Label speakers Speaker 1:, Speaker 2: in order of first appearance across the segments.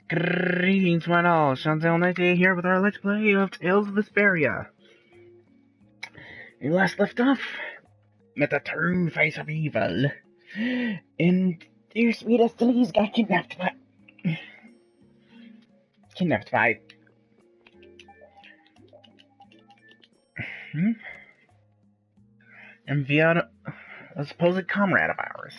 Speaker 1: Greetings, one all. seanzilla1988 here with our Let's Play of Tales of Vesperia. We last left off, met the true face of evil, and dear sweet Estelle got kidnapped by and via a supposed comrade of ours.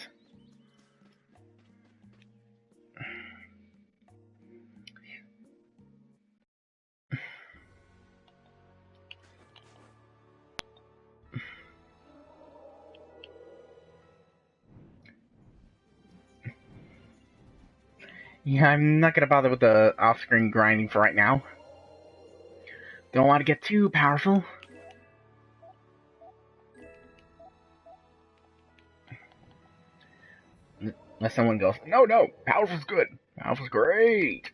Speaker 1: Yeah, I'm not gonna bother with the off-screen grinding for right now. Don't want to get too powerful. Unless someone goes, no, powerful's good. Powerful's great.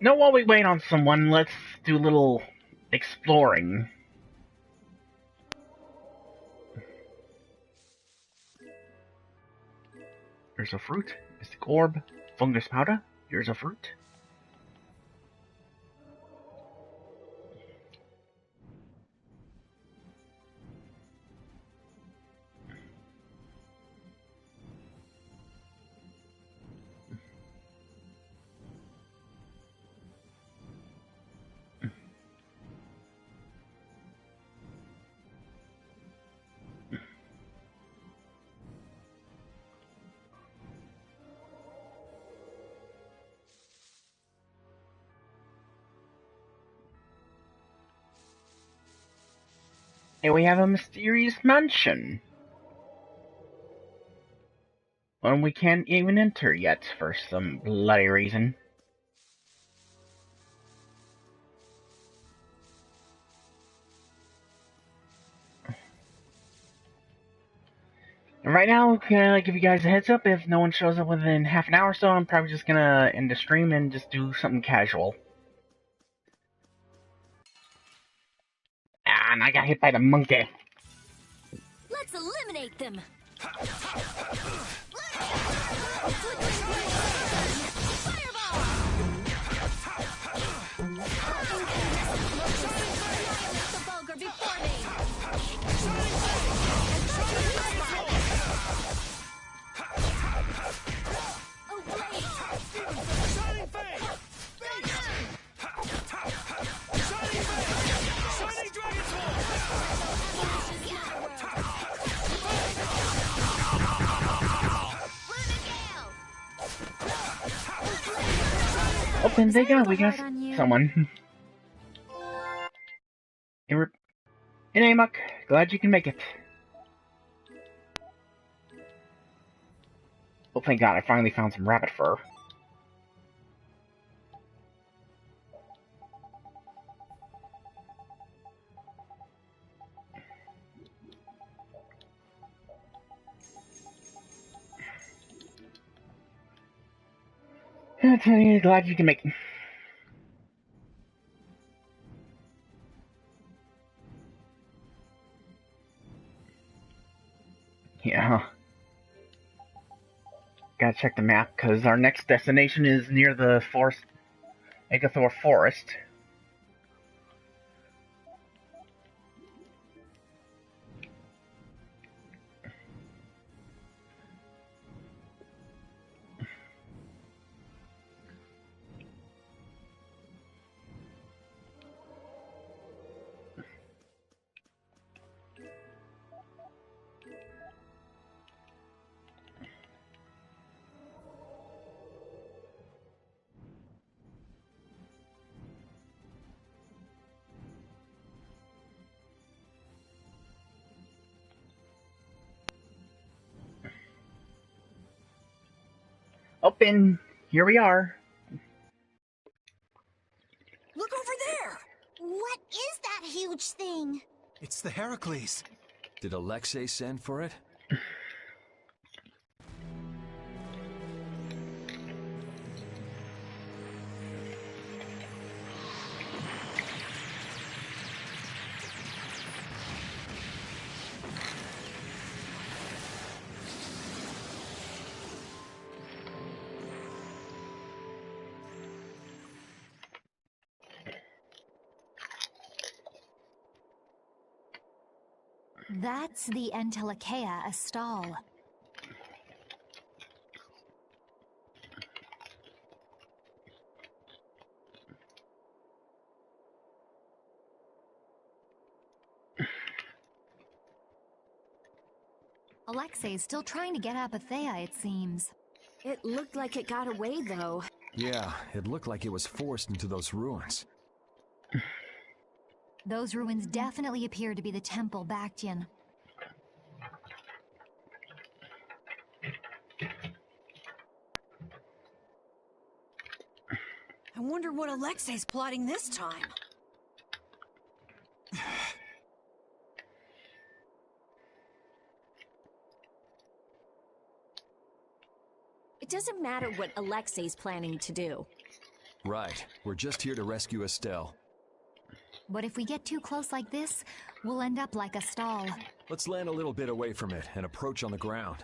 Speaker 1: No, while we wait on someone, let's do a little exploring. Here's a fruit, mystic orb, fungus powder, here's a fruit. And we have a mysterious mansion. One we can't even enter yet for some bloody reason. And right now, gonna give you guys a heads up, if no one shows up within half an hour or so, I'm probably just gonna end the stream and just do something casual. Ah, and I got hit by the monkey.
Speaker 2: Let's eliminate them.
Speaker 1: Oh, and there you go, we got someone. Hey, Amok, glad you can make it. Oh, thank God, I finally found some rabbit fur. Glad you can make it. Yeah. Gotta check the map, because our next destination is near the Agathor Forest. Up and here we are.
Speaker 2: Look over there!
Speaker 3: What is that huge thing?
Speaker 4: It's the Heracles.
Speaker 5: Did Alexei send for it?
Speaker 6: That's the Entelechea Estelle. Alexei's still trying to get Apathea, it seems.
Speaker 2: It looked like it got away, though.
Speaker 5: Yeah, it looked like it was forced into those ruins.
Speaker 6: Those ruins definitely appear to be the Temple Bactian.
Speaker 2: I wonder what Alexei's plotting this time. It doesn't matter what Alexei's planning to do.
Speaker 5: Right, we're just here to rescue Estelle.
Speaker 6: But if we get too close like this, we'll end up like Estelle.
Speaker 5: Let's land a little bit away from it and approach on the ground.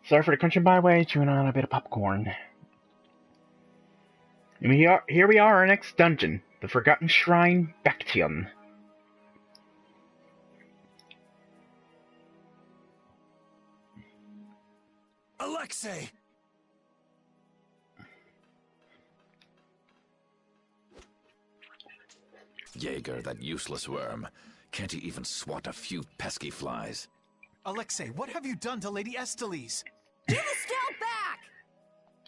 Speaker 1: Sorry for the crunching byway, chewing on a bit of popcorn. And here we are, our next dungeon, the Forgotten Shrine Bactian.
Speaker 4: Alexei!
Speaker 7: Jaeger, that useless worm. Can't he even swat a few pesky flies?
Speaker 4: Alexei, what have you done to Lady Estelle?
Speaker 2: Give Estelle back!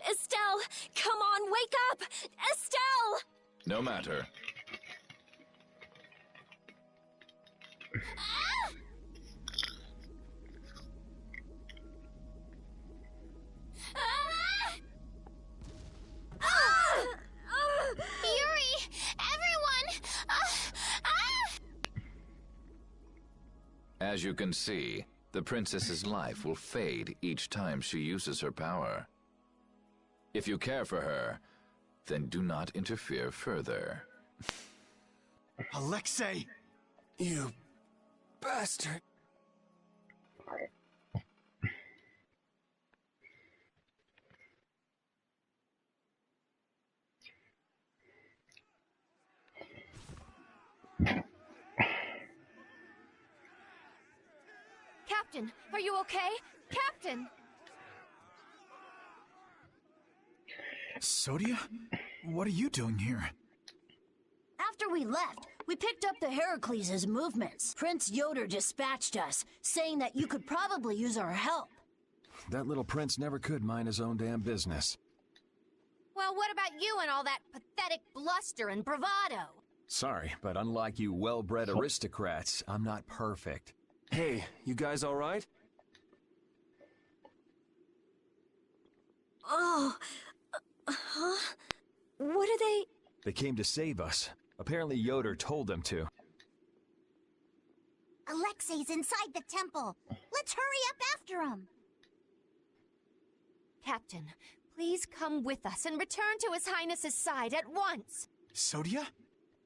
Speaker 2: Estelle, come on, wake up! Estelle!
Speaker 7: No matter.
Speaker 3: Yuri! Everyone!
Speaker 7: As you can see, the princess's life will fade each time she uses her power. If you care for her, then do not interfere further.
Speaker 4: Alexei! You bastard!
Speaker 6: Captain, are you okay? Captain!
Speaker 4: Sodia? What are you doing here?
Speaker 3: After we left, we picked up the Heracles' movements. Prince Yoder dispatched us, saying that you could probably use our help.
Speaker 5: That little prince never could mind his own damn business.
Speaker 6: Well, what about you and all that pathetic bluster and bravado?
Speaker 5: Sorry, but unlike you well-bred aristocrats, I'm not perfect.
Speaker 8: Hey, you guys all right?
Speaker 2: Oh, huh? What are they?
Speaker 5: They came to save us. Apparently Yoder told them to.
Speaker 3: Alexei's inside the temple. Let's hurry up after him.
Speaker 6: Captain, please come with us and return to His Highness's side at once.
Speaker 4: Sodia?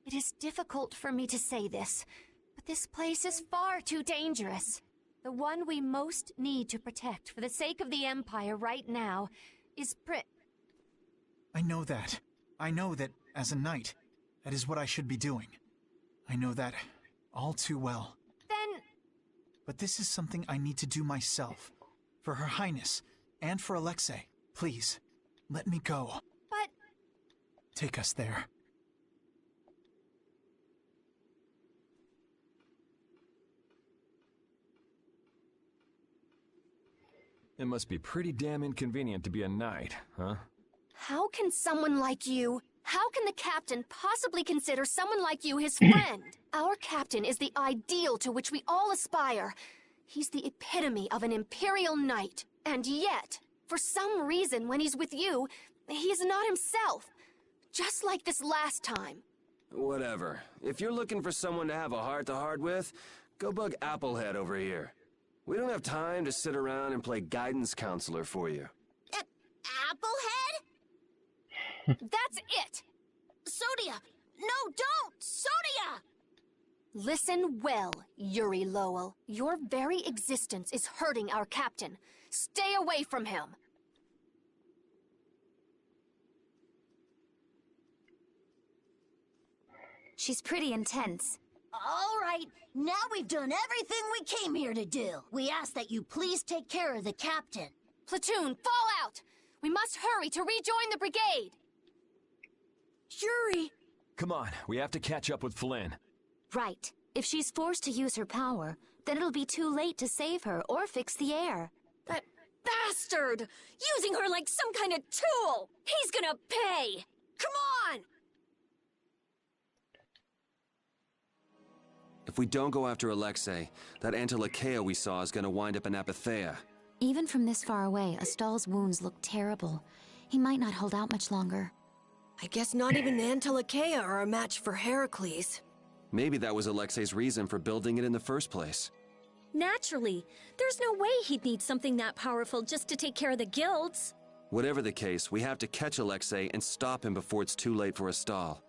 Speaker 6: It is difficult for me to say this, but this place is far too dangerous. The one we most need to protect for the sake of the Empire right now is
Speaker 4: I know that. I know that, as a knight, that is what I should be doing. I know that all too well.
Speaker 6: Then...
Speaker 4: But this is something I need to do myself. For Her Highness, and for Alexei. Please, let me go.
Speaker 6: But...
Speaker 4: Take us there.
Speaker 5: It must be pretty damn inconvenient to be a knight, huh?
Speaker 6: How can someone like you... How can the captain possibly consider someone like you his friend? Our captain is the ideal to which we all aspire. He's the epitome of an Imperial Knight. And yet, for some reason, when he's with you, he's not himself. Just like this last time.
Speaker 8: Whatever. If you're looking for someone to have a heart-to-heart with, go bug Applehead over here. We don't have time to sit around and play guidance counselor for you.
Speaker 3: Applehead?
Speaker 6: That's it!
Speaker 3: Sodia! No, don't! Sodia!
Speaker 6: Listen well, Yuri Lowell. Your very existence is hurting our captain. Stay away from him.
Speaker 2: She's pretty intense.
Speaker 3: All right, now we've done everything we came here to do. We ask that you please take care of the captain.
Speaker 6: Platoon, fall out! We must hurry to rejoin the brigade!
Speaker 3: Yuri!
Speaker 5: Come on, we have to catch up with Flynn.
Speaker 2: Right. If she's forced to use her power, then it'll be too late to save her or fix the air.
Speaker 6: That bastard! Using her like some kind of tool! He's gonna pay! Come on!
Speaker 8: If we don't go after Alexei, that Antilochea we saw is gonna wind up in Apatheia.
Speaker 2: Even from this far away, Estelle's wounds look terrible. He might not hold out much longer.
Speaker 9: I guess not even the Antilochea are a match for Heracles.
Speaker 8: Maybe that was Alexei's reason for building it in the first place.
Speaker 10: Naturally. There's no way he'd need something that powerful just to take care of the guilds.
Speaker 8: Whatever the case, we have to catch Alexei and stop him before it's too late for Estelle.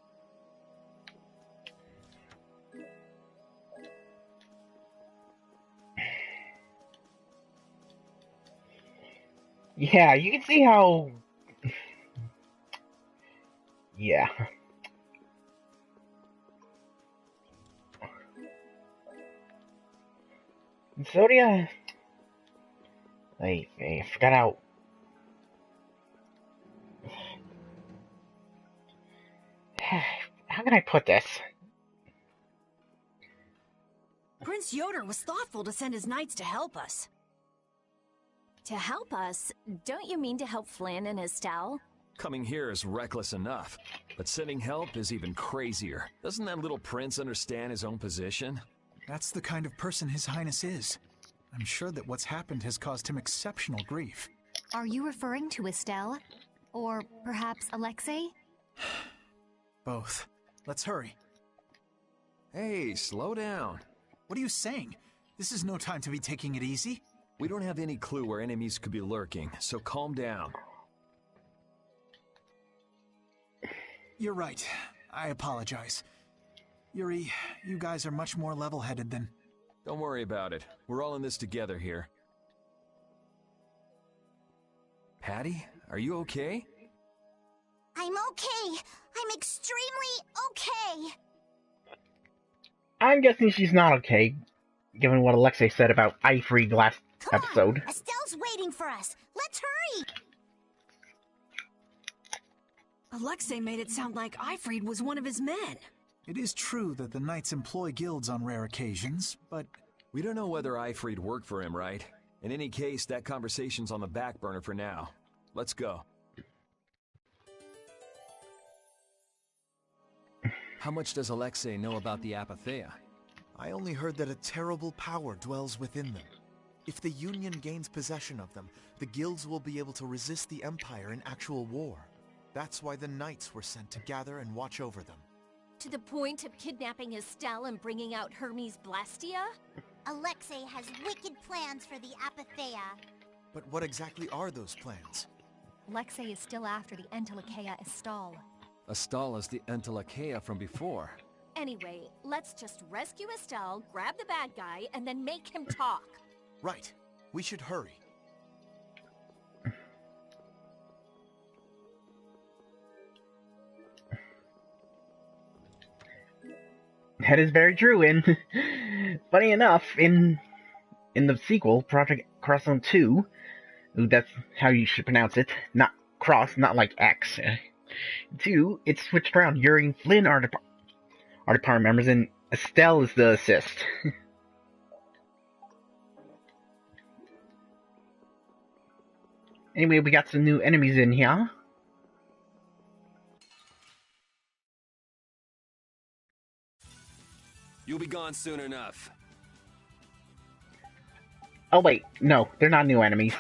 Speaker 1: Yeah, you can see how... Yeah. Sodia... I forgot how... How can I put this?
Speaker 9: Prince Yoder was thoughtful to send his knights to help us.
Speaker 10: To help us? Don't you mean to help Flynn and Estelle?
Speaker 5: Coming here is reckless enough, but sending help is even crazier. Doesn't that little prince understand his own position?
Speaker 4: That's the kind of person His Highness is. I'm sure that what's happened has caused him exceptional grief.
Speaker 6: Are you referring to Estelle? Or perhaps Alexei?
Speaker 4: Both. Let's hurry.
Speaker 5: Hey, slow down.
Speaker 4: What are you saying? This is no time to be taking it easy.
Speaker 5: We don't have any clue where enemies could be lurking, so calm down.
Speaker 4: You're right. I apologize. Yuri, you guys are much more level-headed than...
Speaker 5: Don't worry about it. We're all in this together here. Patty, are you okay?
Speaker 3: I'm okay. I'm extremely okay.
Speaker 1: I'm guessing she's not okay, given what Alexei said about Ifrid last episode.
Speaker 3: On, Estelle's waiting for us. Let's hurry.
Speaker 9: Alexei made it sound like Ifrid was one of his men.
Speaker 4: It is true that the knights employ guilds on rare occasions, but...
Speaker 5: We don't know whether Ifrid worked for him, right? In any case, that conversation's on the back burner for now. Let's go. How much does Alexei know about the Apatheia?
Speaker 11: I only heard that a terrible power dwells within them. If the Union gains possession of them, the guilds will be able to resist the Empire in actual war. That's why the knights were sent to gather and watch over them.
Speaker 10: To the point of kidnapping Estelle and bringing out Hermes Blastia?
Speaker 3: Alexei has wicked plans for the Apatheia.
Speaker 11: But what exactly are those plans?
Speaker 6: Alexei is still after the Antilochea Estelle.
Speaker 5: Estelle is the Antilochea from before.
Speaker 10: Anyway, let's just rescue Estelle, grab the bad guy, and then make him talk.
Speaker 11: Right. We should hurry.
Speaker 1: That is very true, and funny enough, in the sequel, Project Crosszone 2, that's how you should pronounce it, not cross, not like X. 2, it's switched around. Yuri and Flynn are department members, and Estelle is the assist. Anyway, we got some new enemies in here.
Speaker 8: You'll be gone soon enough.
Speaker 1: Oh wait, no, they're not new enemies.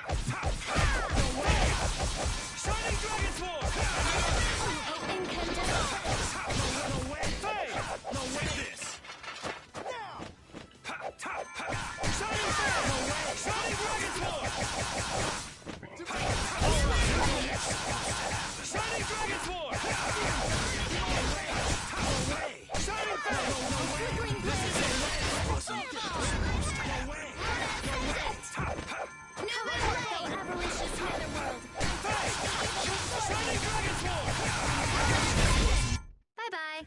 Speaker 6: Bye-bye.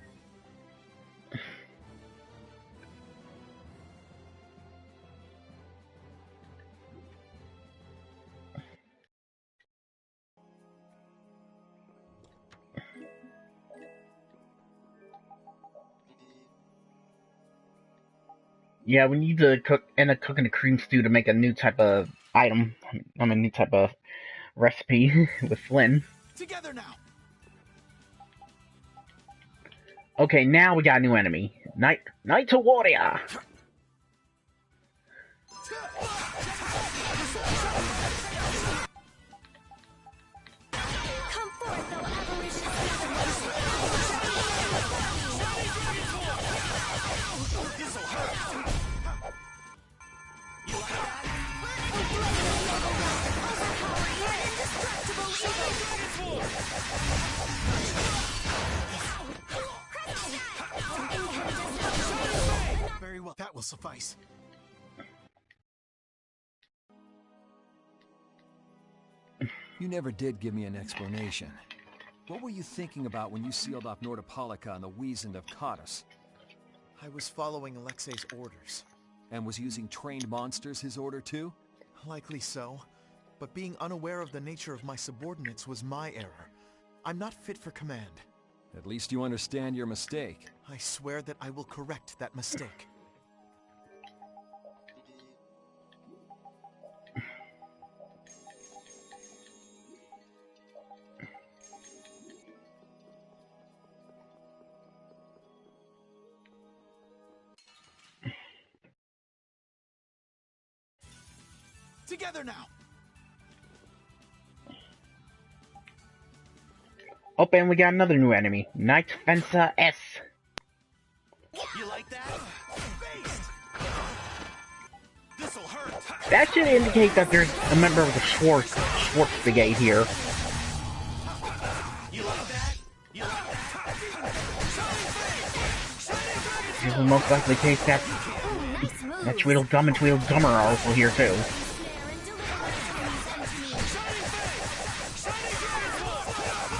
Speaker 1: Yeah, we need to end up cooking a cream stew to make a new type of item. I mean, new type of recipe with Flynn.
Speaker 4: Together now.
Speaker 1: Okay, now we got a new enemy. Knight to Warrior!
Speaker 2: Come forth, thou avaricious
Speaker 4: Very well, that will suffice.
Speaker 5: You never did give me an explanation. What were you thinking about when you sealed off Nordopolica and the Wiesent have caught us?
Speaker 11: I was following Alexei's orders.
Speaker 5: And was using trained monsters his order too?
Speaker 11: Likely so. But being unaware of the nature of my subordinates was my error. I'm not fit for command.
Speaker 5: At least you understand your mistake.
Speaker 11: I swear that I will correct that mistake.
Speaker 4: Together now.
Speaker 1: Oh, and we got another new enemy. Knight Fencer S.
Speaker 4: You like that? This'll hurt.
Speaker 1: That should indicate that there's a member of the Schwartz Brigade here.
Speaker 4: You like that? You like that?
Speaker 1: This will most likely case that Tweedledum and Tweedledummer are also here too.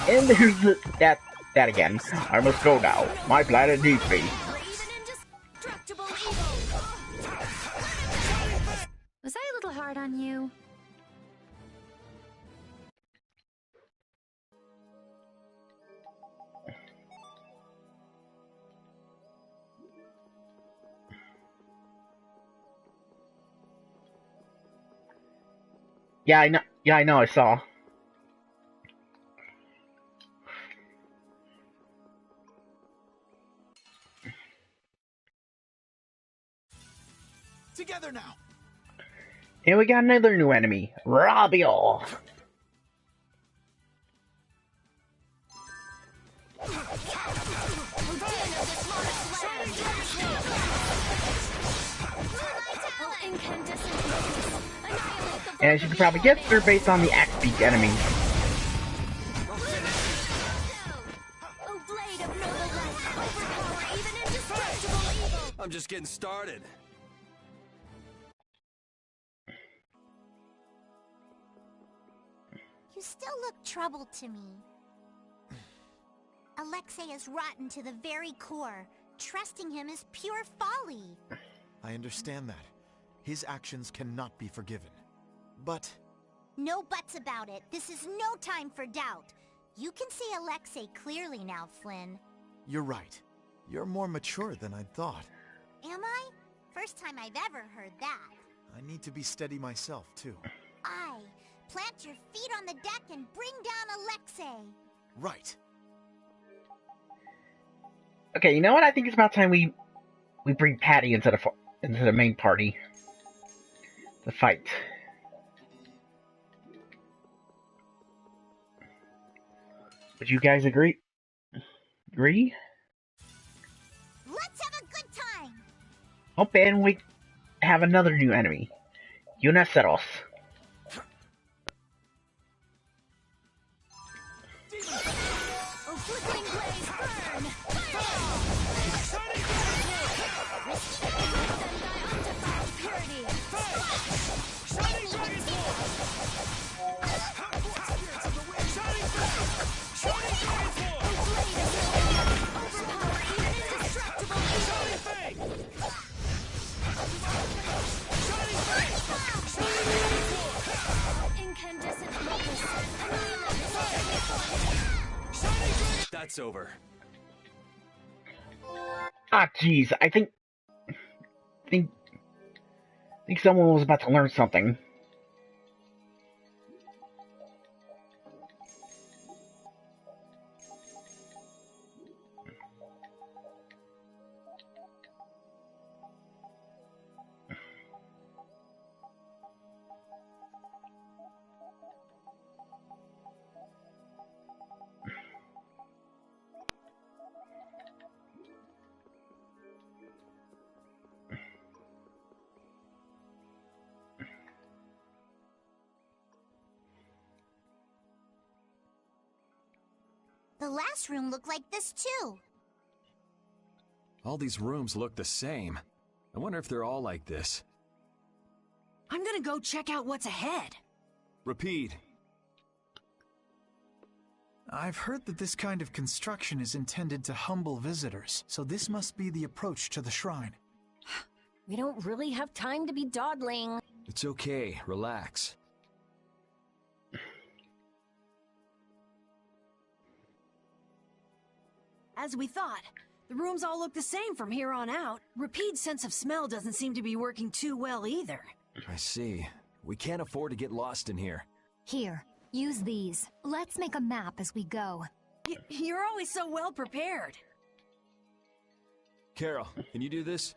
Speaker 1: And there's that again. I must go now. My planet needs me.
Speaker 6: Was I a little hard on you?
Speaker 1: Yeah, I know. Yeah, I know. I saw.
Speaker 4: Together now.
Speaker 1: And we got another new enemy, Rabio. And as you can probably guess, they're based on the Axe Beak enemies.
Speaker 8: I'm just getting started.
Speaker 12: You still look troubled to me. Alexei is rotten to the very core. Trusting him is pure folly.
Speaker 11: I understand that. His actions cannot be forgiven. But...
Speaker 12: No buts about it. This is no time for doubt. You can see Alexei clearly now, Flynn.
Speaker 11: You're right. You're more mature than I'd thought.
Speaker 12: Am I? First time I've ever heard that.
Speaker 11: I need to be steady myself, too.
Speaker 12: Aye. Plant your feet on the deck and bring down Alexei.
Speaker 11: Right.
Speaker 1: Okay, you know what? I think it's about time we bring Patty into the main party. the fight. Would you guys agree? Agree?
Speaker 12: Let's have a good time!
Speaker 1: Oh, and we have another new enemy. Uniceros.
Speaker 3: Oh, flickering blaze, burn!
Speaker 8: That's over.
Speaker 1: Ah, jeez. I think someone was about to learn something.
Speaker 12: The last room looked like this too.
Speaker 5: All these rooms look the same. I wonder if they're all like this.
Speaker 3: I'm gonna go check out what's ahead.
Speaker 5: Repeat.
Speaker 4: I've heard that this kind of construction is intended to humble visitors, so this must be the approach to the shrine.
Speaker 10: We don't really have time to be dawdling.
Speaker 5: It's okay. Relax.
Speaker 3: As we thought, the rooms all look the same from here on out. Repeat's sense of smell doesn't seem to be working too well either.
Speaker 5: I see. We can't afford to get lost in here.
Speaker 6: Here, use these. Let's make a map as we go.
Speaker 3: You're always so well prepared.
Speaker 5: Carol, can you do this?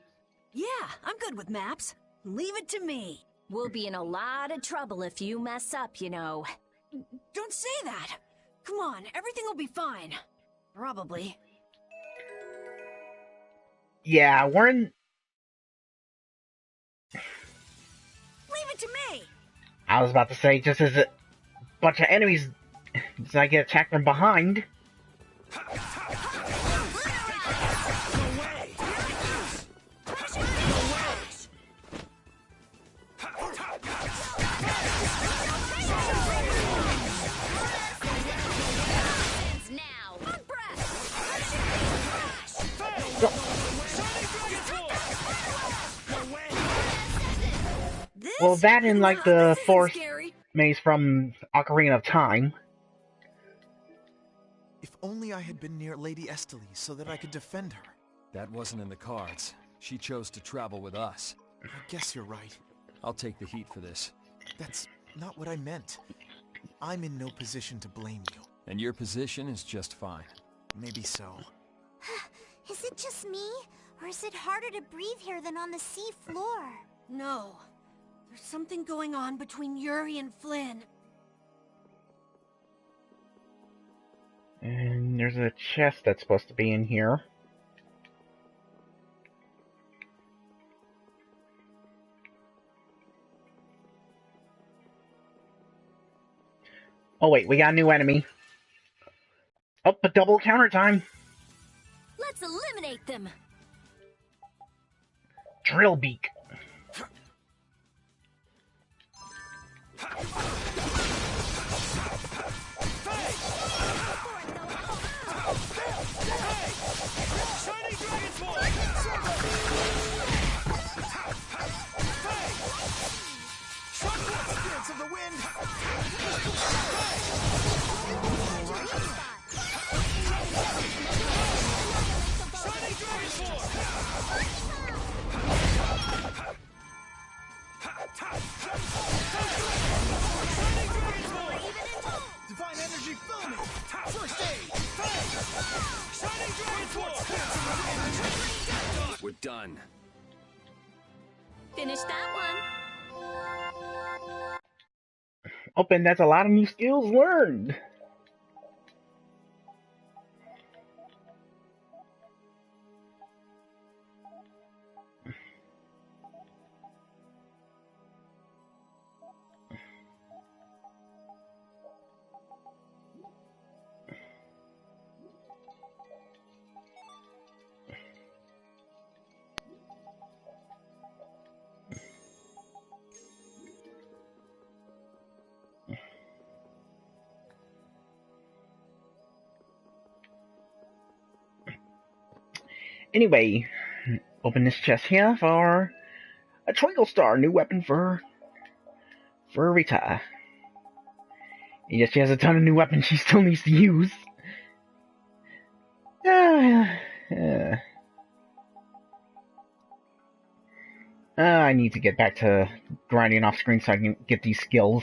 Speaker 3: Yeah, I'm good with maps. Leave it to me.
Speaker 10: We'll be in a lot of trouble if you mess up, you know.
Speaker 3: Don't say that. Come on, everything will be fine. Probably.
Speaker 1: Yeah, we're in...
Speaker 3: Leave it to me!
Speaker 1: I was about to say, just as a bunch of enemies, as I get attacked from behind. Well, that and like the fourth maze from Ocarina of Time.
Speaker 11: If only I had been near Lady Estelle so that I could defend her.
Speaker 5: That wasn't in the cards. She chose to travel with us.
Speaker 11: I guess you're right.
Speaker 5: I'll take the heat for this.
Speaker 11: That's not what I meant. I'm in no position to blame you.
Speaker 5: And your position is just fine.
Speaker 11: Maybe so.
Speaker 12: Is it just me? Or is it harder to breathe here than on the sea floor?
Speaker 3: No. There's something going on between Yuri and Flynn.
Speaker 1: And there's a chest that's supposed to be in here. Oh wait, we got a new enemy. Oh, but double counter time.
Speaker 10: Let's eliminate them.
Speaker 1: Drillbeak.
Speaker 4: Spirits of the wind! Divine energy, fill me! First aid!
Speaker 8: We're done.
Speaker 10: Finish that one.
Speaker 1: Open, that's a lot of new skills learned. Anyway, open this chest here for a Twinkle Star, new weapon for Rita. Yes, she has a ton of new weapons she still needs to use. I need to get back to grinding off screen so I can get these skills.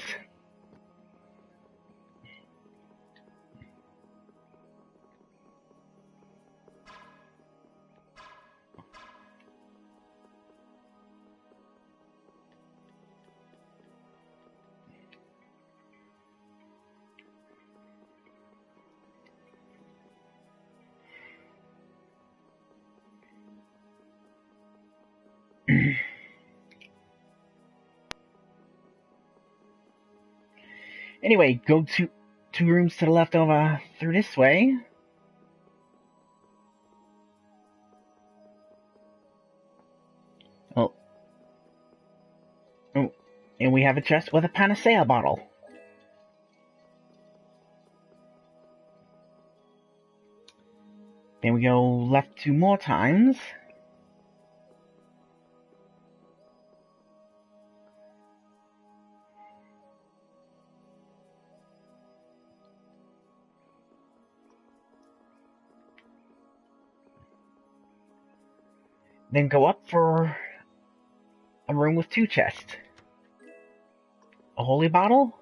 Speaker 1: Anyway, go two rooms to the left over through this way. Oh, and we have a chest with a panacea bottle. Then we go left 2 more times. Then go up for a room with 2 chests. A holy bottle?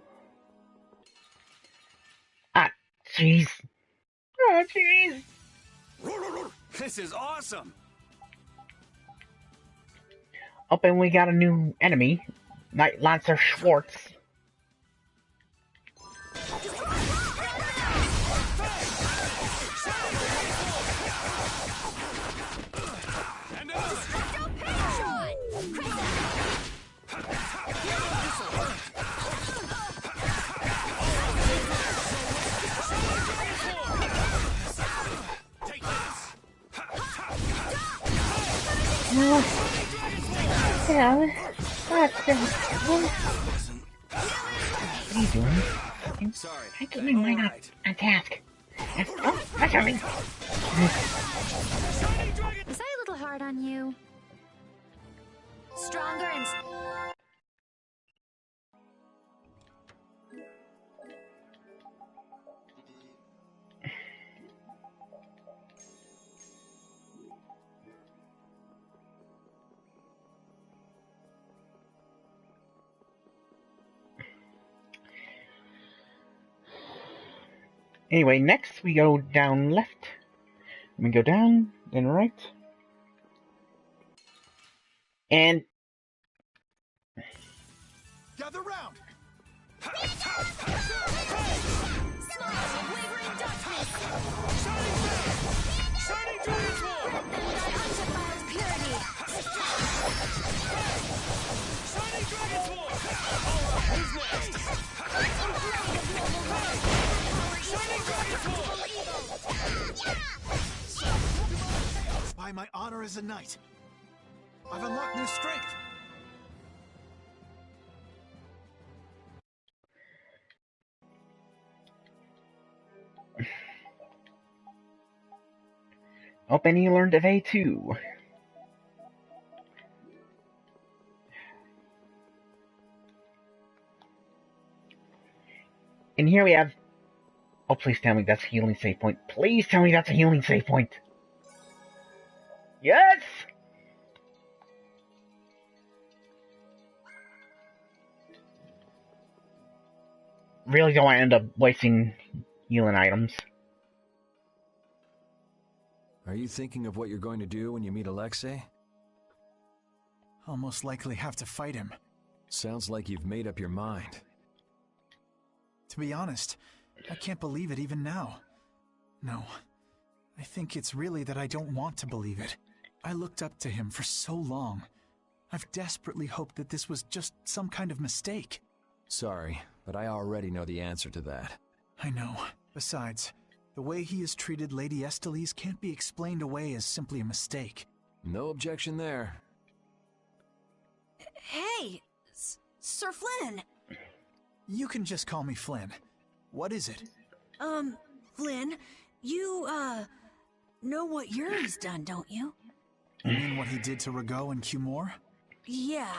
Speaker 1: Ah, jeez. Ah, jeez.
Speaker 8: This is awesome!
Speaker 1: Up, and we got a new enemy. Knight Lancer Schwartz. Yeah, that's what are you doing?
Speaker 8: Sorry.
Speaker 1: I keep my mind on task. Oh, that's coming.
Speaker 6: Was I a little hard on you? Stronger and...
Speaker 1: Anyway, next we go down left. We go down, then right. And...
Speaker 4: Gather round!
Speaker 6: Shining Dragon's War! Let them die undefiled purity!
Speaker 8: Shining Dragon's War! Who's next? Shining Dragon's War!
Speaker 4: By my honor as a knight, I've unlocked new strength.
Speaker 1: Oh, and he learned of A2. And here we have... Oh, please tell me that's a healing save point. Please tell me that's a healing save point. Yes! Really don't want to end up wasting healing items.
Speaker 5: Are you thinking of what you're going to do when you meet Alexei?
Speaker 4: I'll most likely have to fight him.
Speaker 5: Sounds like you've made up your mind.
Speaker 4: To be honest, I can't believe it even now. No, I think it's really that I don't want to believe it. I looked up to him for so long. I've desperately hoped that this was just some kind of mistake.
Speaker 5: Sorry, but I already know the answer to that.
Speaker 4: I know. Besides, the way he has treated Lady Estelle can't be explained away as simply a mistake.
Speaker 5: No objection there.
Speaker 3: Hey, Sir Flynn.
Speaker 4: You can just call me Flynn. What is it?
Speaker 3: Flynn, you, know what Yuri's done, don't you?
Speaker 4: You mean what he did to Rago and Cumore?
Speaker 3: Yeah.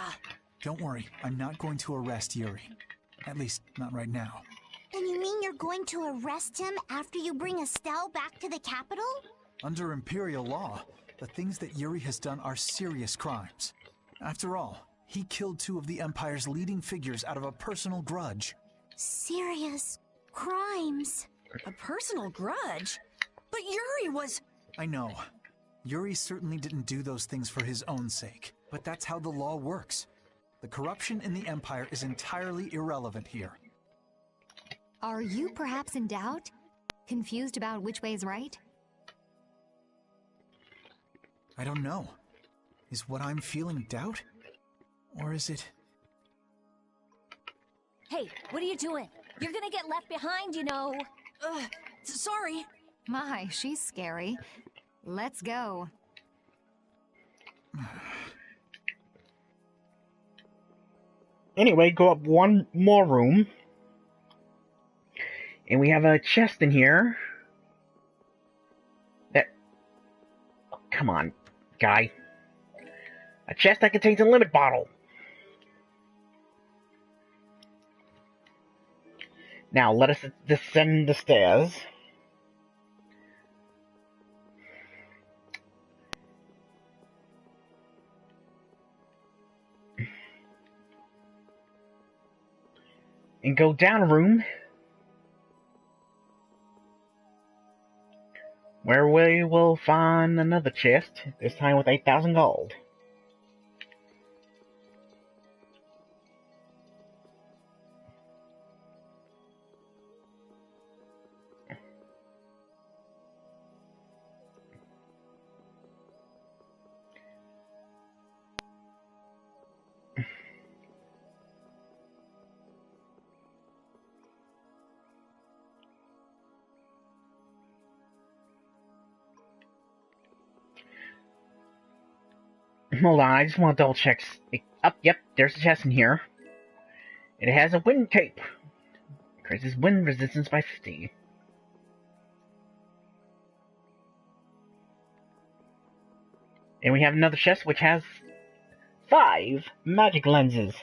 Speaker 4: Don't worry, I'm not going to arrest Yuri. At least, not right now.
Speaker 12: And you mean you're going to arrest him after you bring Estelle back to the capital?
Speaker 4: Under Imperial law, the things that Yuri has done are serious crimes. After all, he killed two of the Empire's leading figures out of a personal grudge.
Speaker 12: Serious crimes.
Speaker 3: A personal grudge? But Yuri was...
Speaker 4: I know. Yuri certainly didn't do those things for his own sake, but that's how the law works. The corruption in the Empire is entirely irrelevant here.
Speaker 6: Are you perhaps in doubt? Confused about which way is right?
Speaker 4: I don't know. Is what I'm feeling doubt? Or is it...
Speaker 2: Hey, what are you doing? You're gonna get left behind, you know.
Speaker 3: Sorry.
Speaker 6: My, she's scary. Let's go.
Speaker 1: Anyway, go up one more room. And we have a chest in here. That... Oh, come on, guy. A chest that contains a limit bottle. Now, let us descend the stairs. And go down a room. Where we will find another chest, this time with 8,000 gold. Hold on, I just want to double check. Yep, there's a chest in here. It has a wind cape. Increases wind resistance by 50. And we have another chest which has 5 magic lenses.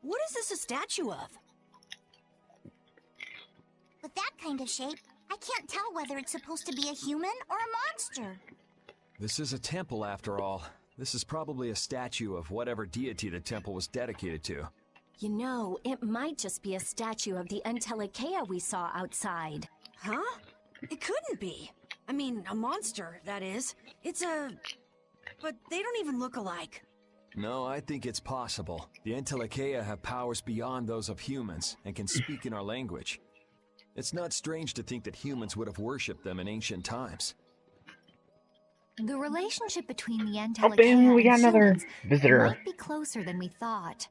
Speaker 3: What is this a statue of?
Speaker 12: With that kind of shape, I can't tell whether it's supposed to be a human or a monster.
Speaker 5: This is a temple, after all. This is probably a statue of whatever deity the temple was dedicated to.
Speaker 2: You know, it might just be a statue of the Entelekea we saw outside.
Speaker 3: Huh? It couldn't be. I mean, a monster, that is. It's a... But they don't even look alike.
Speaker 5: No, I think it's possible. The Entelekea have powers beyond those of humans and can speak in our language. It's not strange to think that humans would have worshipped them in ancient times.
Speaker 6: The relationship between the
Speaker 1: Oh,
Speaker 6: Entelekea
Speaker 1: and we got
Speaker 6: and
Speaker 1: another
Speaker 6: humans
Speaker 1: visitor.
Speaker 6: might be closer than we thought.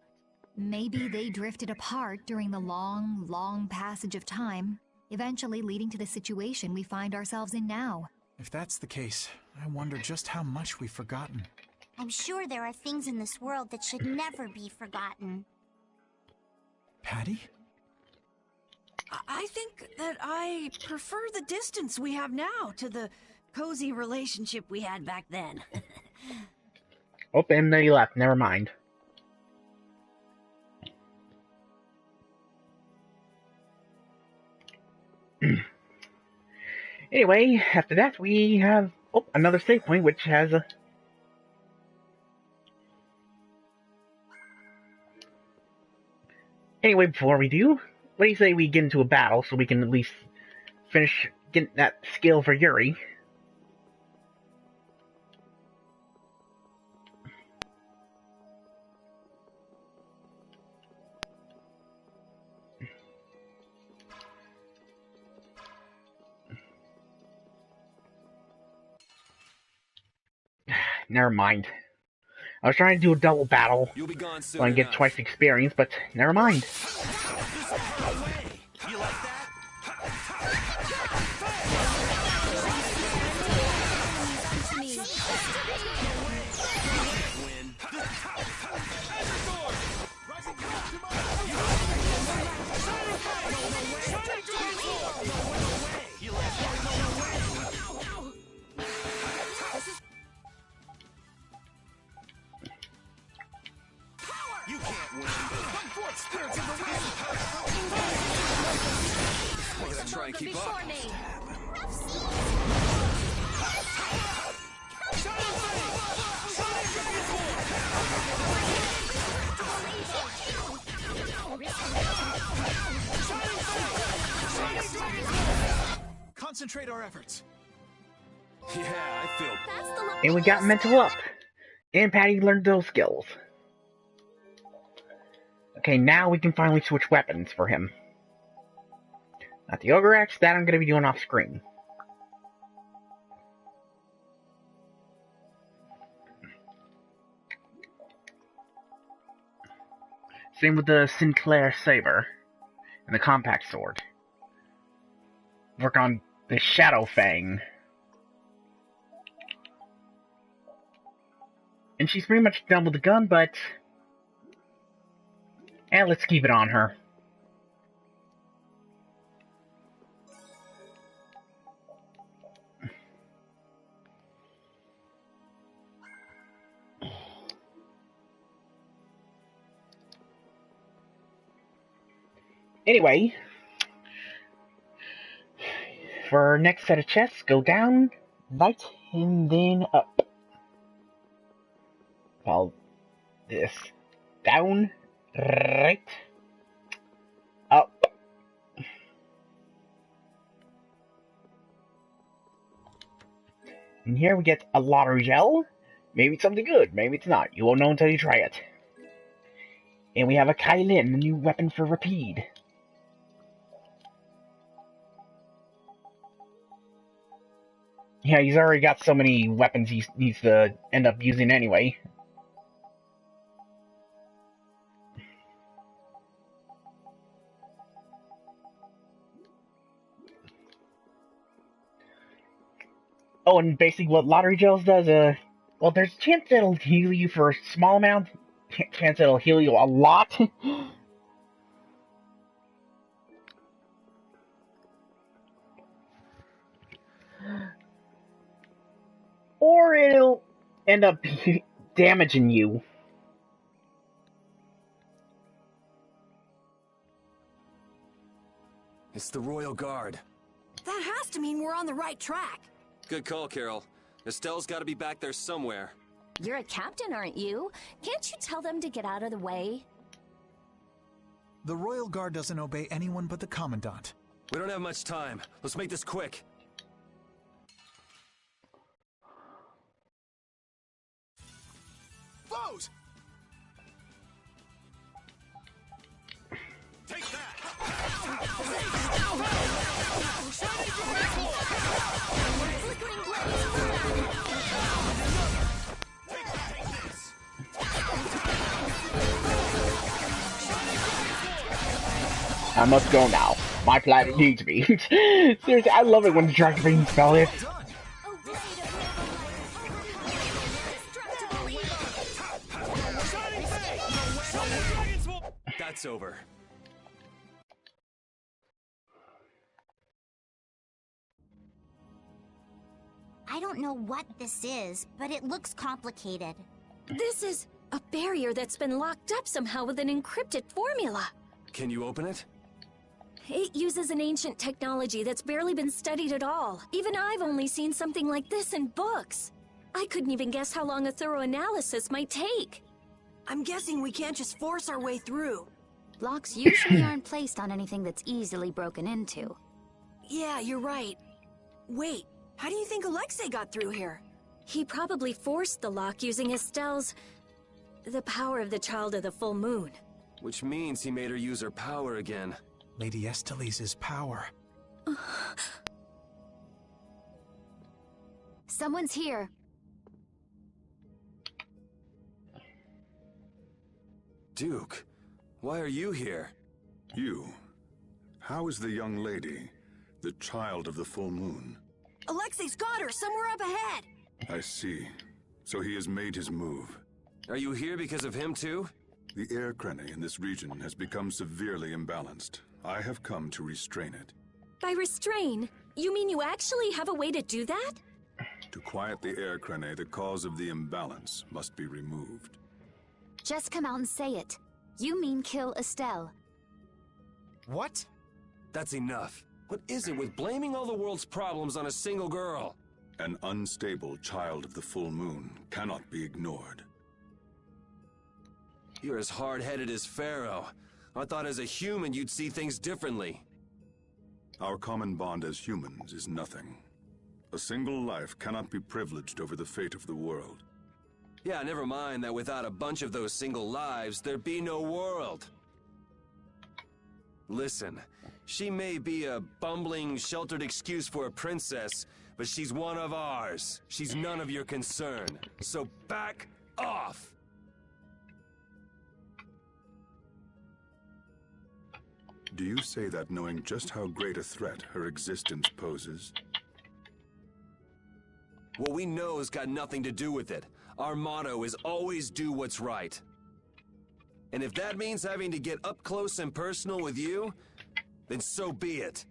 Speaker 6: Maybe they drifted apart during the long, long passage of time, eventually leading to the situation we find ourselves in now.
Speaker 4: If that's the case, I wonder just how much we've forgotten.
Speaker 12: I'm sure there are things in this world that should never be forgotten.
Speaker 4: Patty?
Speaker 3: I think that I prefer the distance we have now to the cozy relationship we had back then.
Speaker 1: Oh, and they left. Never mind. Anyway, after that we have another save point which has a... Anyway, before we do, what do you say we get into a battle so we can at least getting that skill for Yuri. Never mind. I was trying to do a double battle so I can get twice experience, but never mind.
Speaker 8: Try and keep up.
Speaker 4: Concentrate our efforts.
Speaker 8: Yeah, I feel.
Speaker 1: And we got mental up. And Patty learned those skills. Okay, now we can finally switch weapons for him. Not the Ogre Axe, that I'm going to be doing off screen. Same with the Sinclair Saber and the Compact Sword. Work on the Shadow Fang. And she's pretty much done with the gun, but... let's keep it on her. Anyway, for our next set of chests, go down, right, and then up. Well, this. Down, right, up. And here we get a lottery gel. Maybe it's something good, maybe it's not. You won't know until you try it. And we have a Kailin, a new weapon for Rapide. Yeah, he's already got so many weapons he needs to end up using anyway. Oh, and basically what Lottery Gels does, well, there's a chance it'll heal you for a small amount, chance it'll heal you a lot. Or it'll end up damaging you.
Speaker 8: It's the Royal Guard.
Speaker 9: That has to mean we're on the right track.
Speaker 8: Good call, Carol. Estelle's got to be back there somewhere.
Speaker 2: You're a captain, aren't you? Can't you tell them to get out of the way?
Speaker 4: The Royal Guard doesn't obey anyone but the Commandant.
Speaker 8: We don't have much time. Let's make this quick.
Speaker 4: Foes!
Speaker 8: Take that!
Speaker 1: I must go now. My planet needs me. Seriously, I love it when the Dragon Brain spell it.
Speaker 8: That's over.
Speaker 12: I don't know what this is, but it looks complicated.
Speaker 10: This is a barrier that's been locked up somehow with an encrypted formula.
Speaker 8: Can you open it?
Speaker 10: It uses an ancient technology that's barely been studied at all. Even I've only seen something like this in books. I couldn't even guess how long a thorough analysis might take.
Speaker 9: I'm guessing we can't just force our way through.
Speaker 6: Locks usually aren't placed on anything that's easily broken into.
Speaker 9: Yeah, you're right. Wait, how do you think Alexei got through here?
Speaker 10: He probably forced the lock using Estelle's... the power of the Child of the Full Moon.
Speaker 8: Which means he made her use her power again.
Speaker 4: Lady Estelle's power.
Speaker 6: Someone's here.
Speaker 8: Duke, why are you here?
Speaker 13: You? How is the young lady, the Child of the Full Moon?
Speaker 9: Alexei's got her somewhere up ahead.
Speaker 13: I see. So he has made his move.
Speaker 8: Are you here because of him too?
Speaker 13: The air crenny in this region has become severely imbalanced. I have come to restrain it.
Speaker 10: By restrain, you mean you actually have a way to do that?
Speaker 13: To quiet the air crenny, the cause of the imbalance must be removed.
Speaker 6: Just come out and say it. You mean kill Estelle.
Speaker 4: What?
Speaker 8: That's enough. What is it with blaming all the world's problems on a single girl?
Speaker 13: An unstable Child of the Full Moon cannot be ignored.
Speaker 8: You're as hard-headed as Pharaoh. I thought as a human you'd see things differently.
Speaker 13: Our common bond as humans is nothing. A single life cannot be privileged over the fate of the world.
Speaker 8: Yeah, never mind that without a bunch of those single lives, there'd be no world. Listen, she may be a bumbling, sheltered excuse for a princess, but she's one of ours. She's none of your concern. So back off!
Speaker 13: Do you say that knowing just how great a threat her existence poses?
Speaker 8: What we know has got nothing to do with it. Our motto is always do what's right. And if that means having to get up close and personal with you, then so be it.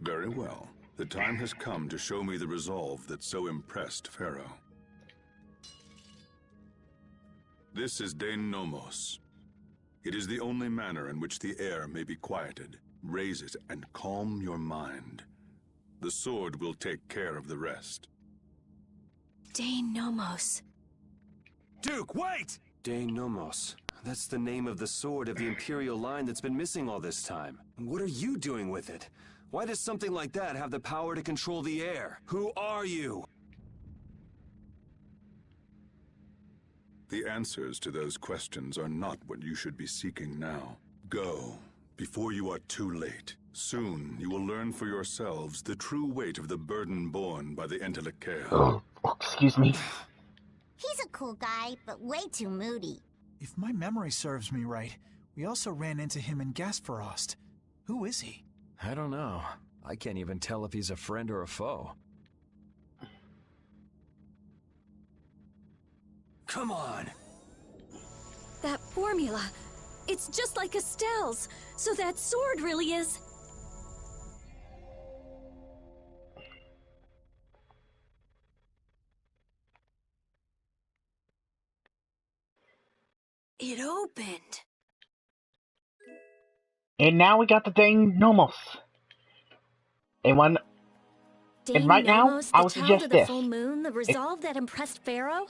Speaker 13: Very well. The time has come to show me the resolve that so impressed Pharaoh. This is Dane Nomos. It is the only manner in which the air may be quieted. Raise it and calm your mind. The sword will take care of the rest.
Speaker 10: Dane Nomos.
Speaker 8: Duke, wait! Dane Nomos. That's the name of the sword of the Imperial line that's been missing all this time. What are you doing with it? Why does something like that have the power to control the air? Who are you?
Speaker 13: The answers to those questions are not what you should be seeking now. Go, before you are too late. Soon, you will learn for yourselves the true weight of the burden borne by the Entelekea.
Speaker 1: Oh, excuse me.
Speaker 12: He's a cool guy, but way too moody.
Speaker 4: If my memory serves me right, we also ran into him in Gasparost. Who is he?
Speaker 5: I don't know. I can't even tell if he's a friend or a foe.
Speaker 8: Come on!
Speaker 10: That formula, it's just like Estelle's, so that sword really is...
Speaker 9: It opened.
Speaker 1: And now we got the Dane Nomos. And right now, I would suggest
Speaker 10: the
Speaker 1: this.
Speaker 10: Full Moon, the resolve that impressed Pharaoh?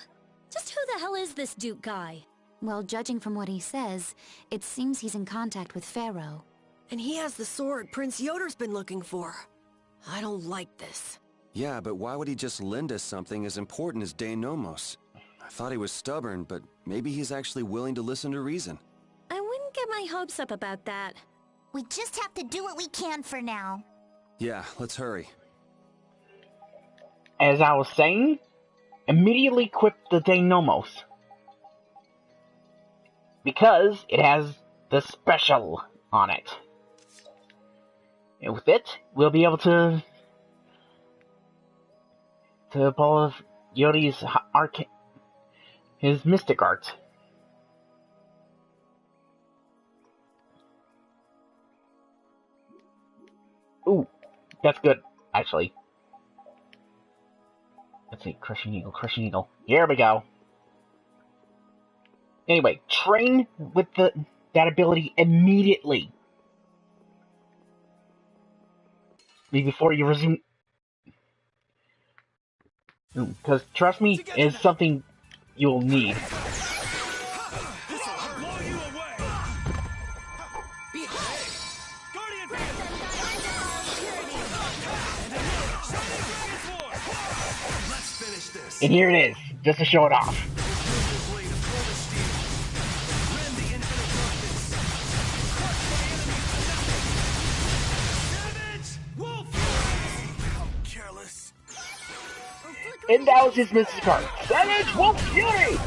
Speaker 10: Just who the hell is this Duke guy?
Speaker 6: Well, judging from what he says, it seems he's in contact with Pharaoh.
Speaker 9: And he has the sword Prince Yoder's been looking for. I don't like this.
Speaker 8: Yeah, but why would he just lend us something as important as Dane Nomos? I thought he was stubborn, but maybe he's actually willing to listen to reason.
Speaker 10: I wouldn't get my hopes up about that.
Speaker 12: We just have to do what we can for now.
Speaker 8: Yeah, let's hurry.
Speaker 1: As I was saying, immediately equip the Dane Nomos. Because it has the special on it. And with it, we'll be able to pull Yodi's his mystic art. Ooh, that's good, actually. Let's see, Crushing Eagle, Crushing Eagle. Here we go. Anyway, train with that ability immediately. Before you resume... Because, trust me, it's something you'll need. And here it is, just to show it off. And that was his Mrs. Card. Savage Wolf Fury!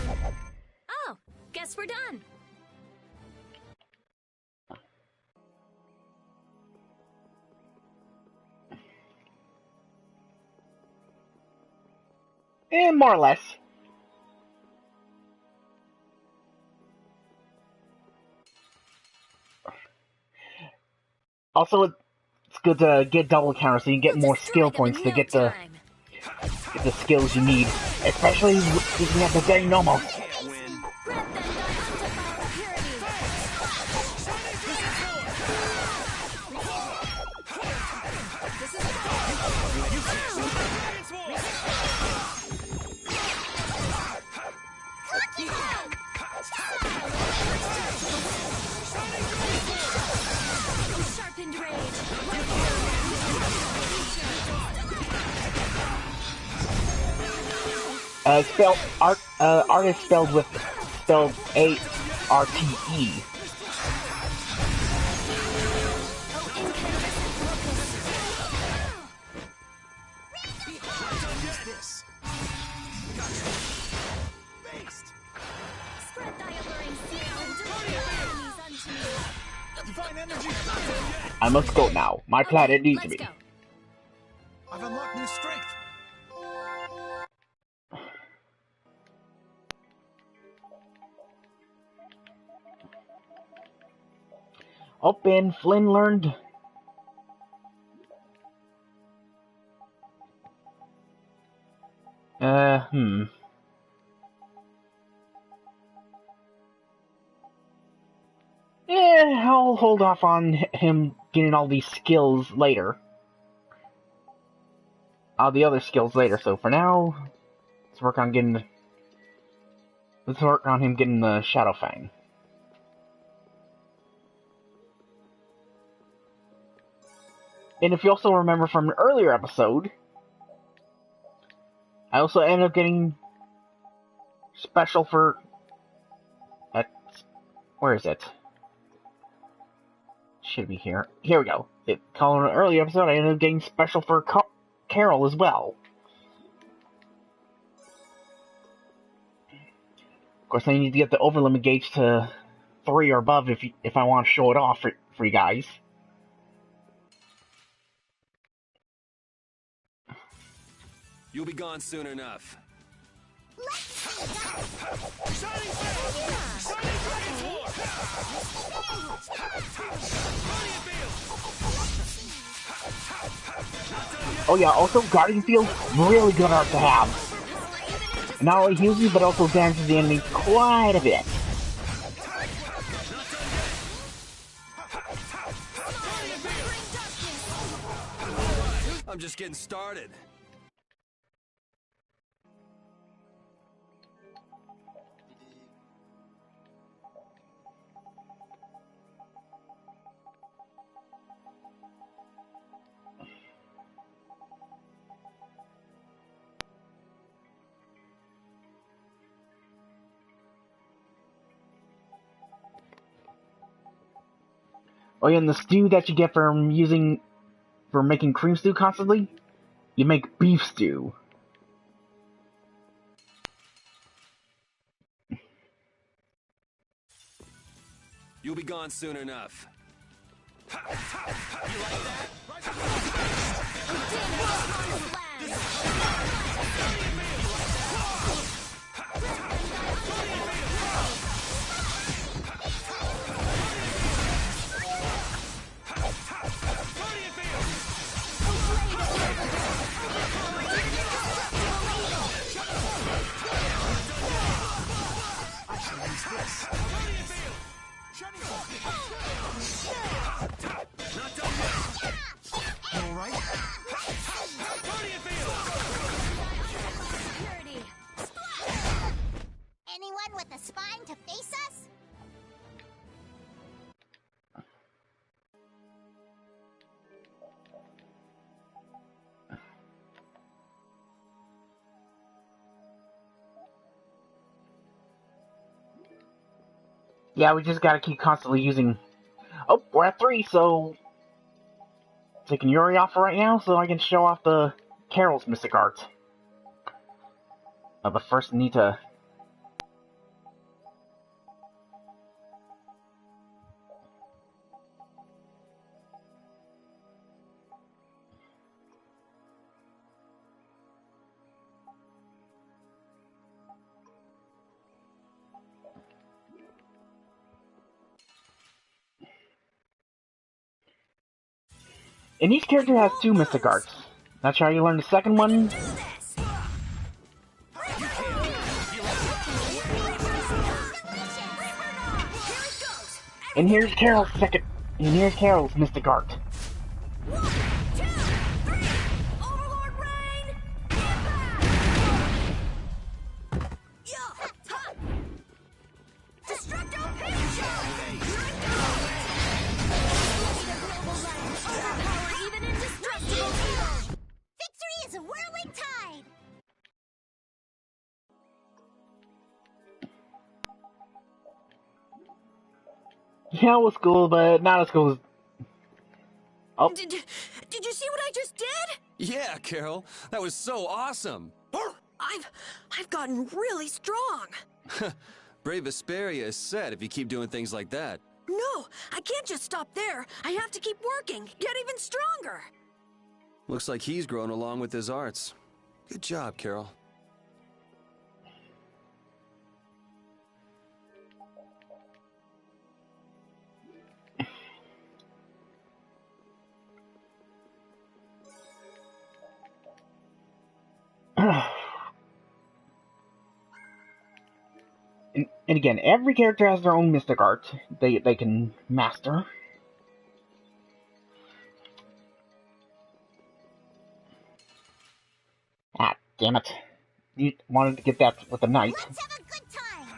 Speaker 10: Oh, guess we're done.
Speaker 1: And more or less. Also, it's good to get double counter so you can get more skill points to get the skills you need, especially if you have the day normal. Art is spelled A-R-T-E. I must go now. My planet needs me.
Speaker 4: I've unlocked new strength.
Speaker 1: Oh, and Flynn learned. I'll hold off on him getting all these skills later. All the other skills later, so for now, let's work on him getting the Shadow Fang. And if you also remember from an earlier episode, I also ended up getting special for... where is it? Should be here. Here we go. Calling an earlier episode, I ended up getting special for Carol as well. Of course, I need to get the overlimit gauge to 3 or above if I want to show it off for you guys.
Speaker 8: You'll be gone soon enough.
Speaker 1: Oh yeah, also Guardian Field, really good art to have. Not only heals you, but also damages the enemy quite a bit.
Speaker 8: I'm just getting started.
Speaker 1: Oh yeah, and the stew that you get for making cream stew constantly, you make beef stew.
Speaker 8: You'll be gone soon enough. You like that?
Speaker 1: Yeah, we just gotta keep constantly using... Oh, we're at 3, so... Taking Yuri off for right now, so I can show off the Carol's Mystic Art. But first, I need to... And each character has 2 Mystic Arts. Not sure how you learn the second one. And here's Carol's second. And here's Carol's Mystic Art. Yeah, it was cool, but not as cool as... Oh.
Speaker 9: Did you see what I just did?
Speaker 8: Yeah, Carol. That was so awesome.
Speaker 9: I've gotten really strong.
Speaker 8: Brave Vesperia is set if you keep doing things like that.
Speaker 9: No, I can't just stop there. I have to keep working, get even stronger.
Speaker 8: Looks like he's grown along with his arts. Good job, Carol.
Speaker 1: And again, every character has their own Mystic Art they can master. Ah, damn it. You wanted to get that with the knight.
Speaker 12: Let's have a good time!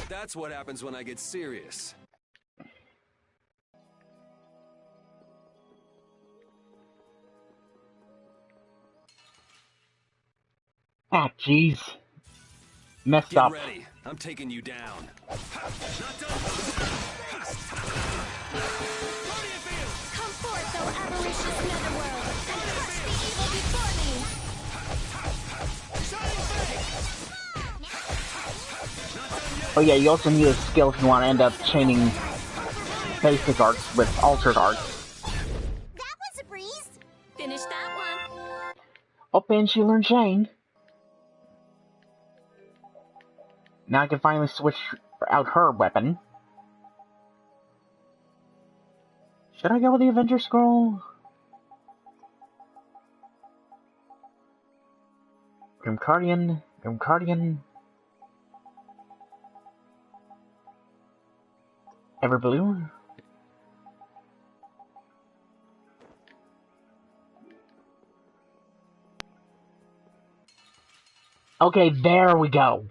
Speaker 8: That's what happens when I get serious.
Speaker 1: Ah, jeez. Messed up.
Speaker 8: Get ready. I'm taking you down.
Speaker 6: Come forth, O avaricious netherworld, and crush the evil before me!
Speaker 1: Oh yeah, you also need a skill if you want to end up chaining basic arts with altered arts.
Speaker 12: That was a breeze!
Speaker 10: Finish that one.
Speaker 1: Oh, and she learned chain. Now I can finally switch out her weapon. Should I go with the Avenger Scroll? Grimcardian. Everblue? Okay, there we go.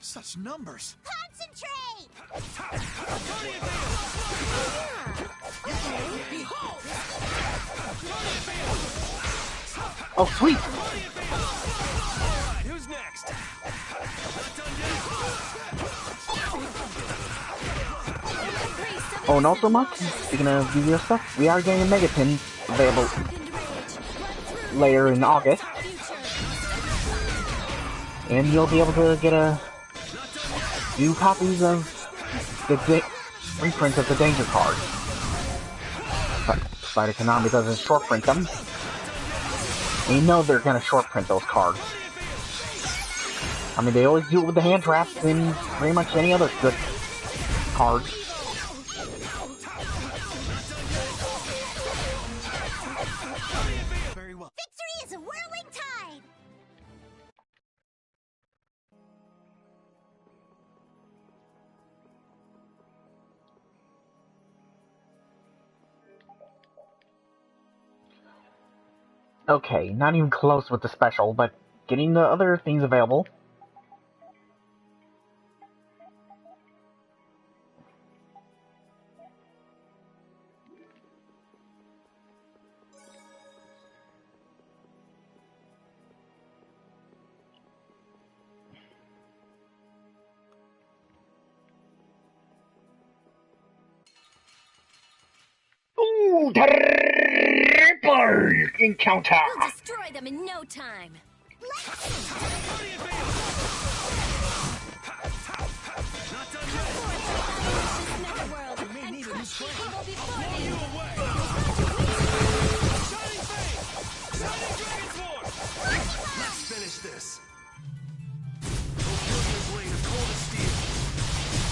Speaker 4: Such numbers.
Speaker 12: Concentrate!
Speaker 1: Oh, sweet!
Speaker 8: Alright, who's next?
Speaker 1: Oh, and also, Mark, speaking of Yu-Gi-Oh stuff, we are getting a Megapin available later in August. And you'll be able to get a few copies of the reprints of the Danger cards. But Spider Konami doesn't short print them. And you know they're gonna short print those cards. I mean, they always do it with the hand traps and pretty much any other good cards.
Speaker 4: Very well.
Speaker 12: Victory is a whirling tide!
Speaker 1: Okay, not even close with the special, but getting the other things available. Ooh, triple encounter!
Speaker 2: We'll destroy them in no time.
Speaker 8: Let's finish this. Fulfill your blade of cold steel.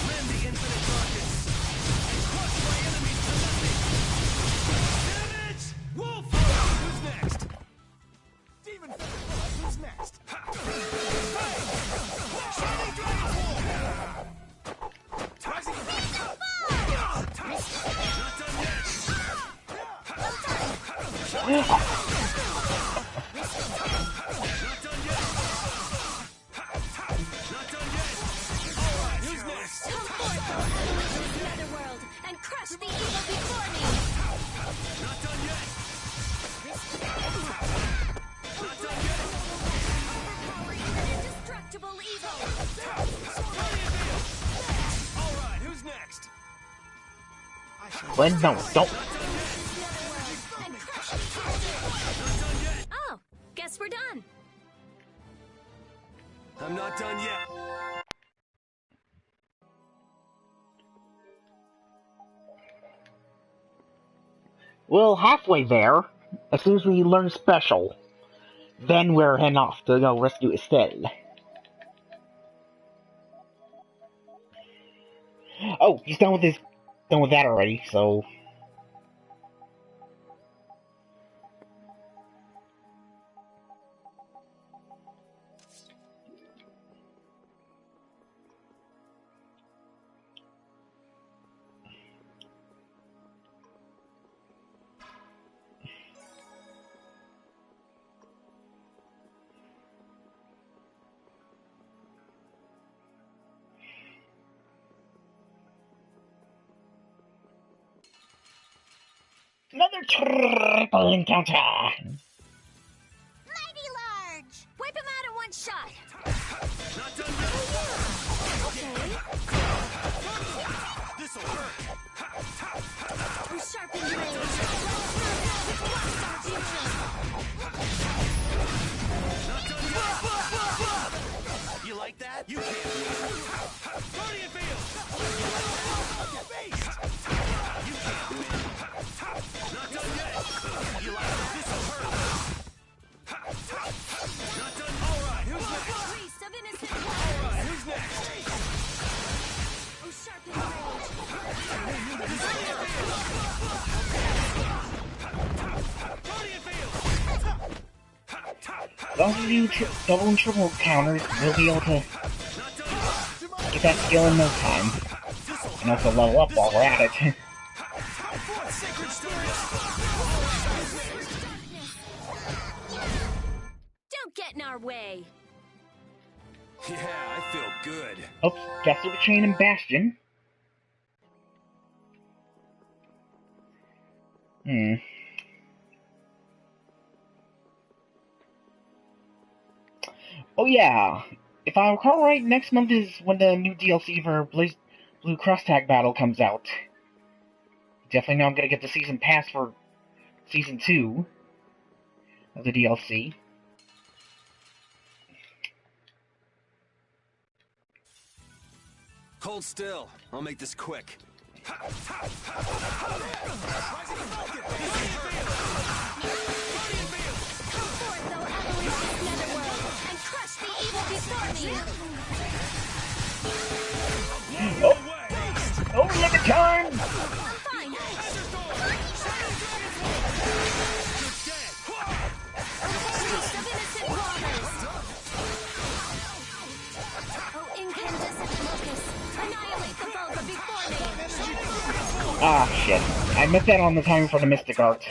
Speaker 8: Rend the infinite darkness. And crush my enemies to nothing. Damage! Wolf! Who's next?
Speaker 4: Demon Feather, who's next?
Speaker 8: Shining Dragon's War!
Speaker 4: Rising
Speaker 8: Not done yet! Who's next?
Speaker 2: Come forth, O enemies of this netherworld, and crush the evil before me!
Speaker 8: Not done yet! Not done yet!
Speaker 2: Indestructible evil!
Speaker 8: Alright, who's next?
Speaker 1: Well, no, don't.
Speaker 2: Oh, guess we're done.
Speaker 8: I'm not done yet.
Speaker 1: Well, halfway there, as soon as we learn special, then we're heading off to go rescue Estelle. Oh, he's done with that already, so. Another triple encounter!
Speaker 12: Mighty large!
Speaker 2: Wipe him out in one shot!
Speaker 8: Not done yet. This'll hurt.
Speaker 2: We sharpen your range.
Speaker 8: Not done yet. You like that? You can't win. Guardian Field! Beast! You can't win. Not done yet. You like it? This'll hurt. Not done. All right, who's next?
Speaker 2: Priest of innocent
Speaker 8: All
Speaker 2: waters.
Speaker 8: right, who's next?
Speaker 2: Oh, sharpen your range.
Speaker 8: Guardian Field!
Speaker 1: Those of you double and triple counters will be able to get that skill in no time. And also level up while we're at it.
Speaker 2: Don't get in our way.
Speaker 8: Yeah, I feel good.
Speaker 1: Oops, got Super Chain and Bastion. Oh yeah, if I recall right, next month is when the new DLC for Blue Cross Tag Battle comes out. Definitely know I'm gonna get the Season Pass for Season 2 of the DLC.
Speaker 8: Hold still. I'll make this quick.
Speaker 1: Oh, look at time! Ah, shit. I missed that on the time for the Mystic Art.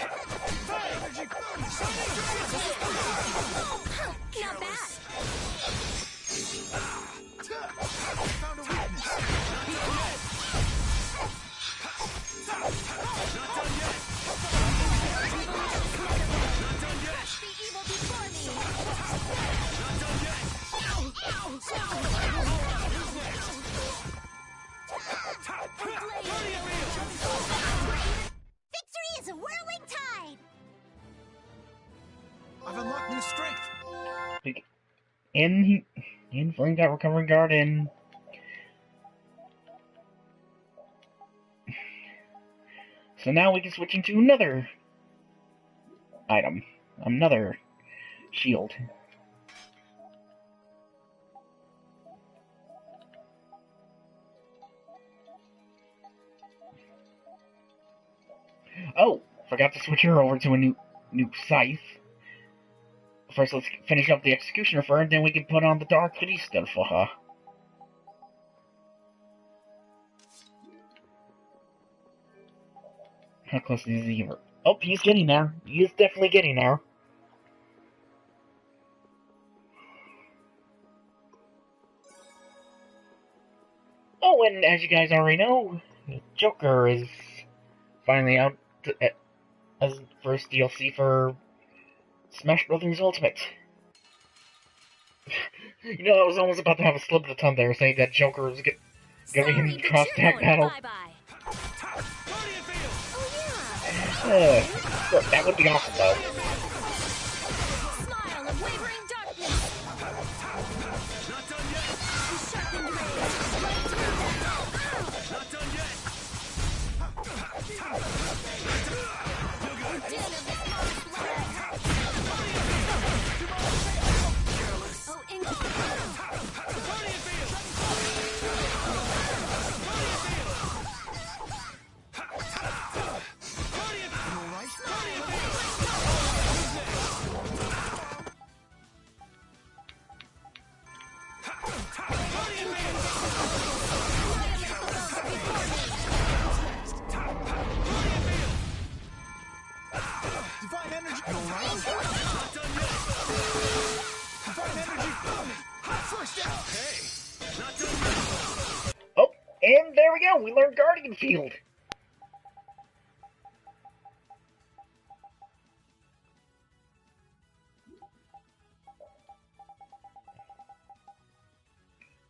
Speaker 4: I've unlocked new strength.
Speaker 1: And Flynn got Recovering Guard in. So now we can switch into another item. Another shield. Oh, forgot to switch her over to a new scythe. First, let's finish up the Executioner for her, and then we can put on the Dark Crystal for her. How close is he? Oh, he's getting there. He is definitely getting there. Oh, and as you guys already know, Joker is finally out as the first DLC for Smash Brothers Ultimate. You know, I was almost about to have a slip of the tongue there, saying that Joker is gonna be in cross-tag battle. That would be awesome, though.
Speaker 2: Smile of wavering darkness.
Speaker 8: Not done yet.
Speaker 2: Sharpened rays.
Speaker 8: Not done yet.
Speaker 2: Den of the smallest blood. Oh,
Speaker 4: Divine energy. You alright?
Speaker 8: Not done yet.
Speaker 4: Divine energy. First out.
Speaker 8: Hey, not done yet.
Speaker 1: Oh, and there we go. We learned Guardian Field.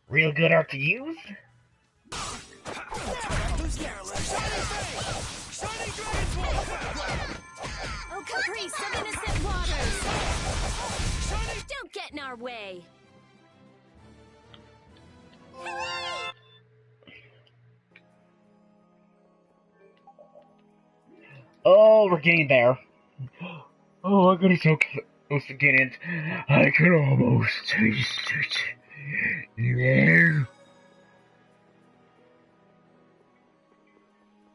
Speaker 1: Real good art to use.
Speaker 2: Oh, caprice of innocent waters! Don't get in our way!
Speaker 1: Oh, we're getting there. Oh, I'm getting so close to get it. I can almost taste it. Yeah.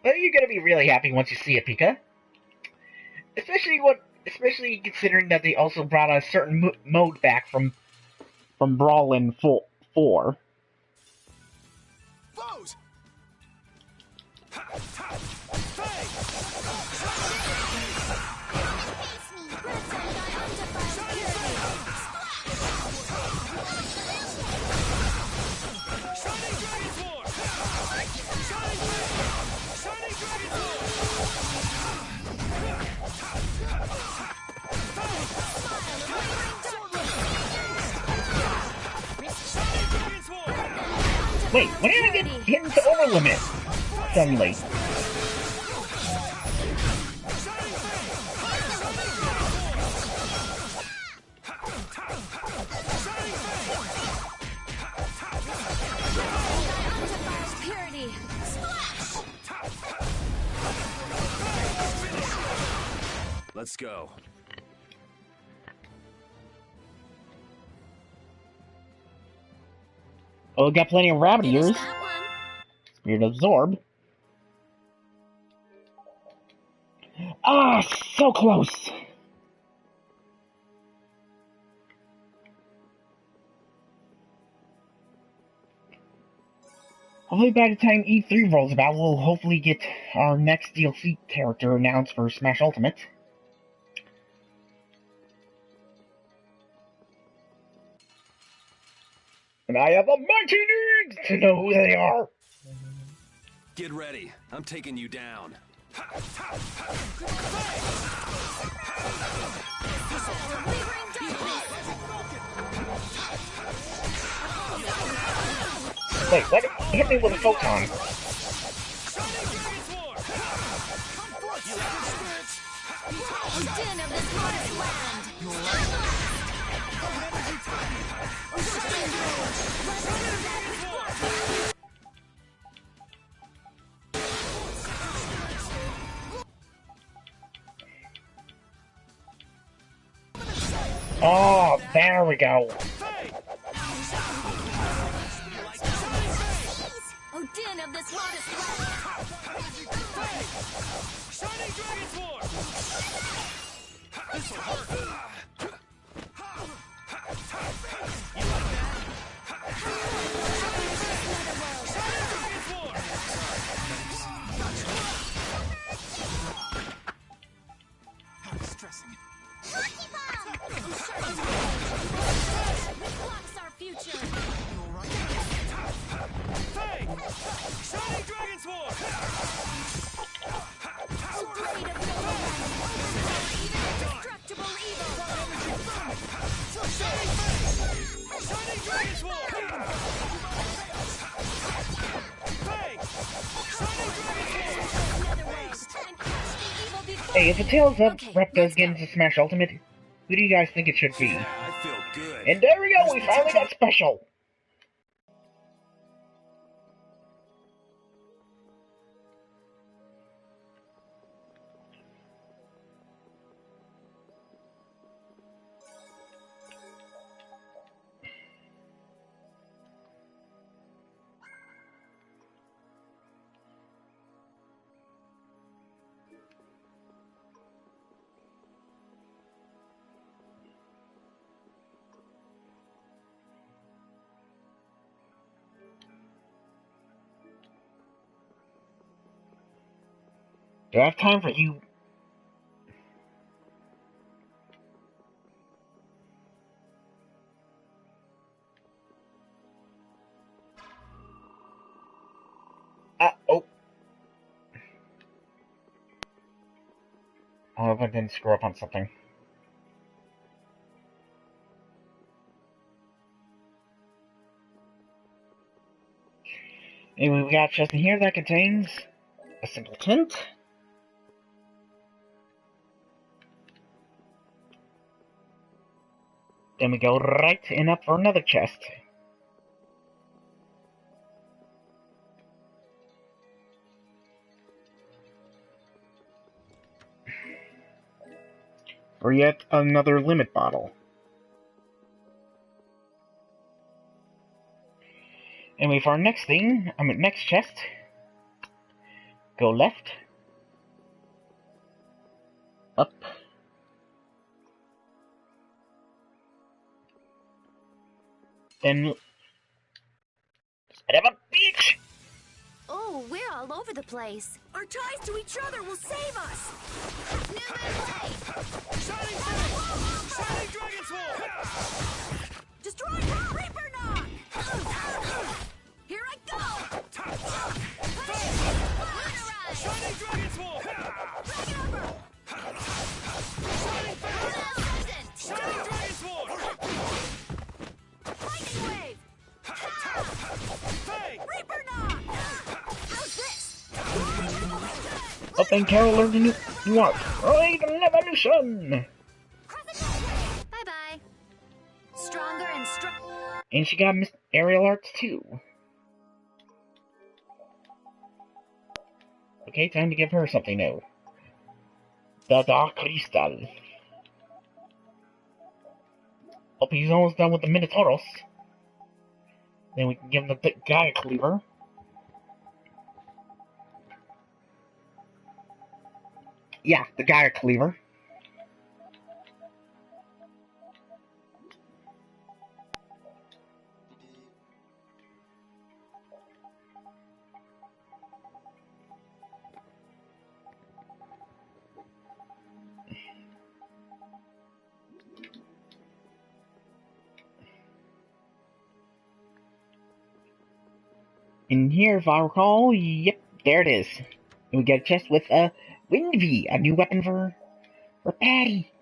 Speaker 1: Well, you're gonna be really happy once you see it, Pika. Especially considering that they also brought a certain mode back from Brawlin 4.
Speaker 4: Foes.
Speaker 1: Wait, when did I get hit into Overlimit? Suddenly.
Speaker 8: Let's go.
Speaker 1: Oh, we got plenty of rabbit ears. Spirit Absorb. Ah, so close. Hopefully by the time E3 rolls about, we'll hopefully get our next DLC character announced for Smash Ultimate. And I have a mighty need to know who they are.
Speaker 8: Get ready. I'm taking you down.
Speaker 1: Wait, what? Hit me with a photon.
Speaker 2: Den of the smallest land.
Speaker 1: Oh, there we go.
Speaker 2: Odin of this modest land.
Speaker 8: Shining Dragon Sword! This'll hurt. You like that? Shining Dragon Sword!
Speaker 4: How distressing.
Speaker 12: Lucky Bomb!
Speaker 2: This blocks our future.
Speaker 8: Hey! Shining Dragon Sword!
Speaker 2: Oh, blade of no one. Even indestructible evil.
Speaker 8: Shining Dragon Sword! Hey! Shining Dragon Sword!
Speaker 1: Hey, if the Tales of rep does get into Smash Ultimate, who do you guys think it should be?
Speaker 8: Yeah, I feel good.
Speaker 1: And there we go, we finally got special! Do I have time for you? Oh. I hope I didn't screw up on something. Anyway, we got a chest in here that contains a simple tint. Then we go right and up for another chest. For yet another limit bottle. Anyway, for our next thing, next chest, go left, up, then son of a bitch!
Speaker 6: Oh, we're all over the place.
Speaker 2: Our ties to each other will save us.
Speaker 8: Shining Sword! Shining Dragon Sword!
Speaker 2: Destroy Reaper Knock! Here I go!
Speaker 8: Shining Dragon Sword! Shining Dragon Sword!
Speaker 2: Lightning Wave!
Speaker 8: Hey!
Speaker 2: Reaper Knock! How's this?
Speaker 1: Oh, and Carol learned a new art. Great evolution!
Speaker 6: Bye-bye. Stronger and
Speaker 1: And she got aerial arts too. Okay, time to give her something new. The Dark Crystal. Oh, he's almost done with the Minotauros. Then we can give him the Gaia Cleaver. Yeah, the Gaia Cleaver. In here, if I recall, yep, there it is. And we get a chest with a Wind V, a new weapon for Patty.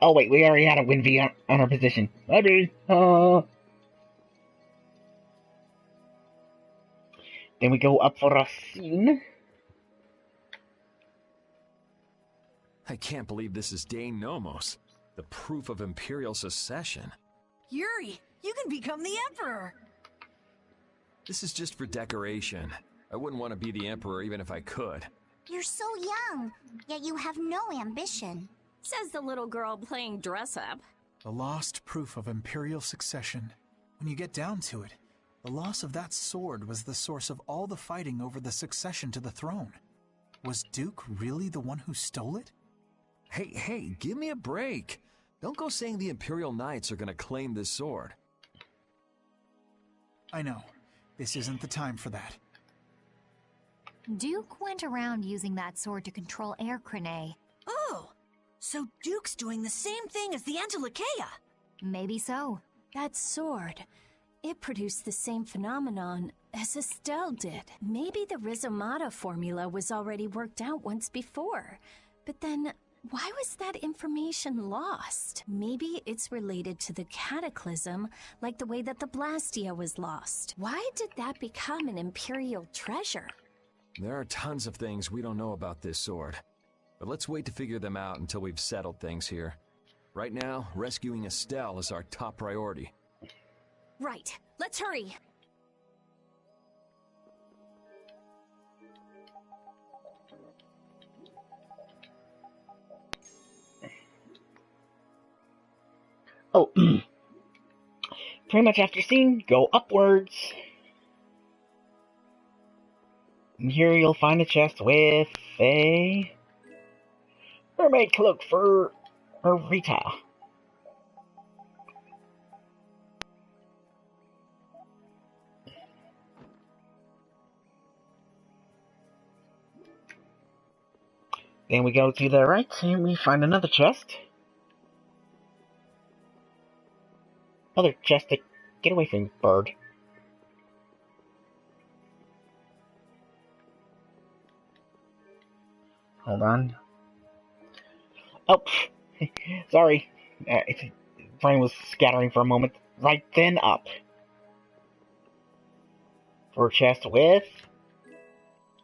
Speaker 1: Oh wait, we already had a Wind V on our position. Then we go up for a scene.
Speaker 5: I can't believe this is Dane Nomos, the proof of Imperial secession.
Speaker 3: Yuri, you can become the Emperor!
Speaker 5: This is just for decoration. I wouldn't want to be the Emperor even if I could.
Speaker 12: You're so young, yet you have no ambition.
Speaker 10: Says the little girl playing dress-up.
Speaker 4: The lost proof of Imperial succession. When you get down to it, the loss of that sword was the source of all the fighting over the succession to the throne. Was Duke really the one who stole it?
Speaker 5: Hey, give me a break. Don't go saying the Imperial Knights are gonna claim this sword.
Speaker 4: I know. This isn't the time for that.
Speaker 6: Duke went around using that sword to control Air Crane.
Speaker 3: Oh! So Duke's doing the same thing as the Antilocheia!
Speaker 6: Maybe so.
Speaker 10: That sword, it produced the same phenomenon as Estelle did. Maybe the Rizomata formula was already worked out once before. But then, why was that information lost? Maybe it's related to the Cataclysm, like the way that the Blastia was lost. Why did that become an Imperial treasure?
Speaker 5: There are tons of things we don't know about this sword. But let's wait to figure them out until we've settled things here. Right now, rescuing Estelle is our top priority.
Speaker 10: Right. Let's hurry.
Speaker 1: Oh, pretty much after scene, go upwards. And here you'll find a chest with a mermaid cloak for Rita. Then we go to the right and we find another chest. Another chest to get away from bird. Hold on. Oh, sorry. Brain was scattering for a moment. Right then, up. For a chest with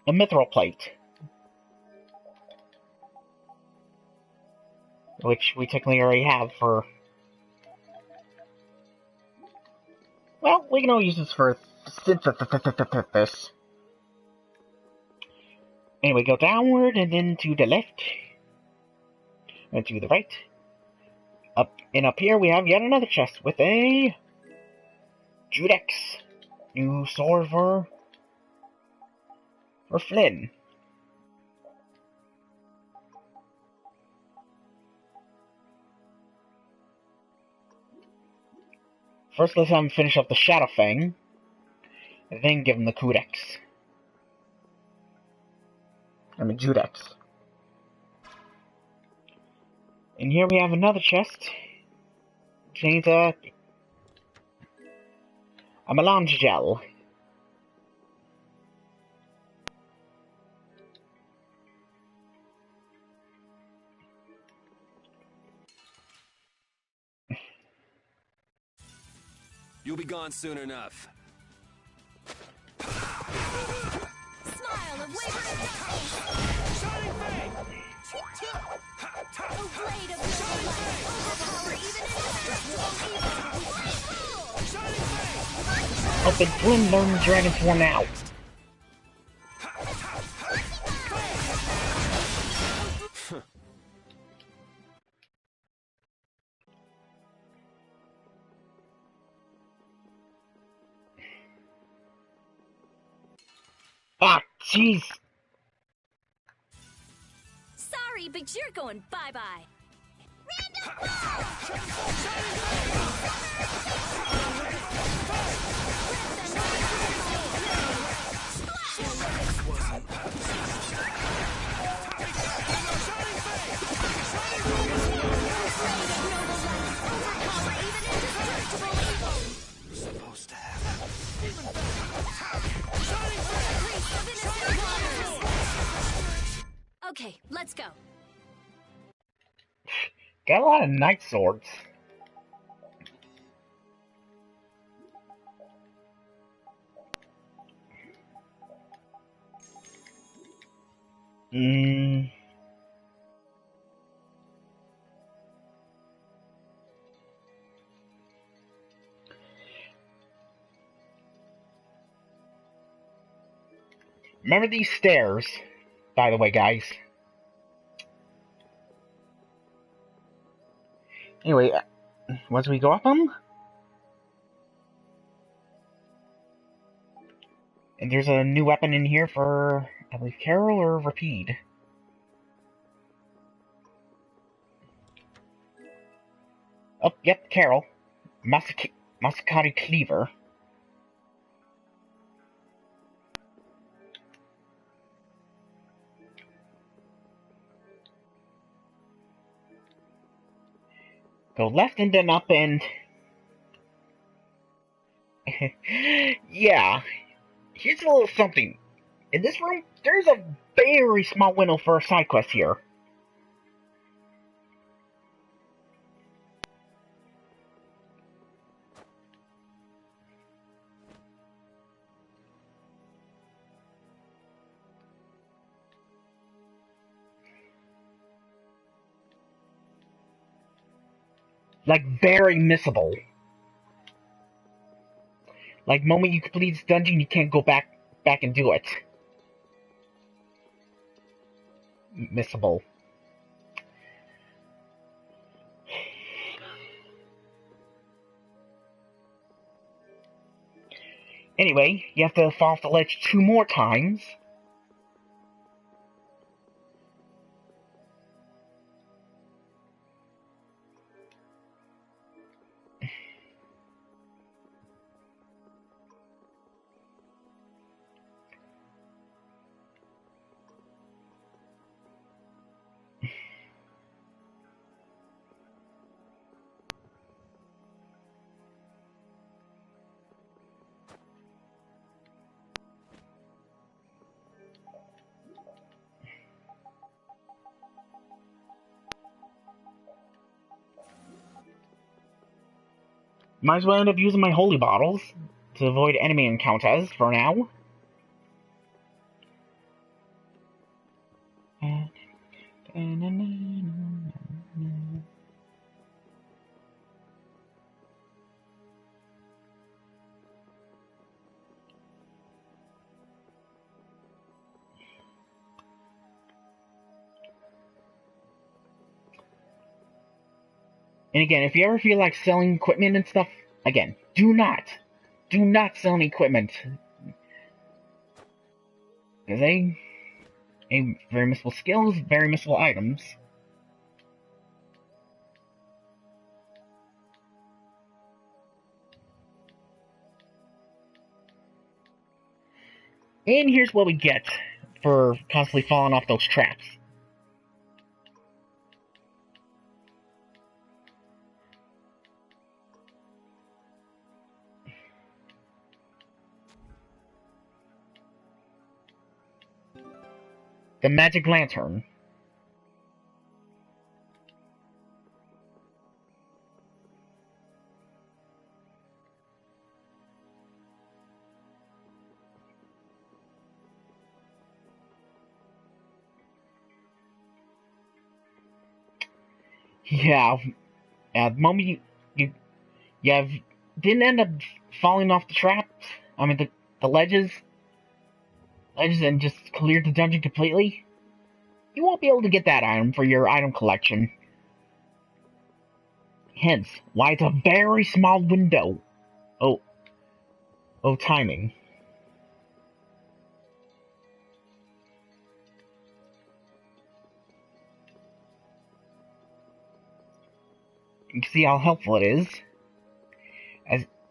Speaker 1: a mithril plate. Which we technically already have for... Well, we can all use this for synthesis. Anyway, go downward and then to the left. And to the right. Up here we have yet another chest with a Judex. New sword for Flynn. First, let's have him finish up the Shadow Fang, and then give him the Codex. Judex. And here we have another chest. Contains a melange gel.
Speaker 8: You'll be gone soon enough.
Speaker 2: Smile of wavering darkness!
Speaker 8: Shining Fang!
Speaker 2: A blade of living light! Overpower even indestructible evil!
Speaker 1: Helping Flynn learn Dragon Form now. Ah, jeez.
Speaker 10: Sorry, but you're going bye-bye.
Speaker 8: Supposed to have.
Speaker 10: Okay, let's go.
Speaker 1: Got a lot of night swords. Remember these stairs, by the way, guys. Anyway, once we go up them, and there's a new weapon in here for, I believe, Carol or Rapide. Oh, yep, Carol. Masakari Cleaver. Go left and then up and... yeah. Here's a little something. In this room, there's a very small window for a side quest here. Like, very missable. Like, moment you complete this dungeon, you can't go back and do it. Missable. Anyway, you have to fall off the ledge 2 more times. Might as well end up using my holy bottles to avoid enemy encounters for now. And again, if you ever feel like selling equipment and stuff, again, do not sell any equipment. Because they very missable skills, very missable items. And here's what we get for constantly falling off those traps. The magic lantern. Yeah, at the moment you didn't end up falling off the traps. I mean the ledges and just cleared the dungeon completely. You won't be able to get that item for your item collection. Hence, why it's a very small window. Oh, timing. You can see how helpful it is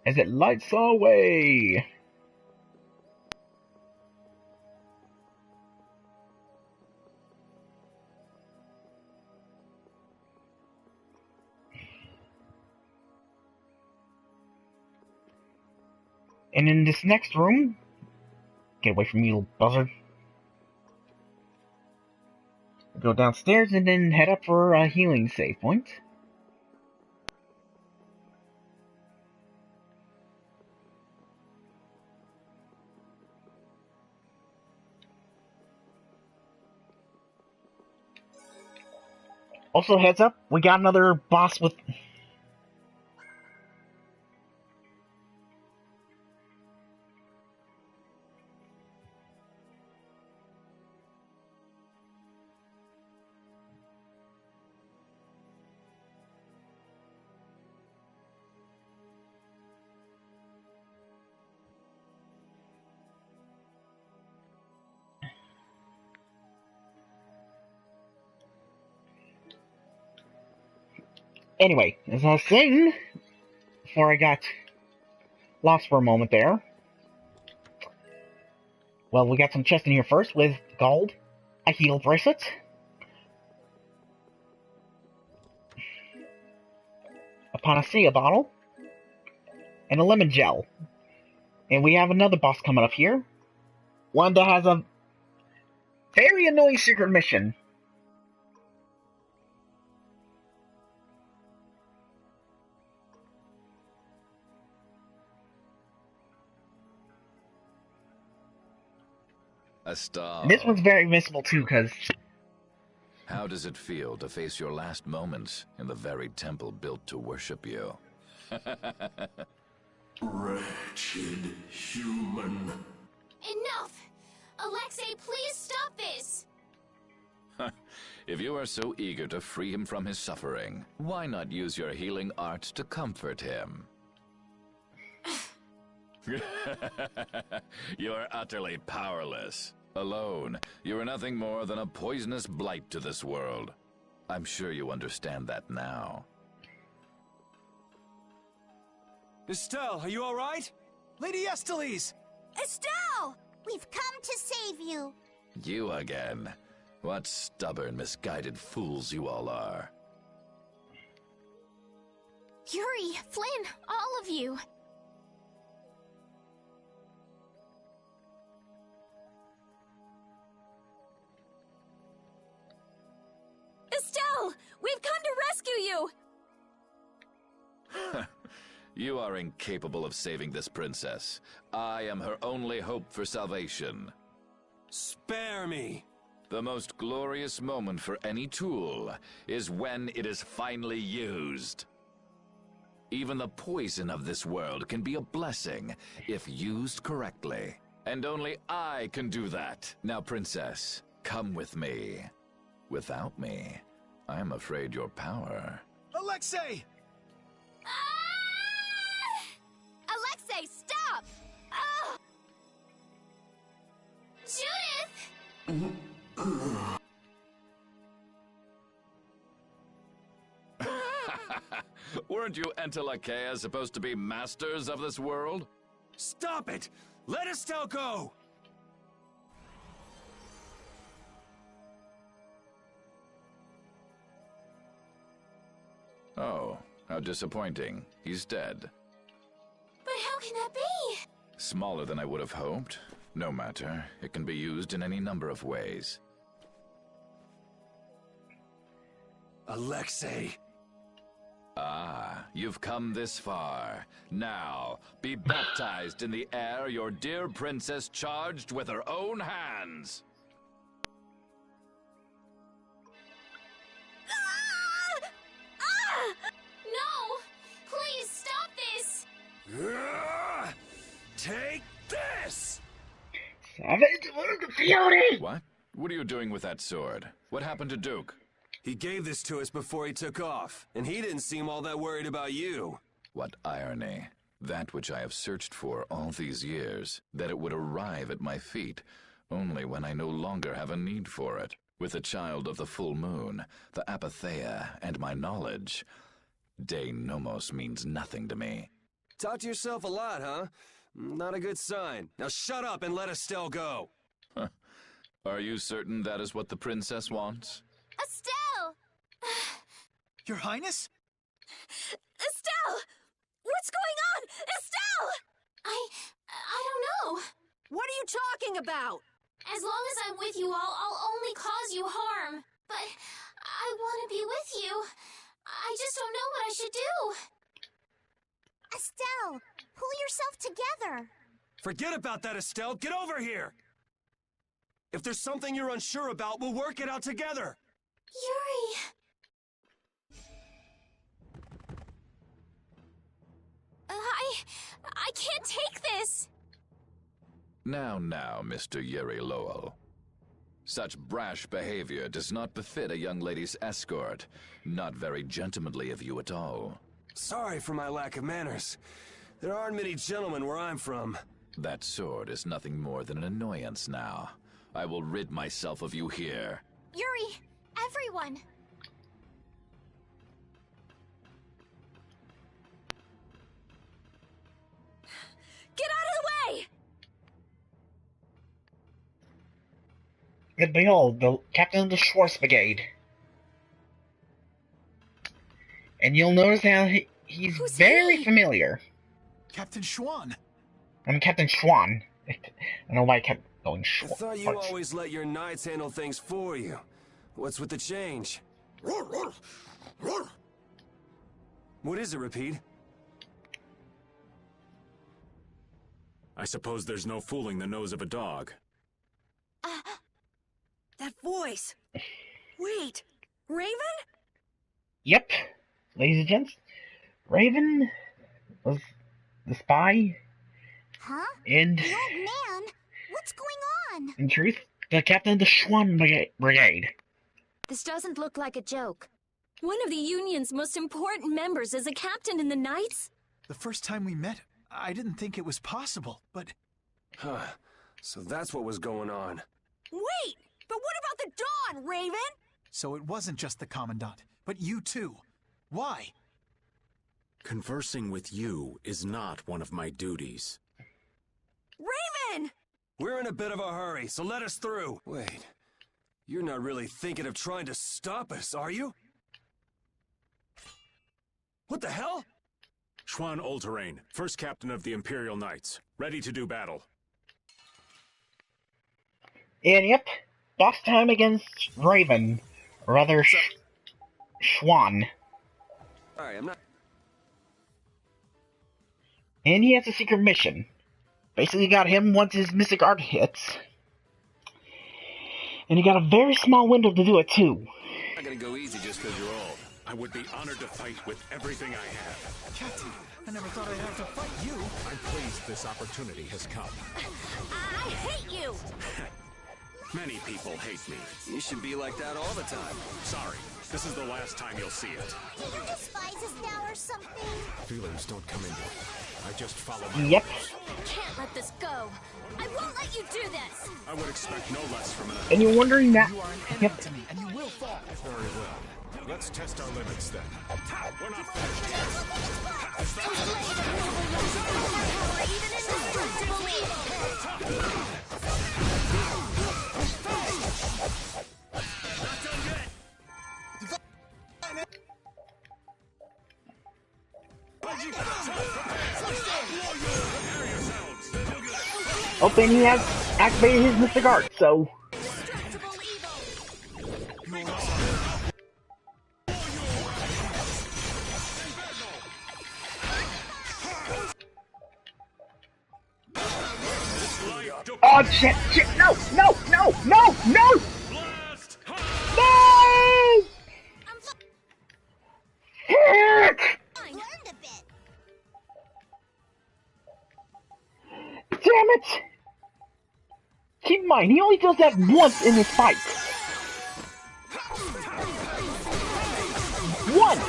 Speaker 1: as it lights our way. And in this next room, get away from me, little buzzard. Go downstairs and then head up for a healing save point. Also, heads up, we got another boss with... Anyway, as I was saying, before I got lost for a moment there, well, we got some chests in here first with gold, a heal bracelet, a panacea bottle, and a lemon gel. And we have another boss coming up here, one that has a very annoying secret mission.
Speaker 7: Estelle.
Speaker 1: And this one's very missable too, because...
Speaker 7: How does it feel to face your last moments in the very temple built to worship you?
Speaker 14: Wretched human.
Speaker 2: Enough! Alexei, please stop this!
Speaker 7: If you are so eager to free him from his suffering, why not use your healing arts to comfort him? You are utterly powerless. Alone, you are nothing more than a poisonous blight to this world. I'm sure you understand that now.
Speaker 8: Estelle, are you alright?
Speaker 4: Lady Estelle!
Speaker 12: Estelle! We've come to save you.
Speaker 7: You again. What stubborn, misguided fools you all are.
Speaker 6: Yuri, Flynn, all of you.
Speaker 2: Estelle! We've come to rescue you!
Speaker 7: You are incapable of saving this princess. I am her only hope for salvation.
Speaker 8: Spare me!
Speaker 7: The most glorious moment for any tool is when it is finally used. Even the poison of this world can be a blessing if used correctly. And only I can do that. Now, princess, come with me. Without me, I am afraid your power...
Speaker 4: Alexei!
Speaker 2: Alexei, stop! Ah! Judith!
Speaker 7: Weren't you Entelecheia supposed to be masters of this world?
Speaker 8: Stop it! Let Estelle go!
Speaker 7: Oh, how disappointing. He's dead.
Speaker 2: But how can that be?
Speaker 7: Smaller than I would have hoped. No matter. It can be used in any number of ways.
Speaker 8: Alexei!
Speaker 7: Ah, you've come this far. Now, be baptized in the air your dear princess charged with her own hands.
Speaker 2: No! Please stop this!
Speaker 8: Take this!
Speaker 7: What? What are you doing with that sword? What happened to Duke?
Speaker 8: He gave this to us before he took off, and he didn't seem all that worried about you.
Speaker 7: What irony. That which I have searched for all these years, that it would arrive at my feet, only when I no longer have a need for it. With the child of the full moon, the apatheia, and my knowledge, De Nomos means nothing to me.
Speaker 8: Talk to yourself a lot, huh? Not a good sign. Now shut up and let Estelle go.
Speaker 7: Are you certain that is what the princess wants?
Speaker 2: Estelle!
Speaker 4: Your Highness?
Speaker 2: Estelle! What's going on? Estelle! I don't know.
Speaker 9: What are you talking about?
Speaker 2: As long as I'm with you all, I'll only cause you harm. But I want to be with you. I just don't know what I should do.
Speaker 12: Estelle, pull yourself together.
Speaker 8: Forget about that, Estelle. Get over here! If there's something you're unsure about, we'll work it out together.
Speaker 2: Yuri! I can't take this!
Speaker 7: Now, Mr. Yuri Lowell. Such brash behavior does not befit a young lady's escort. Not very gentlemanly of you at all.
Speaker 8: Sorry for my lack of manners. There aren't many gentlemen where I'm from.
Speaker 7: That sword is nothing more than an annoyance now. I will rid myself of you here.
Speaker 2: Yuri! Everyone!
Speaker 1: And behold, the captain of the Schwartz Brigade. And you'll notice how he's very familiar.
Speaker 4: Captain Schwan.
Speaker 1: I'm Captain Schwan. I don't know why I kept going Schwan.
Speaker 8: I thought you always let your knights handle things for you. What's with the change? What is it, Repeat?
Speaker 15: I suppose there's no fooling the nose of a dog.
Speaker 9: That voice. Wait, Raven?
Speaker 1: Yep, ladies and gents. Raven was the spy.
Speaker 12: Huh?
Speaker 1: And
Speaker 12: the old man? What's going on?
Speaker 1: in truth, the captain of the Schwan Brigade.
Speaker 6: This doesn't look like a joke.
Speaker 10: One of the Union's most important members is a captain in the Knights?
Speaker 4: The first time we met, I didn't think it was possible, but...
Speaker 8: Huh. So that's what was going on.
Speaker 9: Wait! But what about the Dawn, Raven?
Speaker 4: So it wasn't just the Commandant, but you too. Why?
Speaker 15: Conversing with you is not one of my duties.
Speaker 9: Raven!
Speaker 8: We're in a bit of a hurry, so let us through. Wait. You're not really thinking of trying to stop us, are you? What the hell?
Speaker 15: Schwan Olterain, first captain of the Imperial Knights. Ready to do battle.
Speaker 1: And yep, boss time against Raven. Or rather, Schwan.
Speaker 8: Alright, I'm not...
Speaker 1: And he has a secret mission. Basically got him once his Mystic Art hits. And he got a very small window to do it too.
Speaker 8: I'm not gonna go easy just because you're old.
Speaker 15: I would be honored to fight with everything I have.
Speaker 4: Captain, I never thought I'd have to fight you.
Speaker 15: I'm pleased this opportunity has come.
Speaker 9: I hate you!
Speaker 15: Many people hate me.
Speaker 8: You should be like that all the time.
Speaker 15: Sorry, this is the last time you'll see it.
Speaker 12: Do you despise us now or something?
Speaker 15: Feelings don't come into it. I just follow my
Speaker 1: Yep.
Speaker 6: I can't let this go. I won't let you do this.
Speaker 15: I would expect no less from an...
Speaker 1: And you're wondering that...
Speaker 4: You are an enemy to me, and you will fall.
Speaker 15: Very well. Let's test our limits then. We're not finished.
Speaker 1: Oh, and he has activated his Mystic Art, so... Oh, shit, shit, no, no, no, no, no! No! Heck! Damn it! Keep in mind, he only does that once in his fight. Once!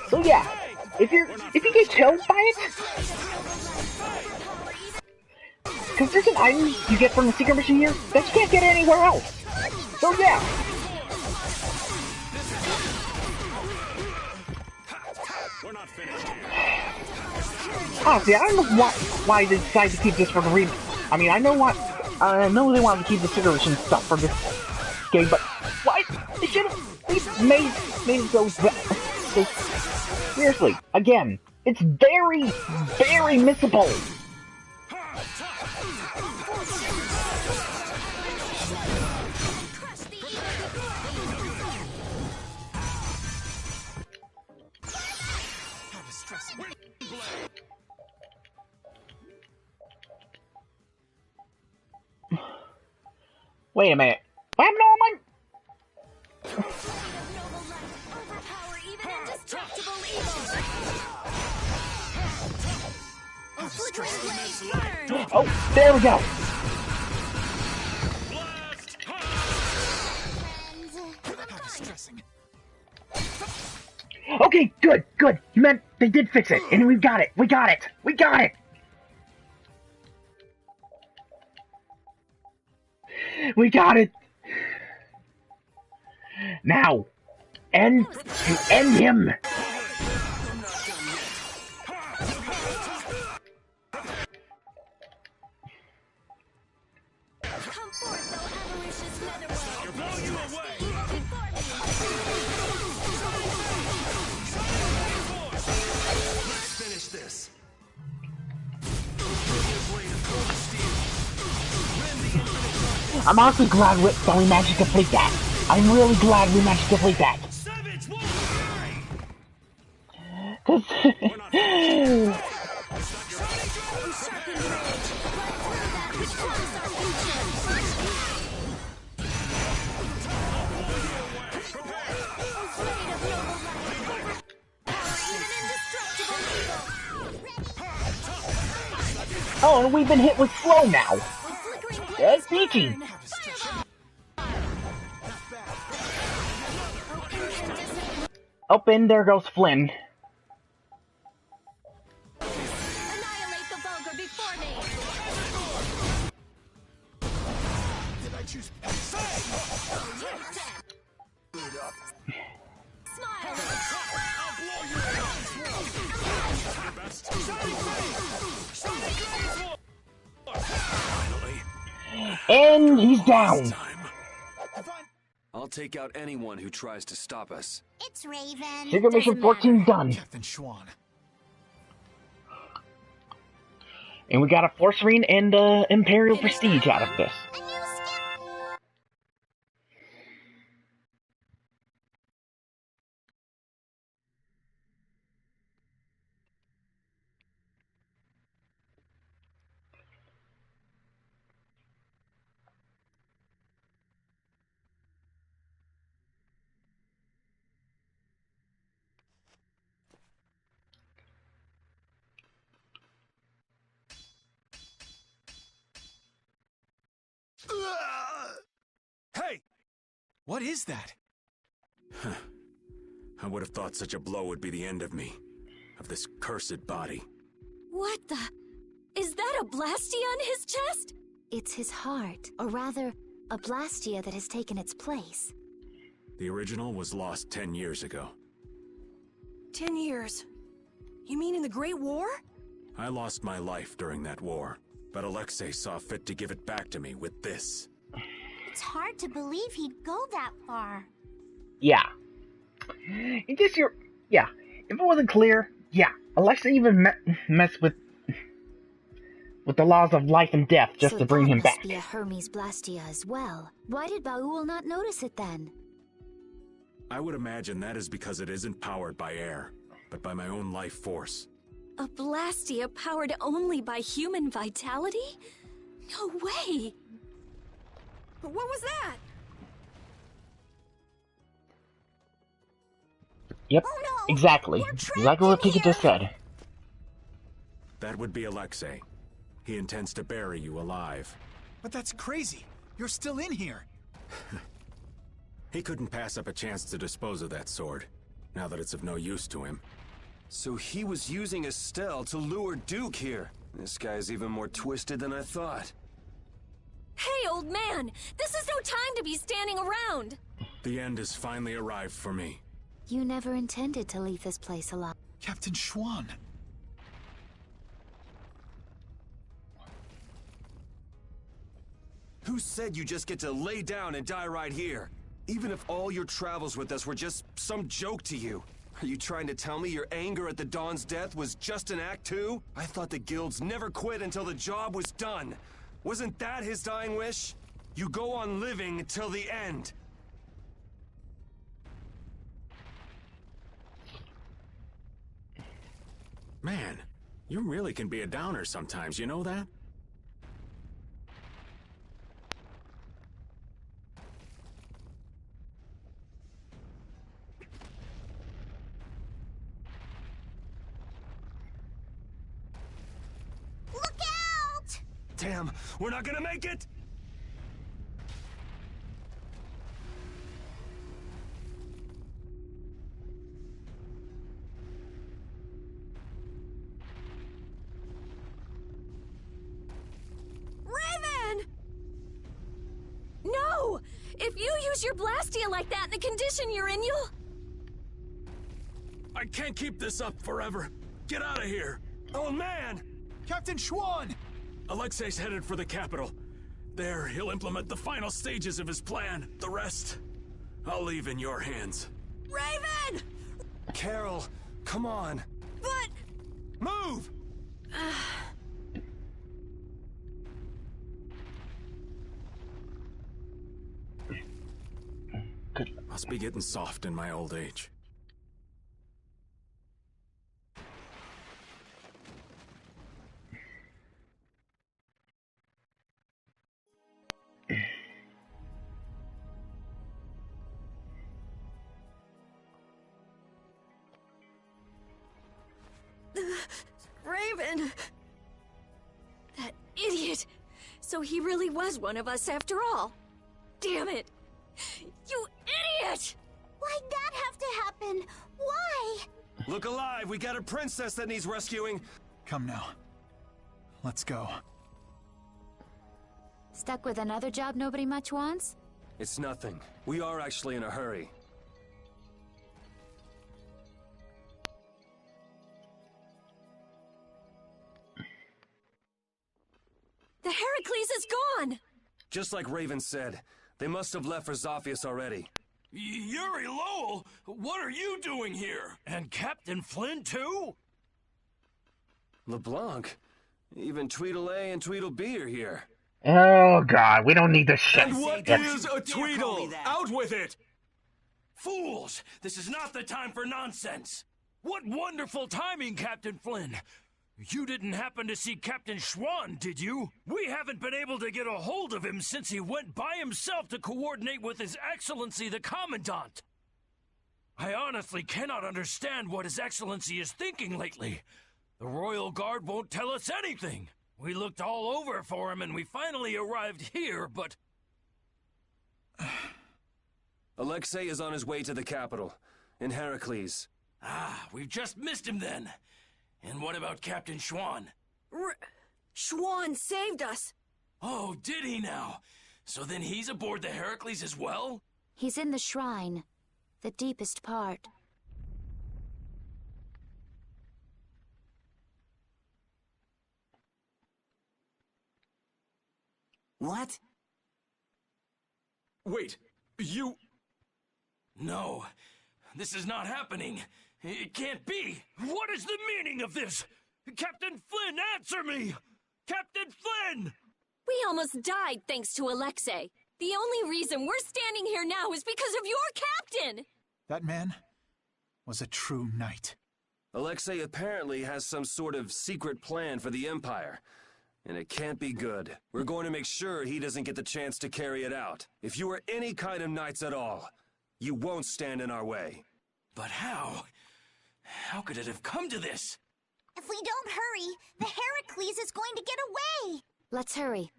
Speaker 1: So yeah, if you get killed by it, because there's an item you get from the secret mission here that you can't get anywhere else. So yeah.
Speaker 15: We're not finished here.
Speaker 1: Honestly, I don't know why they decided to keep this for the remake. I mean, I know they wanted to keep the secret mission stuff for this game, but why? They should have at least made it so seriously, again, it's very, very missable. Wait a minute. What happened to all my... Oh, there we go. Okay, good, good. You meant they did fix it, and we got it. We got it. We got it. We got it. Now, end him. I'm honestly glad that we managed to complete that. I'm really glad we managed to complete that. Oh, and we've been hit with slow now. That's peachy. Oh, and there goes Flynn.
Speaker 6: Annihilate the vulgar before me.
Speaker 15: Did I choose?
Speaker 6: Smile.
Speaker 15: I'll blow you away.
Speaker 1: And he's down.
Speaker 8: I'll take out anyone who tries to stop us.
Speaker 12: It's Raven.
Speaker 1: Secret mission 14 done.
Speaker 4: Captain Schwan.
Speaker 1: And we got a Force Ring and Imperial Prestige out of this.
Speaker 8: Hey!
Speaker 4: What is that?
Speaker 8: I would have thought such a blow would be the end of me. Of this cursed body.
Speaker 6: What the? Is that a Blastia on his chest?
Speaker 10: It's his heart, or rather, a Blastia that has taken its place.
Speaker 8: The original was lost 10 years ago.
Speaker 9: 10 years? You mean in the Great War?
Speaker 8: I lost my life during that war, but Alexei saw fit to give it back to me with this.
Speaker 12: It's hard to believe he'd go that far.
Speaker 1: Yeah. It just yeah. If it wasn't clear, yeah. Alexa even messed with the laws of life and death just to bring him back.
Speaker 10: So that must be a Hermes Blastia as well. Why did Baul not notice it then?
Speaker 8: I would imagine that is because it isn't powered by air, but by my own life force.
Speaker 6: A Blastia powered only by human vitality? No way!
Speaker 9: What was that?
Speaker 1: Yep,
Speaker 12: Oh no,
Speaker 1: exactly. Exactly what Pika just said.
Speaker 8: That would be Alexei. He intends to bury you alive.
Speaker 4: But that's crazy. You're still in here.
Speaker 8: He couldn't pass up a chance to dispose of that sword, now that it's of no use to him. So he was using Estelle to lure Duke here. This guy's even more twisted than I thought.
Speaker 6: Hey, old man! This is no time to be standing around!
Speaker 8: The end has finally arrived for me.
Speaker 10: You never intended to leave this place alive.
Speaker 4: Captain Schwan.
Speaker 8: Who said you just get to lay down and die right here? Even if all your travels with us were just some joke to you. Are you trying to tell me your anger at the Dawn's death was just an act too? I thought the guilds never quit until the job was done. Wasn't that his dying wish? You go on living until the end. Man, you really can be a downer sometimes, you know that?
Speaker 12: Look out!
Speaker 8: Damn, we're not gonna make it!
Speaker 6: Raven! No! If you use your Blastia like that in the condition you're in, you'll...
Speaker 8: I can't keep this up forever. Get out of here. Oh, man!
Speaker 4: Captain Schwan!
Speaker 8: Alexei's headed for the capital. There, he'll implement the final stages of his plan. The rest, I'll leave in your hands.
Speaker 9: Raven!
Speaker 8: Carol, come on.
Speaker 9: But...
Speaker 8: Move!
Speaker 15: Must be getting soft in my old age.
Speaker 3: Raven! That idiot! So he really was one of us after all. Damn it! You idiot!
Speaker 12: Why'd that have to happen? Why?
Speaker 8: Look alive! We got a princess that needs rescuing!
Speaker 4: Come now. Let's go.
Speaker 6: Stuck with another job nobody much wants?
Speaker 8: It's nothing. We are actually in a hurry.
Speaker 3: The Heracles is gone!
Speaker 8: Just like Raven said, they must have left for Zophius already.
Speaker 14: Yuri Lowell, what are you doing here? And Captain Flynn, too?
Speaker 8: LeBlanc? Even Tweedle A and Tweedle B are here.
Speaker 1: Oh god, we don't need this shit.
Speaker 14: And what is a Tweedle? Out with it! Fools! This is not the time for nonsense! What wonderful timing, Captain Flynn! You didn't happen to see Captain Schwann, did you? We haven't been able to get a hold of him since he went by himself to coordinate with His Excellency the Commandant. I honestly cannot understand what His Excellency is thinking lately. The Royal Guard won't tell us anything. We looked all over for him and we finally arrived here, but...
Speaker 8: Alexei is on his way to the capital, in Heracles.
Speaker 14: Ah, we've just missed him then. And what about Captain Schwann?
Speaker 3: Schwann saved us!
Speaker 14: Oh, did he now? So then he's aboard the Heracles as well?
Speaker 6: He's in the shrine. The deepest part.
Speaker 8: What?
Speaker 14: Wait, you... No, this is not happening. It can't be! What is the meaning of this? Captain Flynn, answer me! Captain Flynn!
Speaker 3: We almost died thanks to Alexei. The only reason we're standing here now is because of your captain!
Speaker 4: That man was a true knight.
Speaker 8: Alexei apparently has some sort of secret plan for the Empire. And it can't be good. We're going to make sure he doesn't get the chance to carry it out. If you are any kind of knights at all, you won't stand in our way.
Speaker 14: But how? How could it have come to this?
Speaker 12: If we don't hurry, the Heracles is going to get away!
Speaker 6: Let's hurry.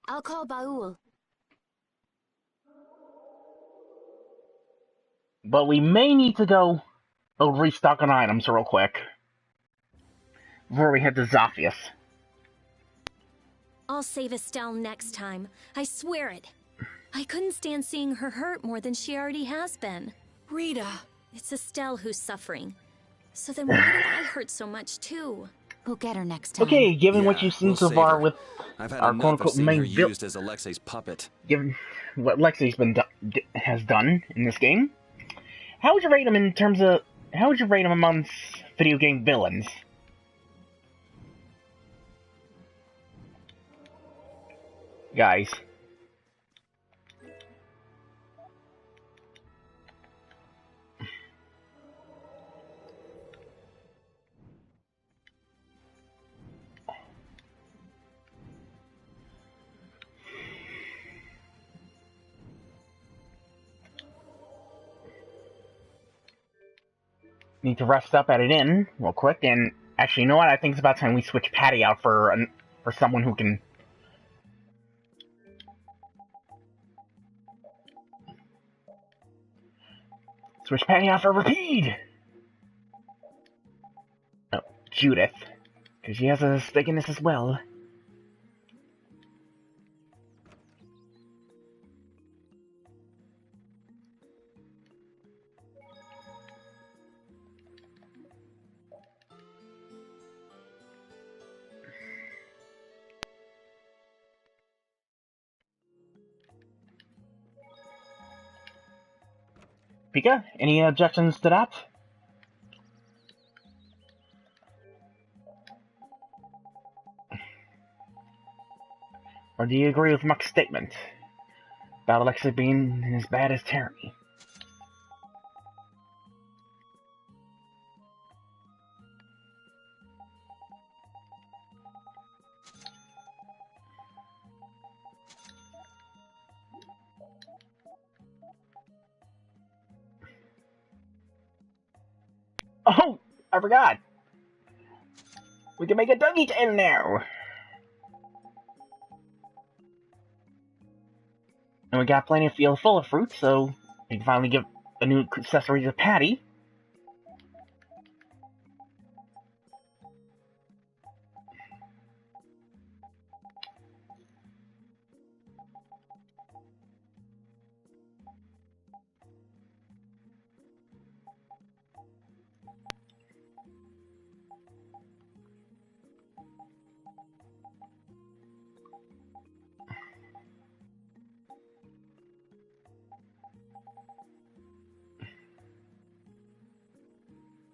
Speaker 6: I'll call Baul.
Speaker 1: But we may need to go restock on items real quick before we head to Zophius.
Speaker 3: I'll save Estelle next time. I swear it. I couldn't stand seeing her hurt more than she already has been. Rita. It's Estelle who's suffering. So then why did I hurt so much too?
Speaker 6: We'll get her next time.
Speaker 1: Okay, given what you've seen so far with
Speaker 8: I've had
Speaker 1: our quote-unquote main build,
Speaker 8: used as Alexei's puppet.
Speaker 1: Given what Alexei's has done in this game, how would you rate him in terms of how would you rate him amongst video game villains? Guys. Need to rest up at an inn real quick, and actually, you know what? I think it's about time we switch Patty out for someone who can. Switch Patty out for Rapide! Oh, Judith. Because she has a stake in this as well. Pika, any objections to that? Or do you agree with Muck's statement about Alexei being as bad as Terry? I forgot. We can make a doggy tail now. And we got plenty of field full of fruit, so we can finally give a new accessory to Patty.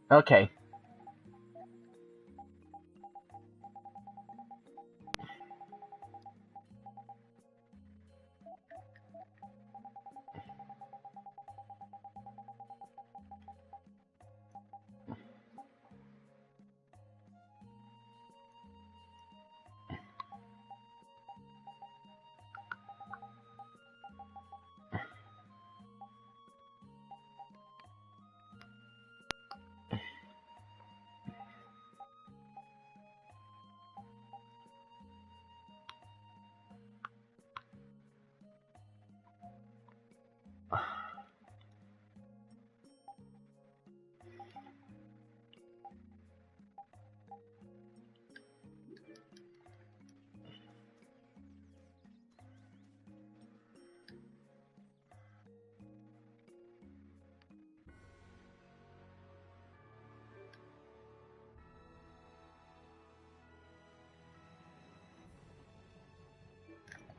Speaker 1: Okay.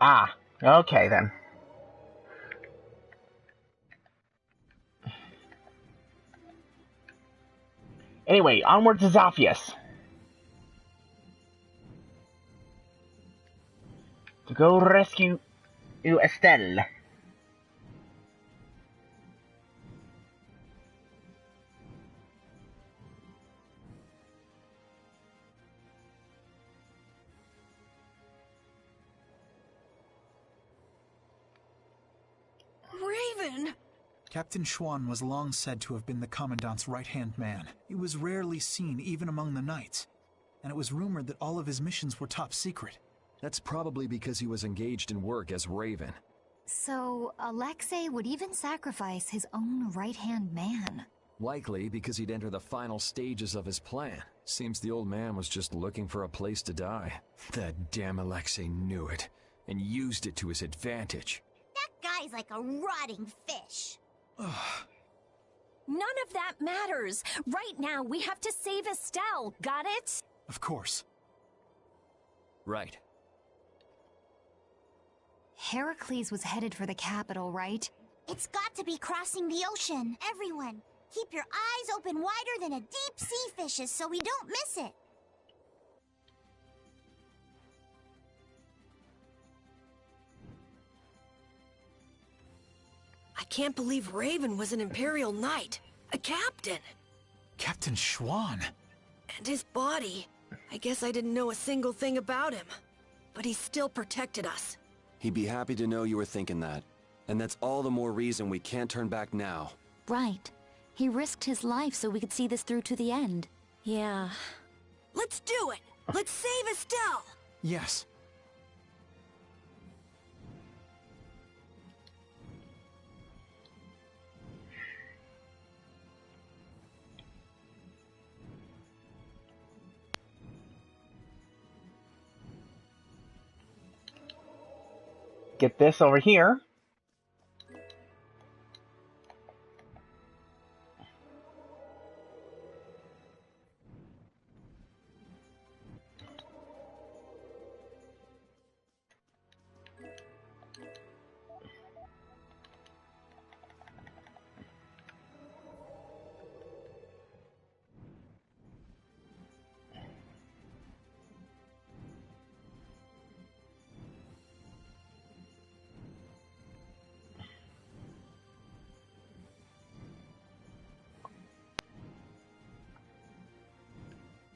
Speaker 1: Ah, okay then. Anyway, onward to Zophius. To go rescue Estelle.
Speaker 9: Raven!
Speaker 4: Captain Schwann was long said to have been the Commandant's right-hand man. He was rarely seen even among the knights, and it was rumored that all of his missions were top secret.
Speaker 5: That's probably because he was engaged in work as Raven.
Speaker 6: So, Alexei would even sacrifice his own right-hand man.
Speaker 5: Likely because he'd enter the final stages of his plan. Seems the old man was just looking for a place to die. That damn Alexei knew it, and used it to his advantage.
Speaker 12: That guy's like a rotting fish.
Speaker 3: None of that matters. Right now, we have to save Estelle. Got it?
Speaker 4: Of course.
Speaker 5: Right.
Speaker 6: Heracles was headed for the capital, right?
Speaker 12: It's got to be crossing the ocean. Everyone, keep your eyes open wider than a deep-sea fish's so we don't miss it.
Speaker 9: I can't believe Raven was an Imperial Knight. A captain.
Speaker 4: Captain Schwann.
Speaker 9: And his body. I guess I didn't know a single thing about him. But he still protected us.
Speaker 8: He'd be happy to know you were thinking that. And that's all the more reason we can't turn back now.
Speaker 6: Right. He risked his life so we could see this through to the end.
Speaker 3: Yeah.
Speaker 9: Let's do it! Let's save Estelle!
Speaker 4: Yes.
Speaker 1: Get this over here.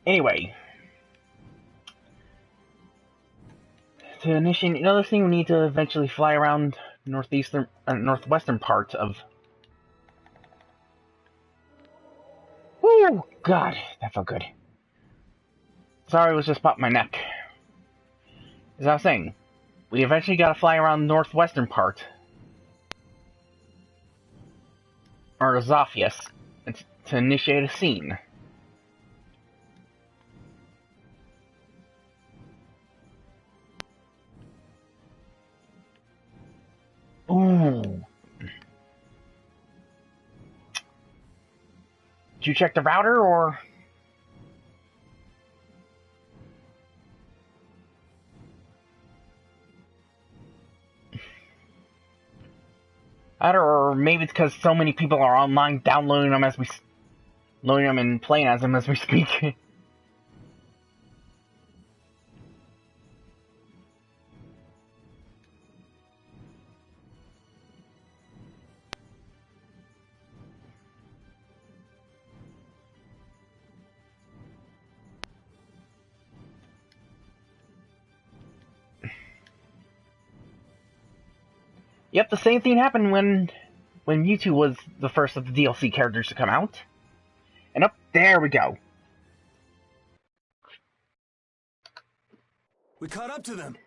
Speaker 1: Anyway, to initiate another thing, we need to eventually fly around northwestern part of. Woo! Ooh, God, that felt good. Sorry, it was just popped my neck. As I was saying, we eventually gotta fly around the northwestern part. Or Zophius, to initiate a scene. Ooh. Did you check the router, or...? Or maybe it's because so many people are online downloading them loading them and playing as them as we speak. Yep, the same thing happened when Mewtwo was the first of the DLC characters to come out. And up there we go.
Speaker 8: We caught up to them.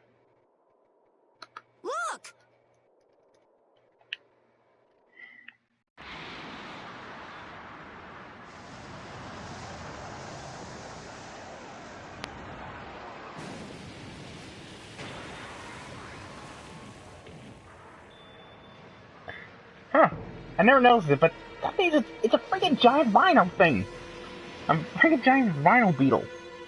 Speaker 9: Look!
Speaker 1: Huh. I never noticed it, but that means it's a freaking giant vinyl thing. A freaking giant vinyl beetle.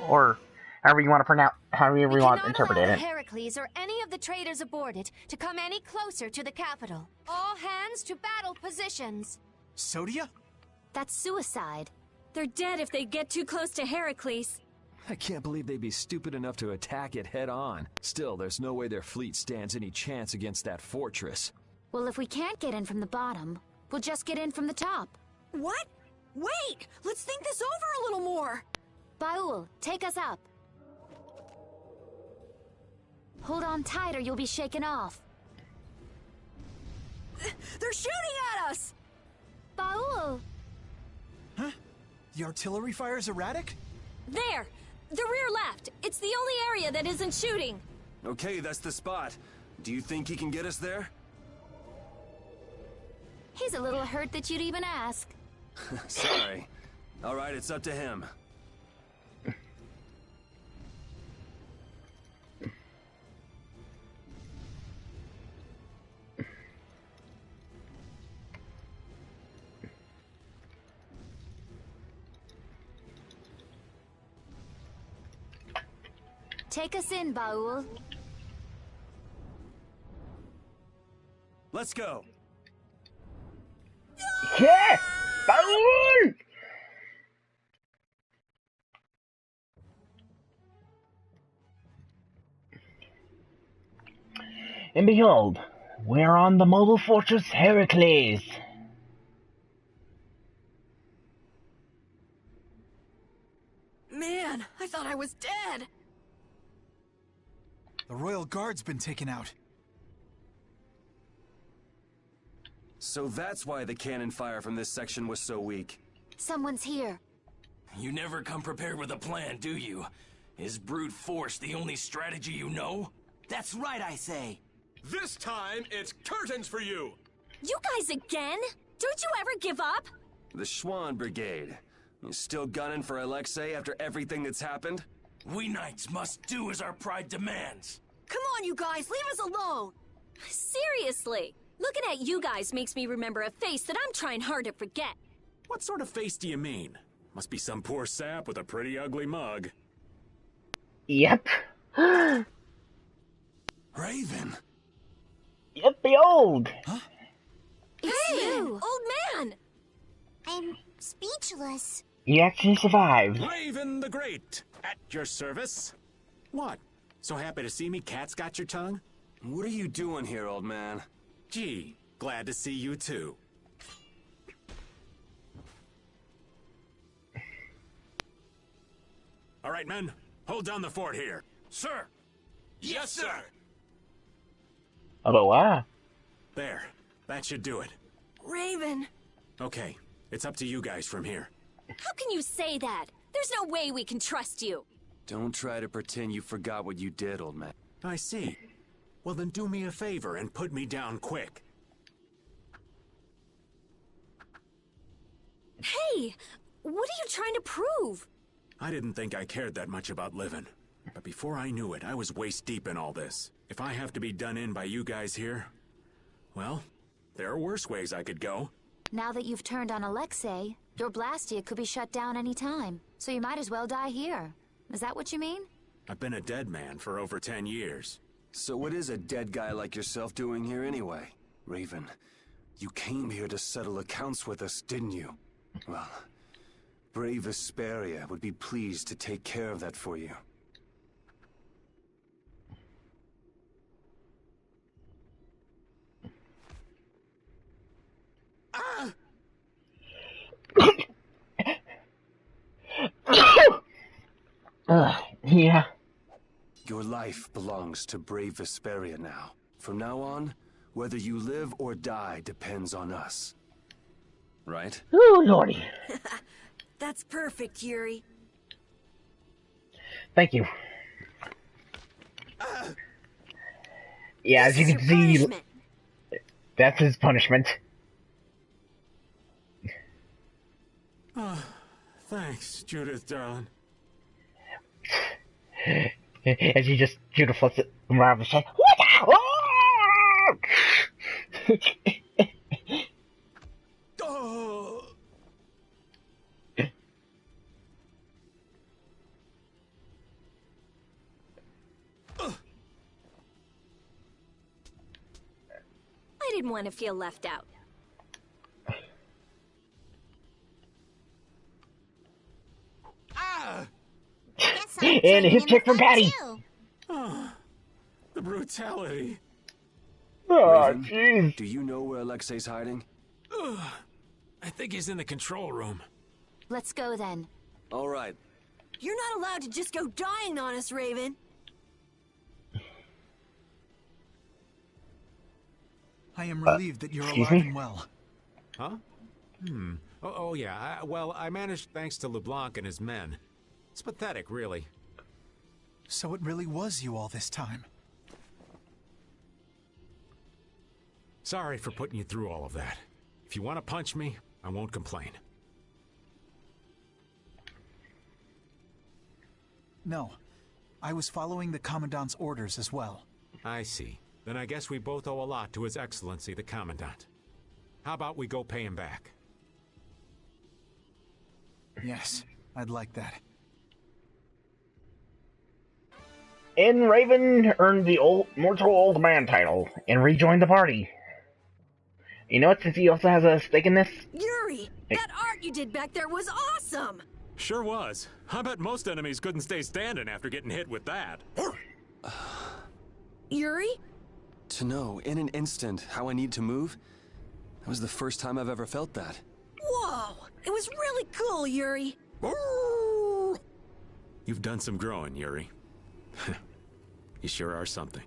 Speaker 1: Or however you want to pronounce, however you want to interpret it.
Speaker 6: Heracles or any of the traders aboard it to come any closer to the capital. All hands to battle positions.
Speaker 4: Sodia?
Speaker 3: That's suicide. They're dead if they get too close to Heracles.
Speaker 5: I can't believe they'd be stupid enough to attack it head on. Still, there's no way their fleet stands any chance against that fortress.
Speaker 6: Well, if we can't get in from the bottom, we'll just get in from the top.
Speaker 9: What? Wait! Let's think this over a little more!
Speaker 6: Baul, take us up. Hold on tight or you'll be shaken off.
Speaker 9: They're shooting at us!
Speaker 6: Baul!
Speaker 4: Huh? The artillery fire's erratic?
Speaker 3: There! The rear left! It's the only area that isn't shooting!
Speaker 8: Okay, that's the spot. Do you think he can get us there?
Speaker 6: He's a little hurt that you'd even ask.
Speaker 8: Sorry. Alright, it's up to him.
Speaker 6: Take us in, Baul.
Speaker 8: Let's go.
Speaker 1: Yeah! Baul! And behold, we're on the mobile fortress Heracles.
Speaker 9: Man, I thought I was dead.
Speaker 4: The Royal Guard's been taken out.
Speaker 8: So that's why the cannon fire from this section was so weak.
Speaker 6: Someone's here.
Speaker 14: You never come prepared with a plan, do you? Is brute force the only strategy you know?
Speaker 16: That's right, I say.
Speaker 15: This time, it's curtains for you!
Speaker 3: You guys again? Don't you ever give up?
Speaker 8: The Schwann Brigade. You still gunning for Alexei after everything that's happened?
Speaker 14: We knights must do as our pride demands.
Speaker 9: Come on, you guys, leave us alone!
Speaker 3: Seriously, looking at you guys makes me remember a face that I'm trying hard to forget.
Speaker 15: What sort of face do you mean? Must be some poor sap with a pretty ugly mug.
Speaker 1: Yep.
Speaker 8: Raven!
Speaker 1: Yep, behold!
Speaker 8: Huh?
Speaker 6: It's you!
Speaker 3: Old man!
Speaker 12: I'm speechless.
Speaker 1: You actually survived.
Speaker 15: Raven the Great, at your service. What? So happy to see me? Cat's got your tongue?
Speaker 8: What are you doing here, old man?
Speaker 15: Gee, glad to see you too. All right, men, hold down the fort here.
Speaker 14: Sir! Yes, sir!
Speaker 1: Oh, wow.
Speaker 15: There, that should do it.
Speaker 9: Raven.
Speaker 15: Okay, it's up to you guys from here.
Speaker 3: How can you say that? There's no way we can trust you.
Speaker 8: Don't try to pretend you forgot what you did, old man.
Speaker 15: I see. Well, then do me a favor and put me down quick.
Speaker 3: Hey! What are you trying to prove?
Speaker 15: I didn't think I cared that much about living. But before I knew it, I was waist deep in all this. If I have to be done in by you guys here, well, there are worse ways I could go.
Speaker 6: Now that you've turned on Alexei, your Blastia could be shut down any time. So you might as well die here. Is that what you mean?
Speaker 15: I've been a dead man for over 10 years.
Speaker 8: So what is a dead guy like yourself doing here anyway? Raven, you came here to settle accounts with us, didn't you? Well, brave Vesperia would be pleased to take care of that for you.
Speaker 1: Yeah.
Speaker 8: Your life belongs to brave Vesperia now. From now on, whether you live or die depends on us. Right?
Speaker 1: Ooh, lordy.
Speaker 9: That's perfect, Yuri.
Speaker 1: Thank you. Yeah, as you can see, that's his punishment.
Speaker 15: Oh, thanks, Judith, darling.
Speaker 1: As you just Judith flips it around and says, "What the?"
Speaker 15: Oh!
Speaker 3: I didn't want to feel left out.
Speaker 1: And his kick from Patty.
Speaker 15: Oh, the brutality.
Speaker 1: Oh, jeez.
Speaker 8: Do you know where Alexei's hiding?
Speaker 15: I think he's in the control room.
Speaker 6: Let's go then.
Speaker 8: All right.
Speaker 9: You're not allowed to just go dying on us, Raven.
Speaker 4: I am relieved that you're
Speaker 1: excuse
Speaker 4: alive
Speaker 1: me?
Speaker 4: and well.
Speaker 15: Huh? Oh yeah. Well, I managed thanks to LeBlanc and his men. It's pathetic, really.
Speaker 4: So it really was you all this time.
Speaker 15: Sorry for putting you through all of that. If you want to punch me, I won't complain.
Speaker 4: No. I was following the Commandant's orders as well.
Speaker 15: I see. Then I guess we both owe a lot to His Excellency, the Commandant. How about we go pay him back?
Speaker 4: Yes, I'd like that.
Speaker 1: And Raven earned the Mortal Old Man title and rejoined the party. You know what, since he also has a stake in this?
Speaker 9: Yuri, that art you did back there was awesome!
Speaker 15: Sure was. I bet most enemies couldn't stay standing after getting hit with that.
Speaker 9: Yuri?
Speaker 8: To know, in an instant, how I need to move? That was the first time I've ever felt that.
Speaker 9: Whoa! It was really cool, Yuri!
Speaker 15: You've done some growing, Yuri. You sure are something.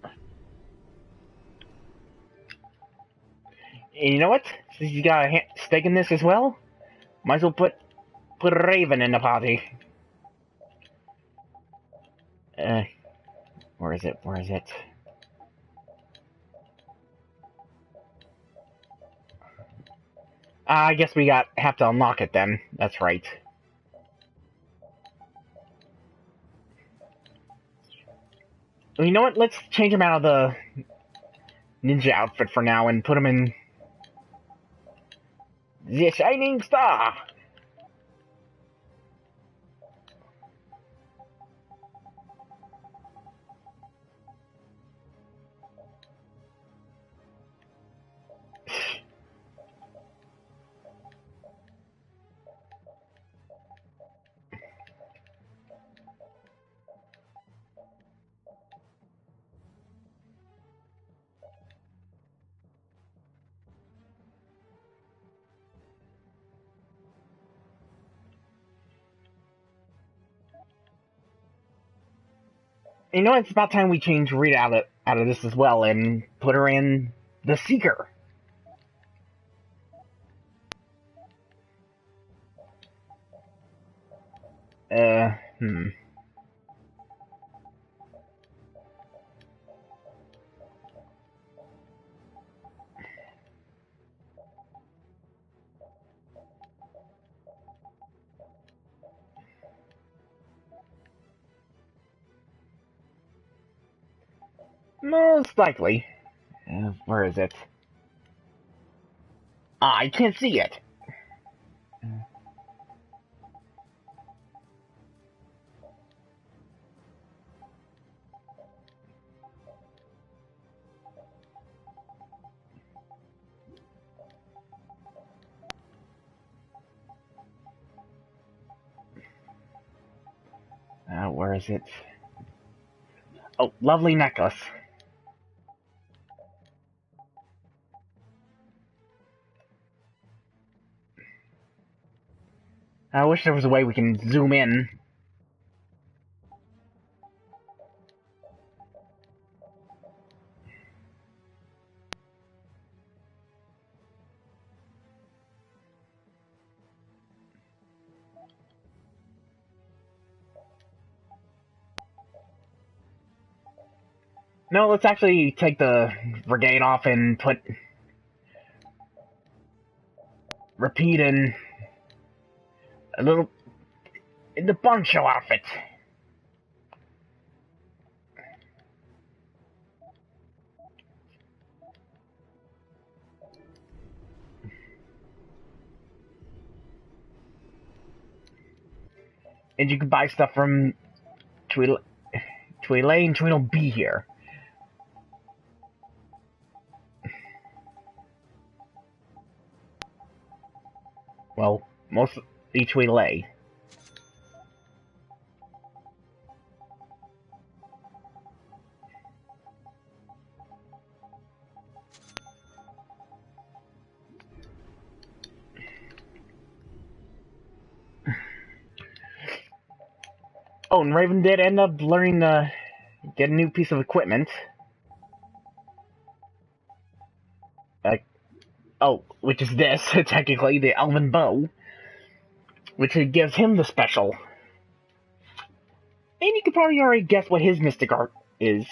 Speaker 1: And you know what? Since you got a stake in this as well, might as well put Raven in the party. Where is it? Where is it? I guess we have to unlock it then. That's right. You know what? Let's change him out of the ninja outfit for now and put him in the Shining Star. You know, it's about time we change Rita out of this as well and put her in the Seeker. Hmm. Most likely. Where is it? Ah, I can't see it. Where is it? Oh, lovely necklace. I wish there was a way we can zoom in. No, let's actually take the brigade off and put Repeat in a little in the poncho outfit. And you can buy stuff from Tweedle and Tweedle here. Well, mostly Tweedle. Oh, and Raven did end up learning to get a new piece of equipment. Which is this, technically, the Elven Bow. Which gives him the special. And you can probably already guess what his mystic art is.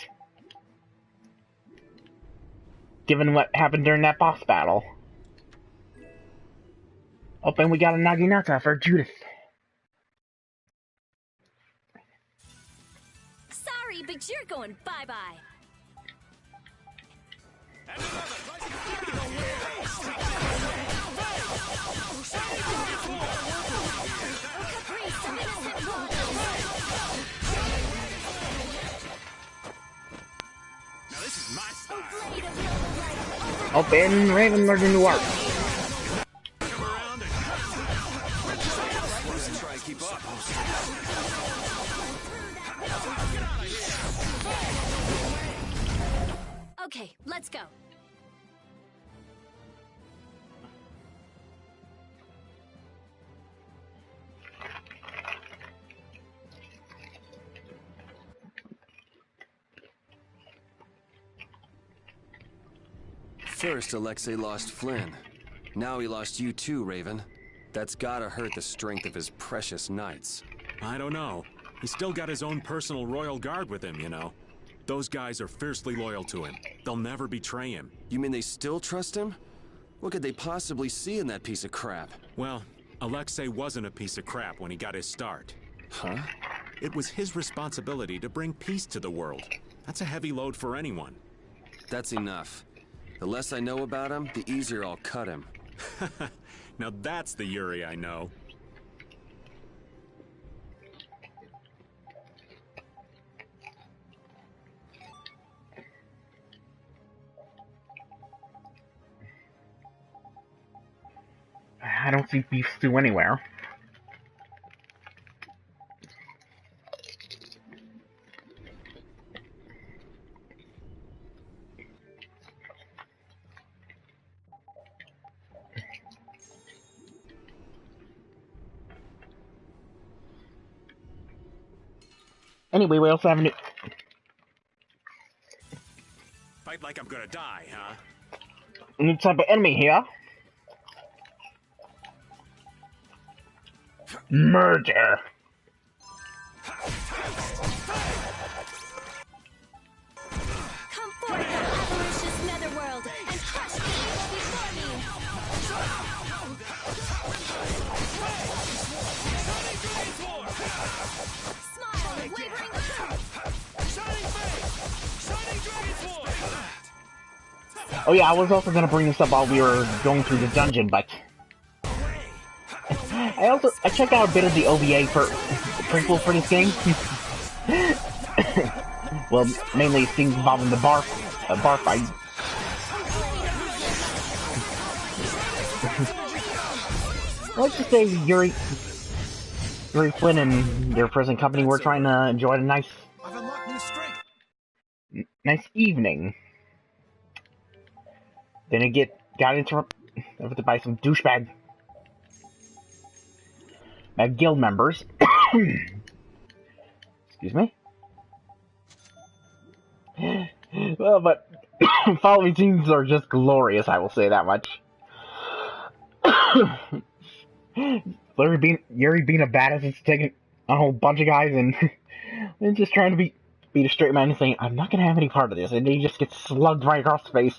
Speaker 1: Given what happened during that boss battle. Oh, and we got a Naginata for Judith.
Speaker 3: Sorry, but you're going bye-bye.
Speaker 15: Now this is my style.
Speaker 1: Oh, and Raven learned a new art.
Speaker 8: Try to keep up.
Speaker 3: Okay, let's go.
Speaker 5: First, Alexei lost Flynn. Now he lost you too, Raven. That's gotta hurt the strength of his precious knights.
Speaker 15: I don't know. He's still got his own personal royal guard with him, you know. Those guys are fiercely loyal to him. They'll never betray him.
Speaker 5: You mean they still trust him? What could they possibly see in that piece of crap?
Speaker 15: Well, Alexei wasn't a piece of crap when he got his start.
Speaker 5: Huh?
Speaker 15: It was his responsibility to bring peace to the world. That's a heavy load for anyone.
Speaker 5: That's enough. The less I know about him, the easier I'll cut him.
Speaker 15: Now that's the Yuri I know.
Speaker 1: I don't see beef stew anywhere. Anyway, we also have a new...
Speaker 15: Fight like I'm gonna die, huh?
Speaker 1: new type of enemy here. Murder. Oh yeah, I was also gonna bring this up while we were going through the dungeon, but I checked out a bit of the OVA for prequel for this game. Well, mainly things involving the bar fight. Let's just say Yuri Flynn and their present company were trying to enjoy a nice evening. Then it got interrupted by some douchebag guild members. Excuse me. Well, but following scenes are just glorious, I will say that much. Yuri being a badass is taking a whole bunch of guys and just trying to be a straight man and saying, I'm not gonna have any part of this, and he just gets slugged right across the face.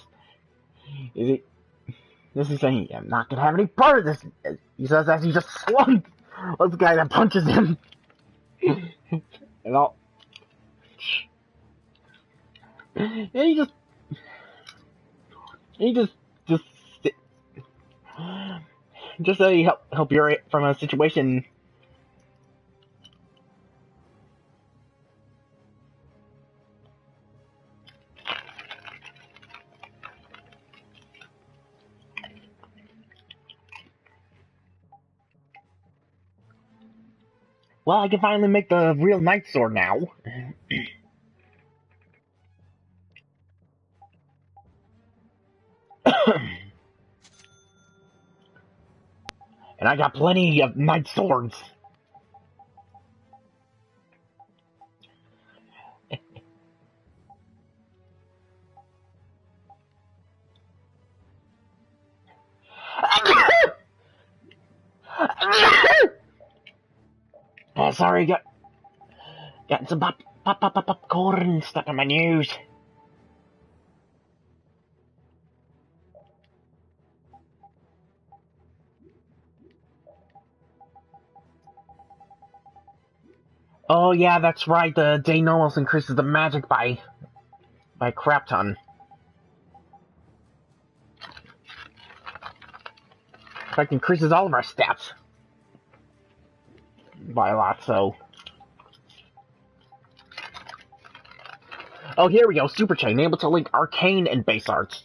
Speaker 1: This is saying, I'm not gonna have any part of this. He says as he just slugged the guy that punches him. And all. And he just so he help Yuri from a situation. Well, I can finally make the real Night Sword now. And I got plenty of Night Swords. Oh, sorry, got some popcorn stuck in my nose. Oh yeah, that's right. The day almost increases the magic by a crap ton. In fact, increases all of our stats by a lot. So, oh, here we go. Super Chain, able to link arcane and base arts.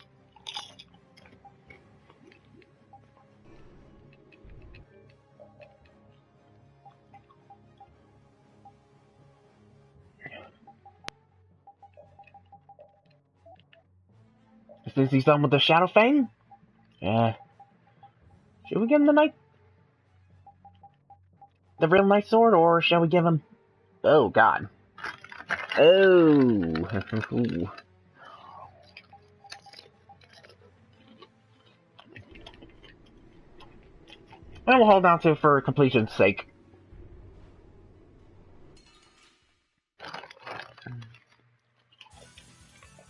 Speaker 1: Since he's done with the Shadow Fang, should we give him the real Night Sword, or shall we give him? Oh God! Oh. Well, we'll hold on to it for completion's sake.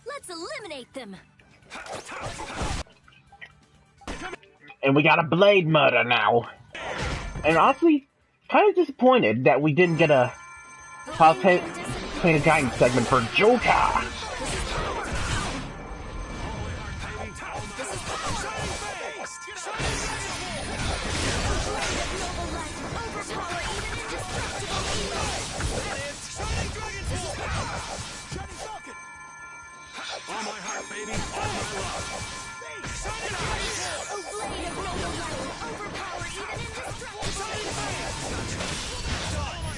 Speaker 3: Let's eliminate them.
Speaker 1: And we got a blade murder now. And honestly, kind of disappointed that we didn't get a Painted Giant segment for Joker.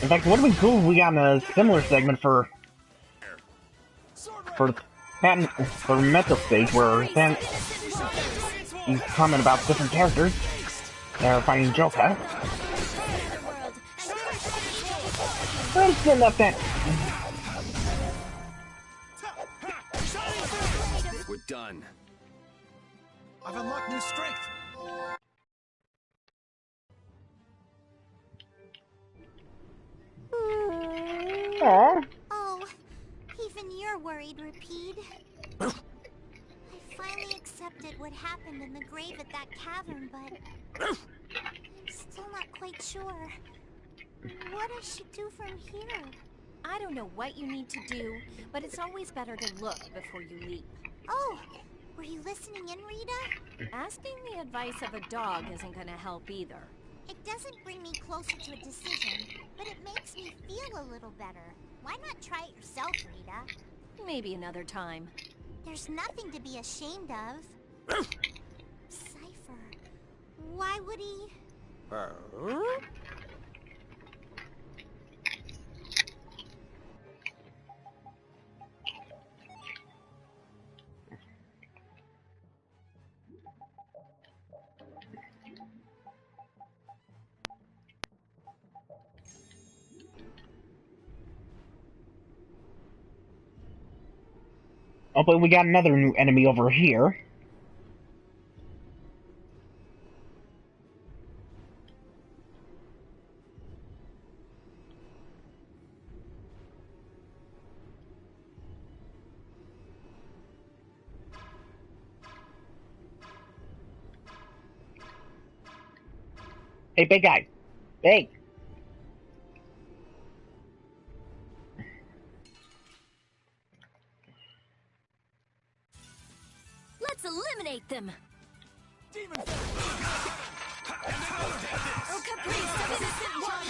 Speaker 1: In fact, it would have been cool if we got a similar segment for Metal Stage, where he's commenting about different characters that are fighting Joker. I'm still up that.
Speaker 5: We're done.
Speaker 4: I've unlocked new strength.
Speaker 12: Oh, even you're worried, Rapide. I finally accepted what happened in the grave at that cavern, but I'm still not quite sure what I should do from here.
Speaker 6: I don't know what you need to do, but it's always better to look before you leap.
Speaker 12: Oh, Were you listening in, Rita?
Speaker 10: Asking the advice of a dog isn't gonna help either.
Speaker 12: It doesn't bring me closer to a decision, but it makes me feel a little better. Why not try it yourself, Rita?
Speaker 10: Maybe another time.
Speaker 12: There's nothing to be ashamed of. Cypher. Why would he...
Speaker 1: Oh, but we got another new enemy over here. Hey, big guy. Hey.
Speaker 3: Let's eliminate them!
Speaker 14: Demon!
Speaker 3: Oh, caprice of innocent one!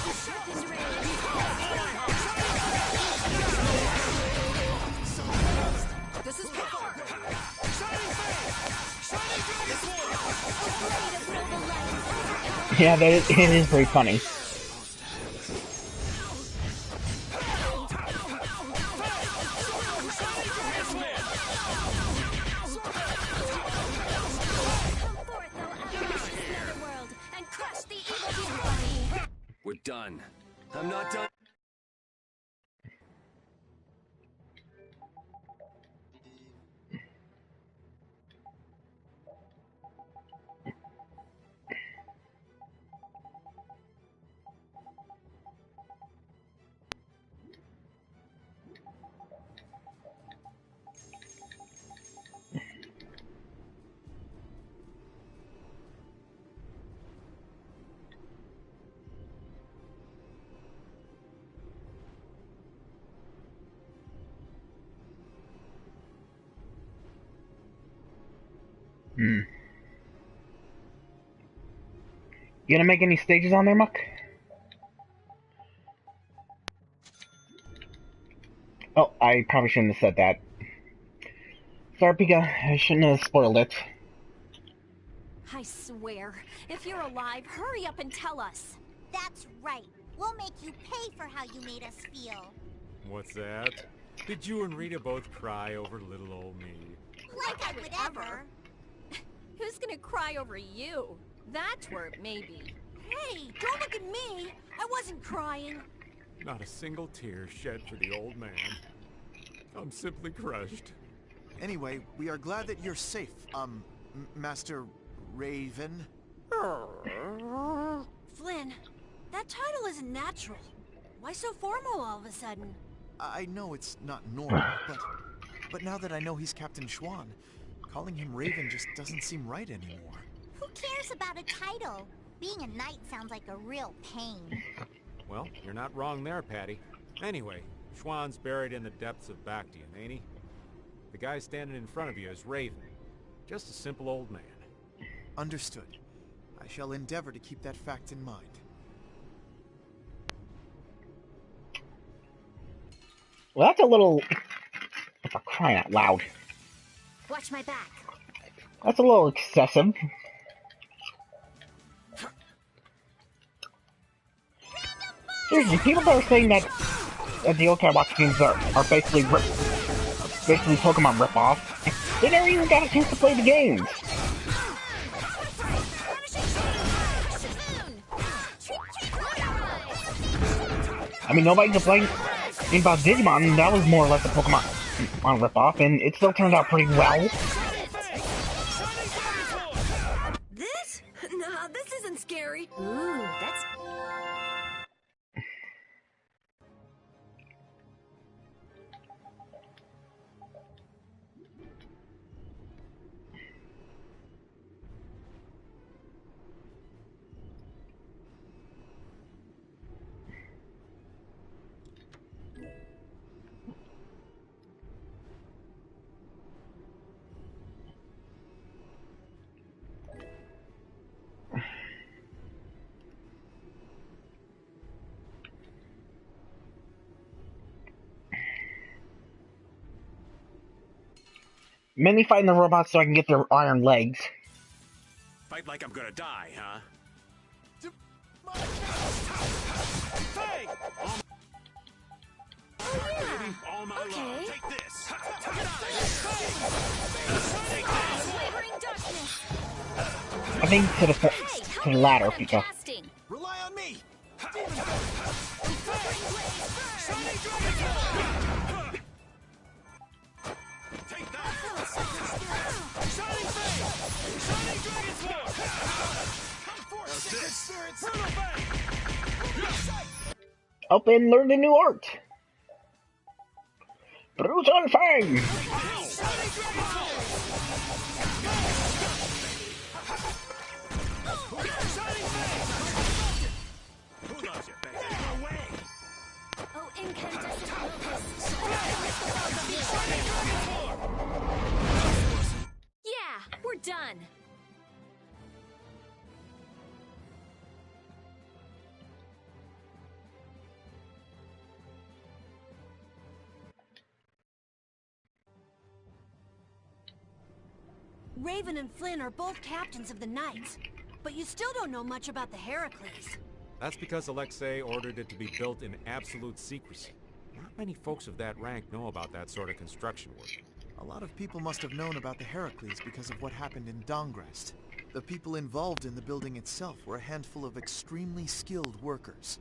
Speaker 3: The shark is ready!
Speaker 9: This is power!
Speaker 14: Shining face! Shining dragon form!
Speaker 3: A blade of noble light!
Speaker 1: Yeah, it is very funny.
Speaker 5: We're done. I'm not done.
Speaker 1: You gonna make any stages on there, Muck? Oh, I probably shouldn't have said that. Sorry, Pika. I shouldn't have spoiled it.
Speaker 3: I swear, if you're alive, hurry up and tell us.
Speaker 12: That's right. We'll make you pay for how you made us feel.
Speaker 17: What's that? Did you and Rita both cry over little old me?
Speaker 12: Like I would ever.
Speaker 3: Who's gonna cry over you? That twerp, maybe.
Speaker 9: Hey, don't look at me! I wasn't crying.
Speaker 17: Not a single tear shed for the old man. I'm simply crushed.
Speaker 11: Anyway, we are glad that you're safe, Master Raven.
Speaker 9: Flynn, that title isn't natural. Why so formal all of a sudden?
Speaker 11: I know it's not normal, but now that I know he's Captain Schwan, calling him Raven just doesn't seem right anymore.
Speaker 12: Who cares about a title? Being a knight sounds like a real pain.
Speaker 17: Well, you're not wrong there, Patty. Anyway, Schwan's buried in the depths of Bactium, ain't he? The guy standing in front of you is Raven. Just a simple old man.
Speaker 11: Understood. I shall endeavor to keep that fact in mind.
Speaker 1: Well, that's a little... For crying out loud.
Speaker 12: Watch my back.
Speaker 1: That's a little excessive. Seriously, people that are saying that the OK Watch games are basically Pokemon ripoffs, they never even got a chance to play the games. I mean, nobody complained about Digimon. That was more or less a Pokemon ripoff, and it still turned out pretty well.
Speaker 9: This? Nah, this isn't scary.
Speaker 3: Ooh, that's...
Speaker 1: Mainly fighting the robots so I can get their iron legs.
Speaker 15: Fight like I'm gonna die, huh?
Speaker 8: All my love. Take this.
Speaker 1: I think to the latter, Pika.
Speaker 4: Rely on me.
Speaker 14: Take that! Shining Fang! Shining Dragon Sword! Brutal Fang!
Speaker 1: Up and learn the new art. Brutal Fang!
Speaker 3: Oh, incandescent locust. Yeah, we're done.
Speaker 9: Raven and Flynn are both captains of the Knights, but you still don't know much about the Heracles.
Speaker 17: That's because Alexei ordered it to be built in absolute secrecy. Not many folks of that rank know about that sort of construction work.
Speaker 11: A lot of people must have known about the Heracles because of what happened in Dongrest. The people involved in the building itself were a handful of extremely skilled workers.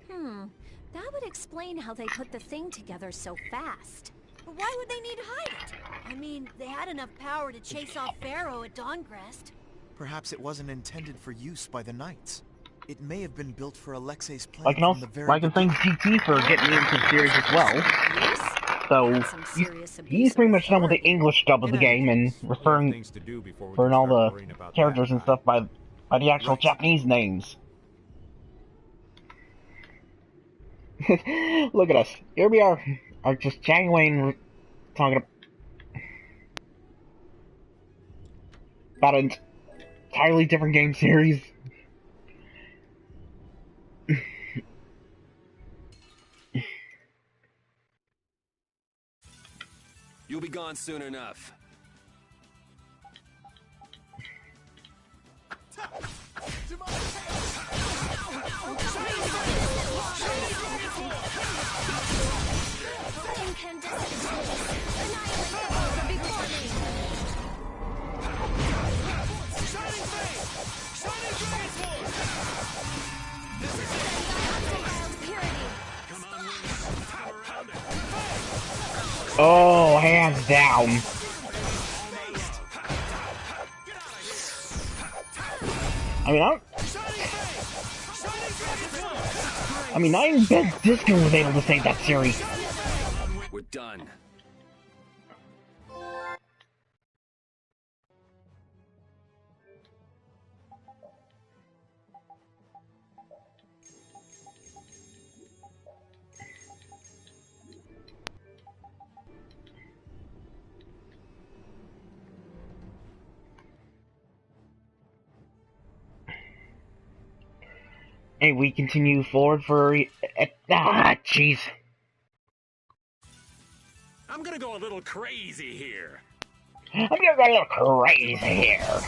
Speaker 3: That would explain how they put the thing together so fast.
Speaker 9: But why would they need to hide it? I mean, they had enough power to chase off Pharaoh at Dongrest.
Speaker 11: Perhaps it wasn't intended for use by the Knights. It may have been built for Alexei's plan
Speaker 1: I can also, I can thank GT for getting me into the series as well. So, he's pretty much done with the English dub of the game and referring all the characters and stuff by the actual Japanese names. Look at us. Here we are just chatting away and talking about an entirely different game series.
Speaker 5: You'll be gone soon enough.
Speaker 1: Oh, hands down. I mean, not even Ben Disco was able to save that series.
Speaker 5: We're done.
Speaker 1: Hey, we continue forward for... jeez.
Speaker 15: I'm gonna go a little crazy here.
Speaker 1: I'm gonna go a little crazy here.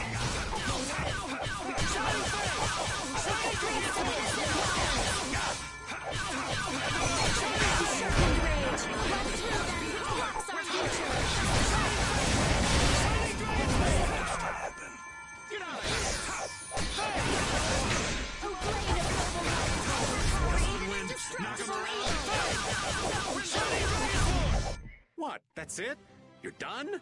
Speaker 15: What? That's it? You're done?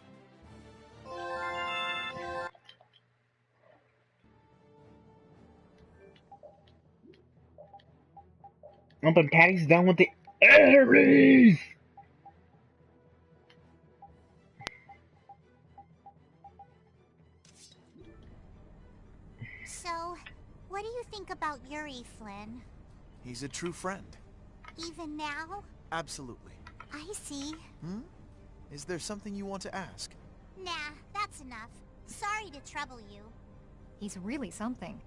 Speaker 1: Oh, but Patty's done with the Aries!
Speaker 12: So, what do you think about Yuri, Flynn?
Speaker 11: He's a true friend.
Speaker 12: Even now?
Speaker 11: Absolutely.
Speaker 12: I see.
Speaker 11: Is there something you want to ask?
Speaker 12: Nah, that's enough. Sorry to trouble you.
Speaker 18: He's really something.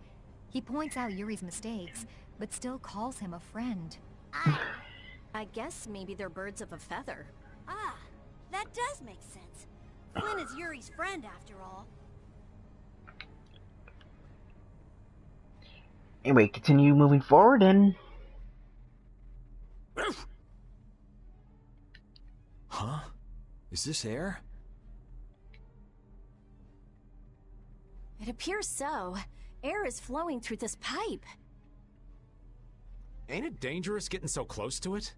Speaker 18: He points out Yuri's mistakes, but still calls him a friend.
Speaker 3: I guess maybe they're birds of a feather.
Speaker 9: Ah, that does make sense. Flynn is Yuri's friend, after all.
Speaker 1: Anyway, continue moving forward and...
Speaker 5: Huh? Is this air?
Speaker 3: It appears so. Air is flowing through this pipe.
Speaker 17: Ain't it dangerous getting so close to it?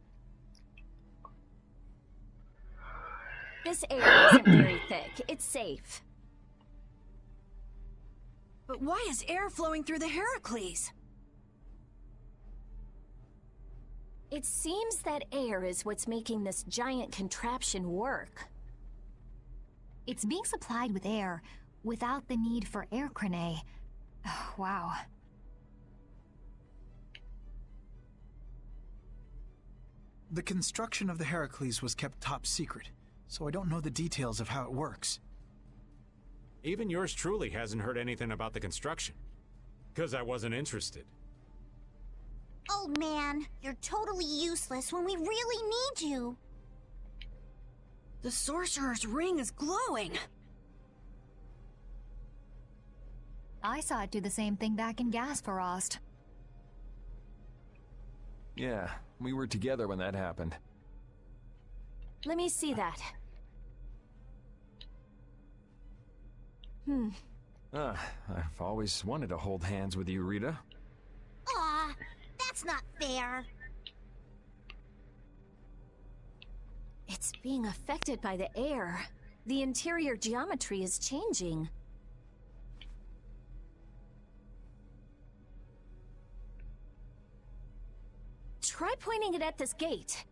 Speaker 3: This air isn't very thick. It's safe.
Speaker 9: But why is air flowing through the Heracles?
Speaker 3: It seems that air is what's making this giant contraption work.
Speaker 18: It's being supplied with air without the need for air crane. Oh, wow.
Speaker 4: The construction of the Heracles was kept top secret, so I don't know the details of how it works.
Speaker 17: Even yours truly hasn't heard anything about the construction. 'Cause I wasn't interested.
Speaker 12: Oh man, you're totally useless when we really need you.
Speaker 9: The sorcerer's ring is glowing.
Speaker 18: I saw it do the same thing back in Gasparost.
Speaker 5: Yeah, we were together when that happened.
Speaker 3: Let me see that.
Speaker 5: I've always wanted to hold hands with you, Rita.
Speaker 12: Aw, that's not fair.
Speaker 3: It's being affected by the air. The interior geometry is changing. Try pointing it at this gate.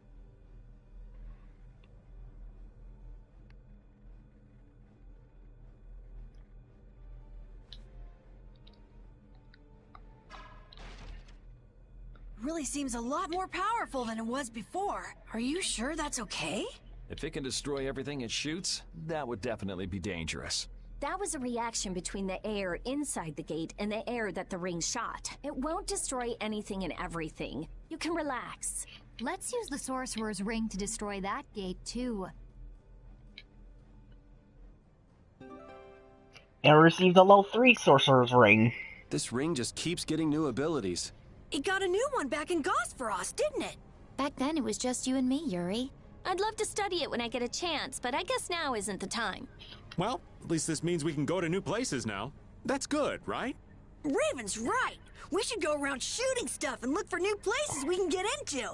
Speaker 9: Really seems a lot more powerful than it was before. Are you sure that's okay?
Speaker 5: If it can destroy everything it shoots, that would definitely be dangerous.
Speaker 3: That was a reaction between the air inside the gate and the air that the ring shot. It won't destroy anything and everything. You can relax.
Speaker 18: Let's use the sorcerer's ring to destroy that gate, too.
Speaker 1: And received a level 3 sorcerer's ring.
Speaker 8: This ring just keeps getting new abilities.
Speaker 9: It got a new one back in Gosparos, didn't it?
Speaker 2: Back then it was just you and me, Yuri.
Speaker 3: I'd love to study it when I get a chance, but I guess now isn't the time.
Speaker 15: Well, at least this means we can go to new places now. That's good, right?
Speaker 9: Raven's right. We should go around shooting stuff and look for new places we can get into.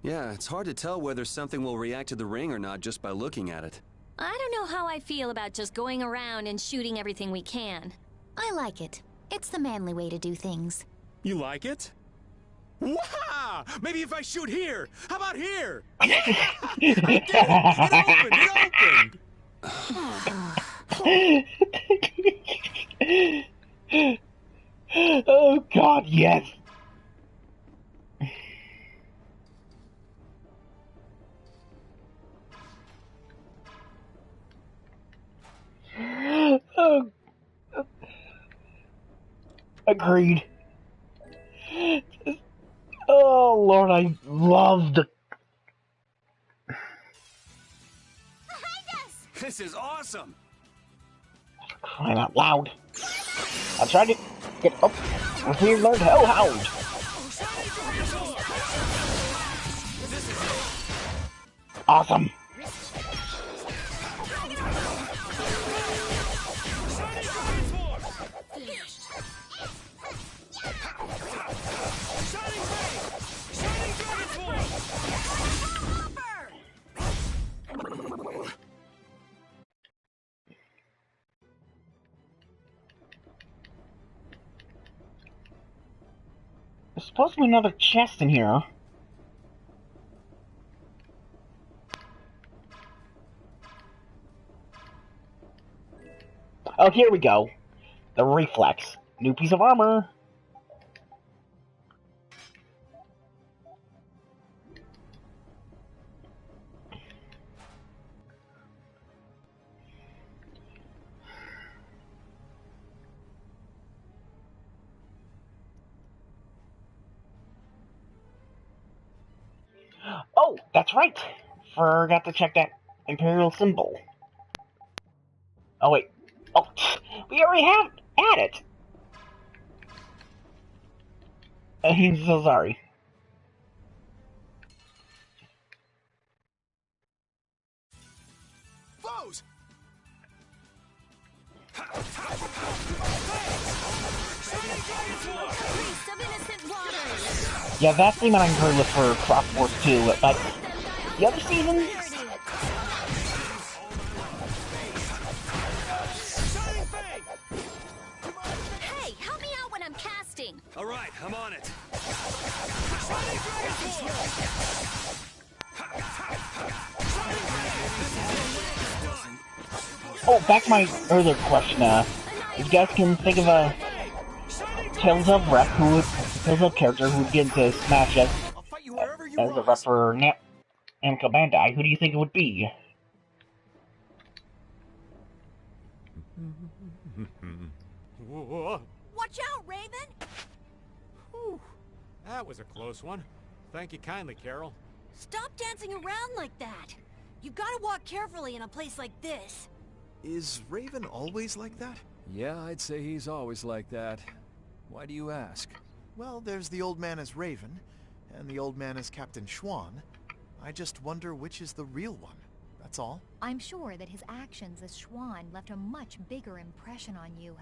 Speaker 8: Yeah, it's hard to tell whether something will react to the ring or not just by looking at it.
Speaker 3: I don't know how I feel about just going around and shooting everything we can.
Speaker 2: I like it. It's the manly way to do things.
Speaker 15: You like it? Wow! Maybe if I shoot here! How about here? I did it! It opened!
Speaker 1: Oh god, yes! Oh. Agreed. Oh Lord, I love the...
Speaker 8: This is awesome!
Speaker 1: Crying out loud. I'm trying to get up with you, Lord Hellhound. Awesome. There's supposed to be another chest in here. Oh, here we go. The reflex. New piece of armor. Oh, that's right. Forgot to check that Imperial symbol. Oh wait. Oh, we already have at it. I'm so sorry.
Speaker 4: Flows.
Speaker 1: Yeah, that's the amount I heard was for Cross Wars 2, but the other seasons?
Speaker 3: Hey, help me out when I'm casting.
Speaker 8: All right, I'm on it.
Speaker 1: Oh, back to my earlier question, if you guys can think of a Tales of rep Tales of character who would get into Smash as a rep for Namco Bandai, who do you think it would be?
Speaker 9: Watch out, Raven!
Speaker 17: Whew. That was a close one. Thank you kindly, Carol.
Speaker 9: Stop dancing around like that. You gotta walk carefully in a place like this.
Speaker 11: Is Raven always like that?
Speaker 5: Yeah, I'd say he's always like that. Why do you ask?
Speaker 11: Well, there's the old man as Raven, and the old man as Captain Schwan. I just wonder which is the real one. That's all.
Speaker 18: I'm sure that his actions as Schwan left a much bigger impression on you.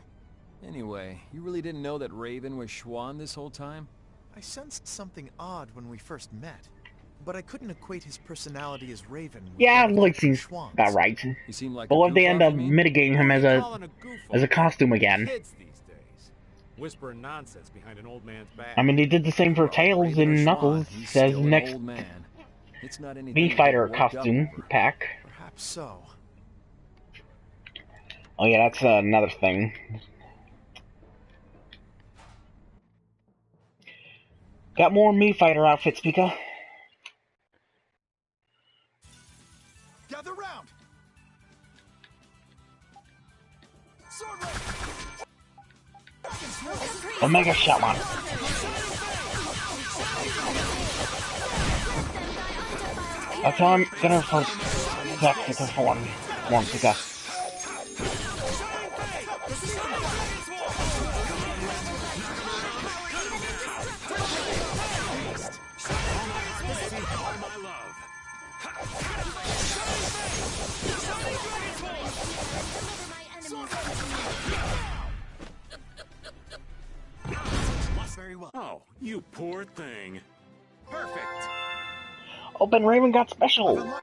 Speaker 5: Anyway, you really didn't know that Raven was Schwan this whole time?
Speaker 11: I sensed something odd when we first met, but I couldn't equate his personality as Raven with
Speaker 1: Yeah,
Speaker 11: that
Speaker 1: Lloyd seems about right.
Speaker 5: He seemed like
Speaker 1: but
Speaker 5: a
Speaker 1: what if they
Speaker 5: goof
Speaker 1: end
Speaker 5: off,
Speaker 1: up
Speaker 5: you mean?
Speaker 1: mitigating him as a costume again?
Speaker 17: Kids these days. Whispering nonsense behind an old man's back.
Speaker 1: I mean, they did the same for Tails
Speaker 5: Raven or
Speaker 1: and
Speaker 5: Schwan,
Speaker 1: Knuckles
Speaker 5: he's
Speaker 1: as
Speaker 5: still an
Speaker 1: next
Speaker 5: old man. It's not anything
Speaker 1: V
Speaker 5: to get
Speaker 1: Fighter
Speaker 5: worked up
Speaker 1: costume
Speaker 5: over.
Speaker 1: pack.
Speaker 11: Perhaps so.
Speaker 1: Oh yeah, that's another thing. Got more Me Fighter outfits, Pika.
Speaker 4: Gather round. Sword
Speaker 1: Omega Shaman. That's how I'm gonna for Zack to perform. Pika.
Speaker 15: Very well. Oh, you poor thing.
Speaker 8: Perfect.
Speaker 1: Open Raven got special.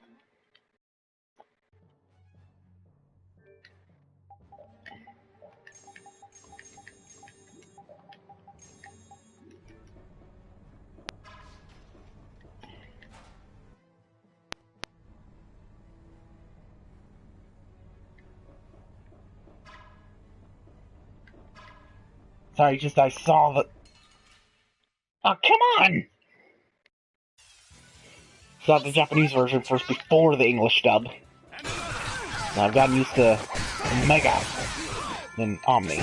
Speaker 1: Sorry, just I saw the. Oh, come on! Saw the Japanese version first before the English dub. Now I've gotten used to Omega and Omni.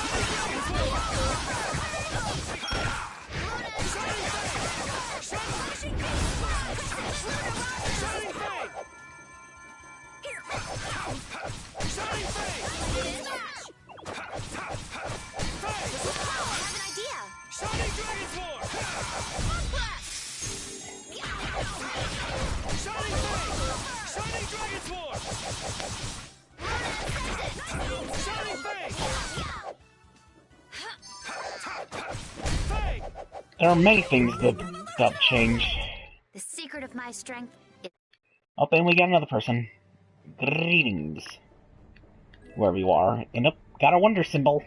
Speaker 1: There are many things the dub changed.
Speaker 2: The secret of my strength is...
Speaker 1: Oh, and we got another person. Greetings. Wherever you are. And up, got a wonder symbol.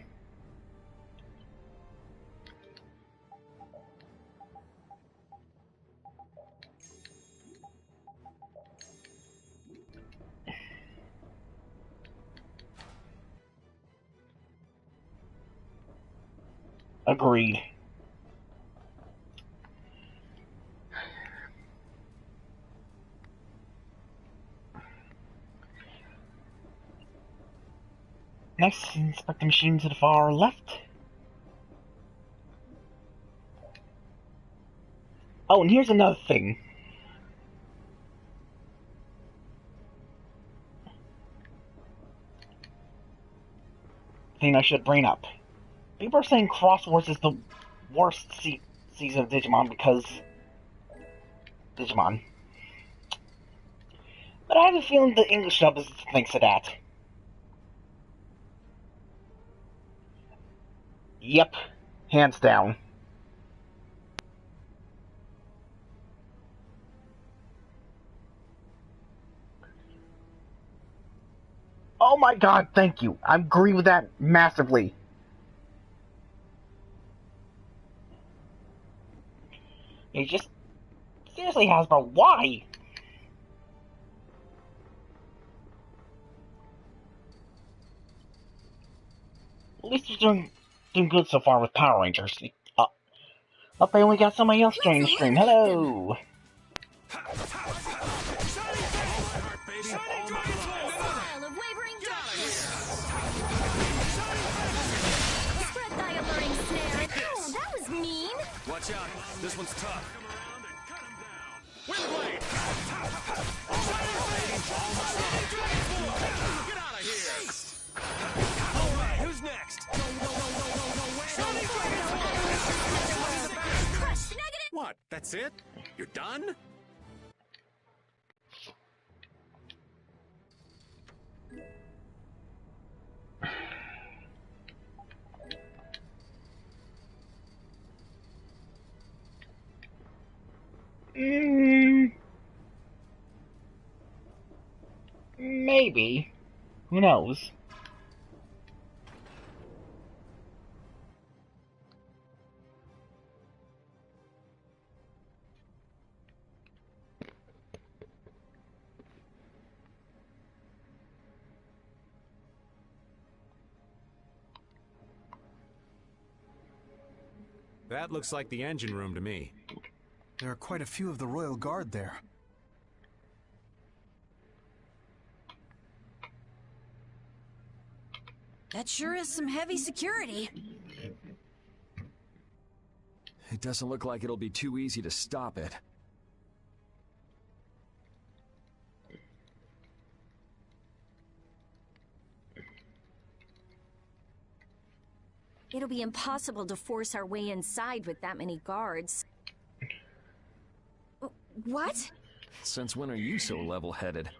Speaker 1: Agreed. Next, inspect the machine to the far left. Oh, and here's another thing. thing I should bring up. People are saying Cross Wars is the worst season of Digimon because Digimon. But I have a feeling the English dub thinks of that. Yep, hands down. Oh my god, thank you. I agree with that massively. He just... Seriously, Hasbro, why? At least you're doing good so far with Power Rangers. Oh, they only got somebody else joining the stream. Hello!
Speaker 5: Watch out, this one's tough.
Speaker 14: Windblade! Get out of here! Alright, who's next?
Speaker 15: What? That's it? You're done?
Speaker 1: Maybe. Who knows?
Speaker 17: That looks like the engine room to me.
Speaker 4: There are quite a few of the Royal Guard there.
Speaker 9: That sure is some heavy security.
Speaker 5: It doesn't look like it'll be too easy to stop it.
Speaker 3: It'll be impossible to force our way inside with that many guards. What?
Speaker 5: Since when are you so level-headed?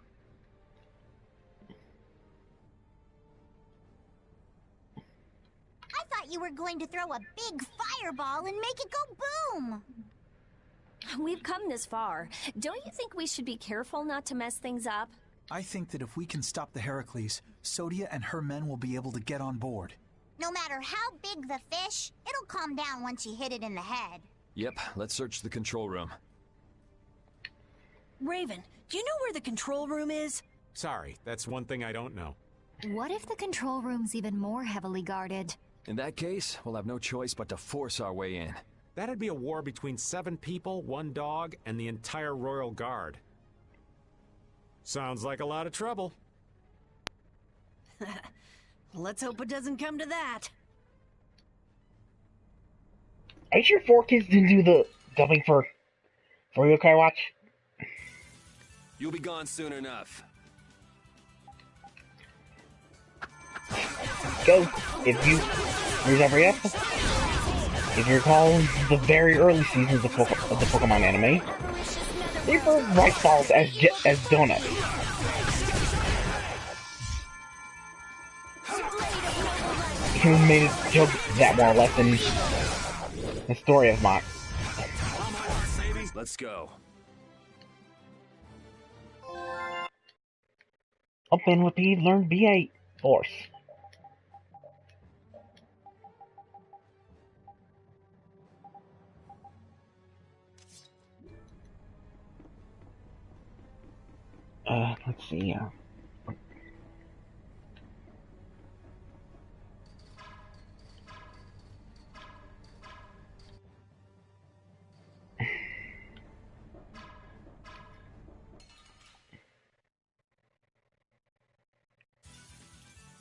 Speaker 12: I thought you were going to throw a big fireball and make it go boom!
Speaker 3: We've come this far. Don't you think we should be careful not to mess things up?
Speaker 4: I think that if we can stop the Heracles, Sodia and her men will be able to get on board.
Speaker 12: No matter how big the fish, it'll calm down once you hit it in the head.
Speaker 5: Yep, let's search the control room.
Speaker 9: Raven, do you know where the control room is?
Speaker 17: Sorry, that's one thing I don't know.
Speaker 18: What if the control room's even more heavily guarded?
Speaker 5: In that case, we'll have no choice but to force our way in.
Speaker 17: That'd be a war between 7 people, 1 dog, and the entire Royal Guard. Sounds like a lot of trouble.
Speaker 9: Let's hope it doesn't come to that.
Speaker 1: Are you sure 4Kids didn't do the dubbing for Yokai Watch?
Speaker 5: You'll be gone soon enough.
Speaker 1: Go. Here's every episode. If you recall the very early seasons of the Pokemon anime, they were rice balls as donuts. He made a joke that more or less in the story of Mach.
Speaker 5: Let's go.
Speaker 1: Open with P, learn BA Force. Let's see,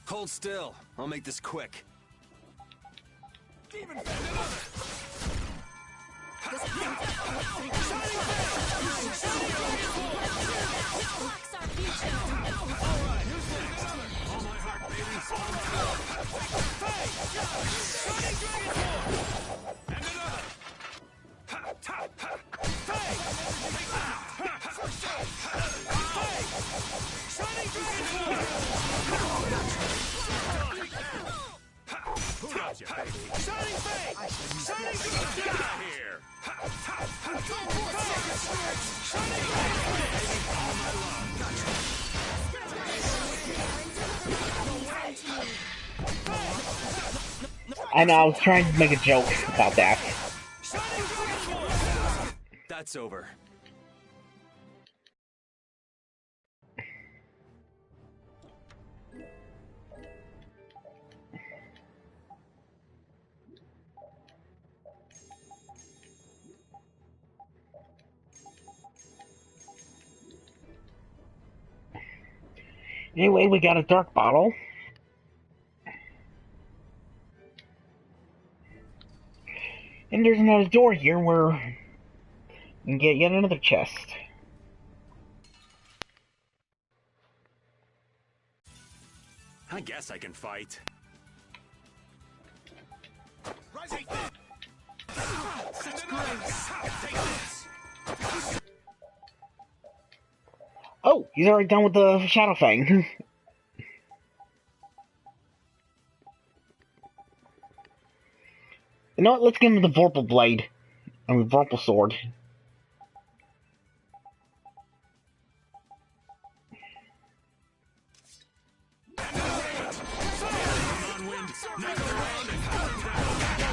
Speaker 5: Hold still. I'll make this quick.
Speaker 14: Demon
Speaker 1: I know, I was trying to make a joke about that.
Speaker 5: That's over.
Speaker 1: Anyway, we got a dark bottle. And there's another door here where we can get yet another chest.
Speaker 15: I guess I can fight.
Speaker 1: Oh, he's already done with the Shadow Fang. You know what? Let's give him the Vorpal Blade. I mean, Vorpal Sword.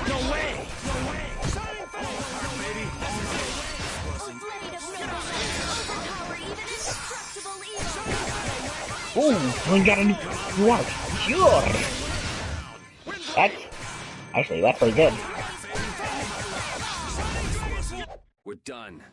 Speaker 14: No way!
Speaker 1: Ooh, we got a new art. Sure! That's pretty good.
Speaker 5: We're done.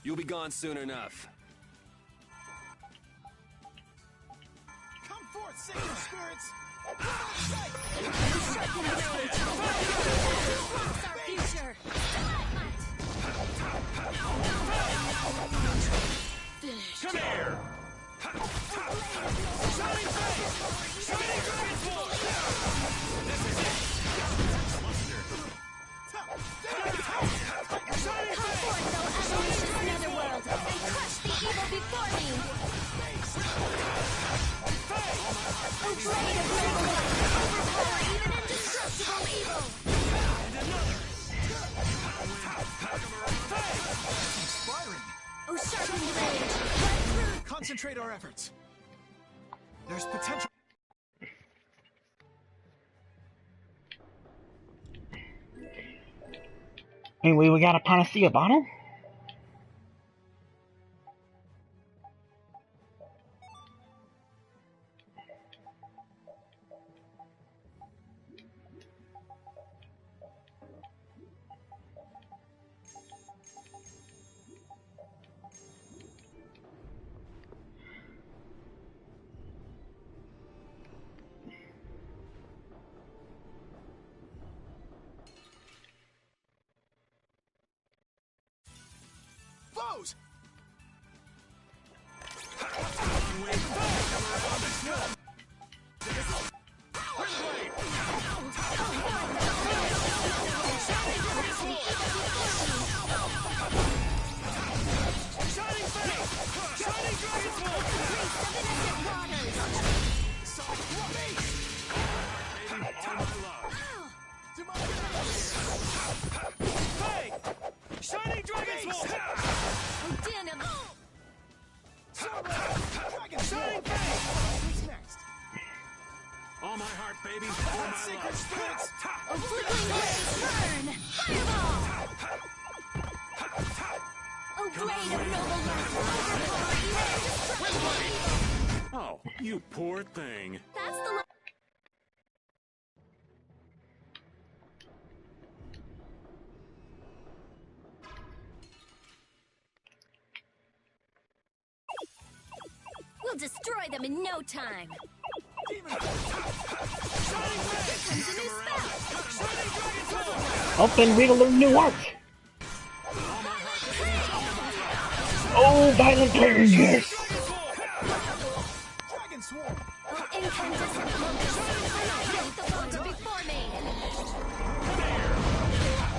Speaker 5: You'll be gone soon enough.
Speaker 4: Come forth, sacred spirits!
Speaker 3: Our future.
Speaker 14: Come here! Shining Face! Shining Dragon Force! This is it! Shining Face!
Speaker 3: Netherworld, and crush the evil before me! O blade of noble light, overpower even indestructible evil!
Speaker 4: Inspiring!
Speaker 3: O sharpened blade,
Speaker 4: Concentrate our efforts. There's potential.
Speaker 1: Anyway, we got a Panacea bottle.
Speaker 4: Foes!
Speaker 14: Shining Dragon's Wolf! Shining Face!
Speaker 4: Who's next?
Speaker 15: All my heart, baby. All my
Speaker 4: Sacred
Speaker 15: love.
Speaker 4: spirits!
Speaker 3: O flickering blade, burn! Fireball! O
Speaker 15: Oh, you poor thing.
Speaker 3: That's the We'll destroy them in no time.
Speaker 1: Oh, then read a little new art. Oh, violent pain, yes.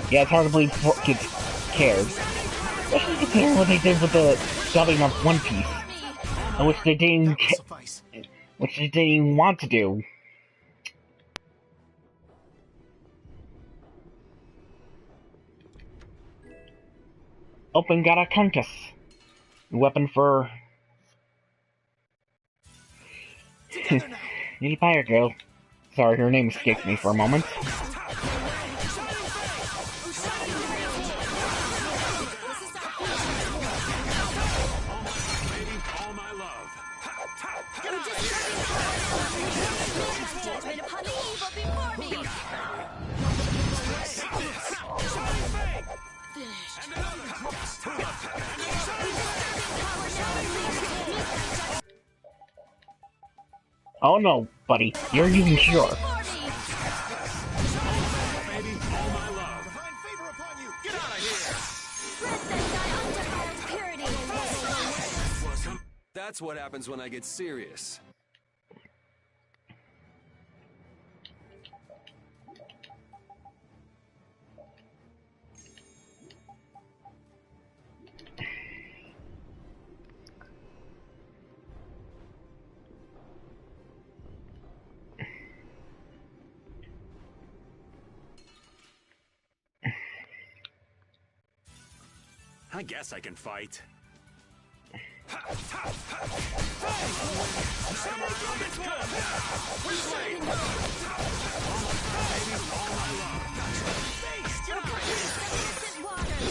Speaker 1: Yeah, it's hard to believe kids cared. Especially considering what they did with the dubbing of One Piece. Which they didn't even want to do. Open got a compass. Weapon for Need fire girl. Sorry, her name escaped me for a moment. Oh no, buddy, you're using Cure.
Speaker 5: That's what happens when I get serious.
Speaker 15: I guess I can fight.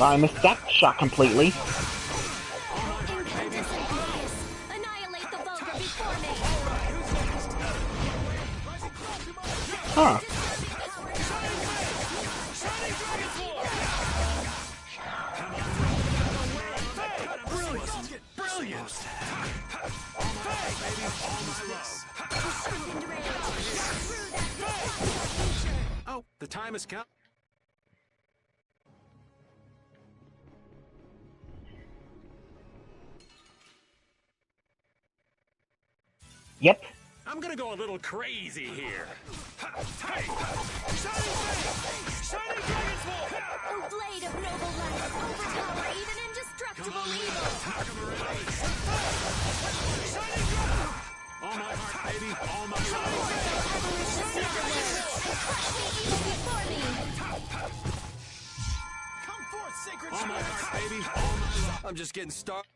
Speaker 1: I missed that shot completely. Huh.
Speaker 15: Oh, the time has come.
Speaker 1: Yep.
Speaker 15: I'm gonna go a little crazy here.
Speaker 3: Oh, blade of noble light, overpower even indestructible evil.
Speaker 15: All my heart, baby, all my
Speaker 4: Come forth, sacred
Speaker 15: all my
Speaker 4: spirits!
Speaker 15: heart, baby, all my love.
Speaker 5: I'm just getting started.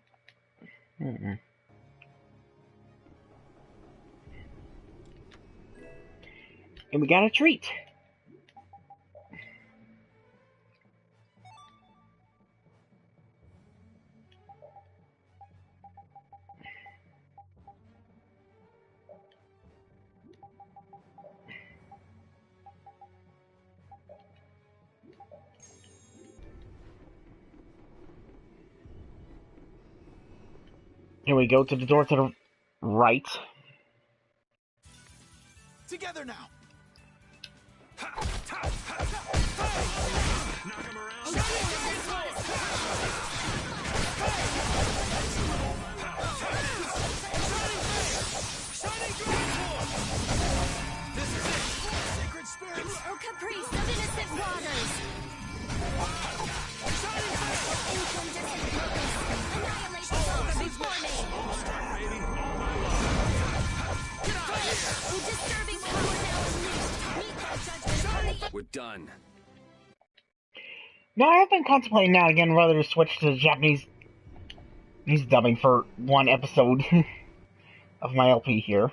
Speaker 1: And we got a treat. Here we go to the door to the right.
Speaker 4: Together now!
Speaker 3: Oh, caprice of innocent waters! Incandescent locust, annihilate the vulgar before me! Oh, disturbing power now unleashed! Meet that judgment on the...
Speaker 5: We're done.
Speaker 1: Now, I've been contemplating now again whether to switch to Japanese dubbing for one episode of my LP here.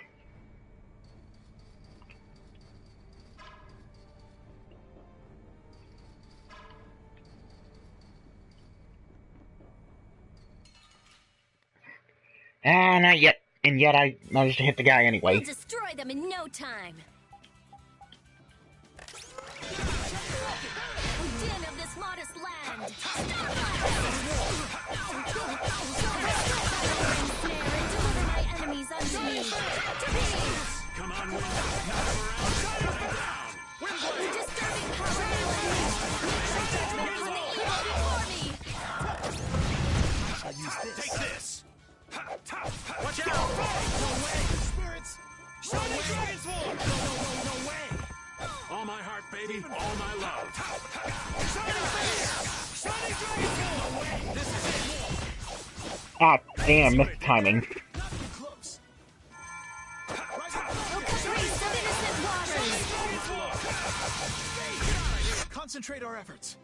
Speaker 1: not yet, and yet I managed to hit the guy anyway.
Speaker 3: We'll destroy them in no time. Den of this modest land. Deliver my enemies unto me.
Speaker 14: Come on, Wind. Knock him around. Windblade.
Speaker 3: Disturbing power. Judgment upon the evil before me.
Speaker 14: I'll use this. Take this. Watch out! No way! Spirits! Shining Dragon Sword! No way!
Speaker 15: All my heart, baby. All my love.
Speaker 14: Shining Dragon Sword! This is it.
Speaker 1: Ah, damn, missed timing.
Speaker 14: Nothing close.
Speaker 4: Concentrate our efforts.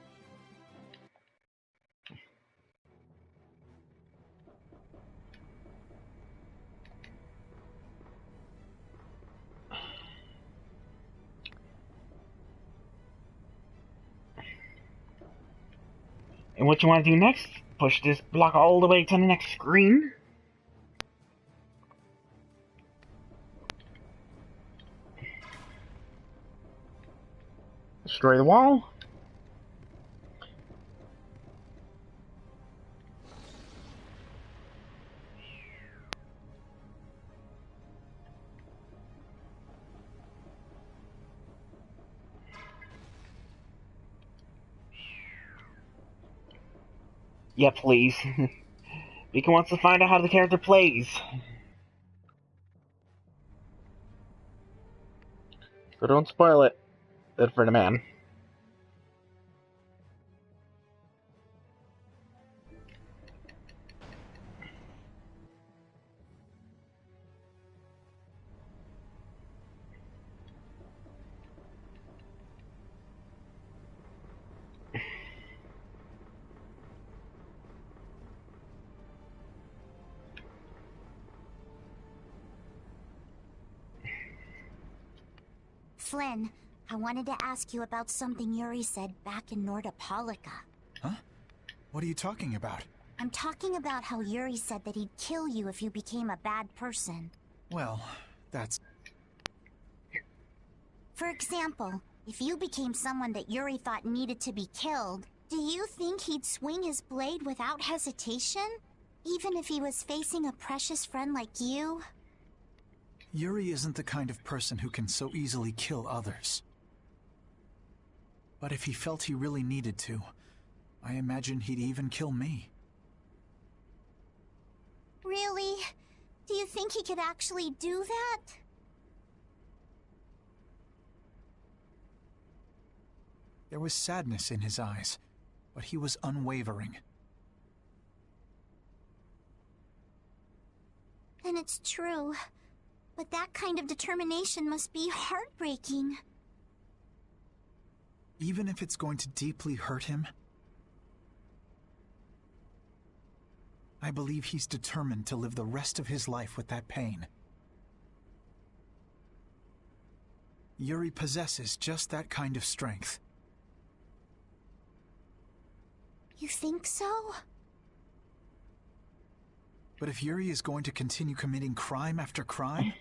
Speaker 1: And what you want to do next? Push this block all the way to the next screen. Destroy the wall. Yeah, please. Beacon wants to find out how the character plays. So don't spoil it. Good for the man.
Speaker 12: Flynn, I wanted to ask you about something Yuri said back in Nordopolica.
Speaker 4: Huh? What are you talking about?
Speaker 12: I'm talking about how Yuri said that he'd kill you if you became a bad person.
Speaker 4: Well, that's...
Speaker 12: For example, if you became someone that Yuri thought needed to be killed, do you think he'd swing his blade without hesitation? Even if he was facing a precious friend like you?
Speaker 4: Yuri isn't the kind of person who can so easily kill others. But if he felt he really needed to, I imagine he'd even kill me.
Speaker 12: Really? Do you think he could actually do that?
Speaker 4: There was sadness in his eyes, but he was unwavering.
Speaker 12: And it's true. But that kind of determination must be heartbreaking.
Speaker 4: Even if it's going to deeply hurt him, I believe he's determined to live the rest of his life with that pain. Yuri possesses just that kind of strength.
Speaker 12: You think so?
Speaker 4: But if Yuri is going to continue committing crime after crime,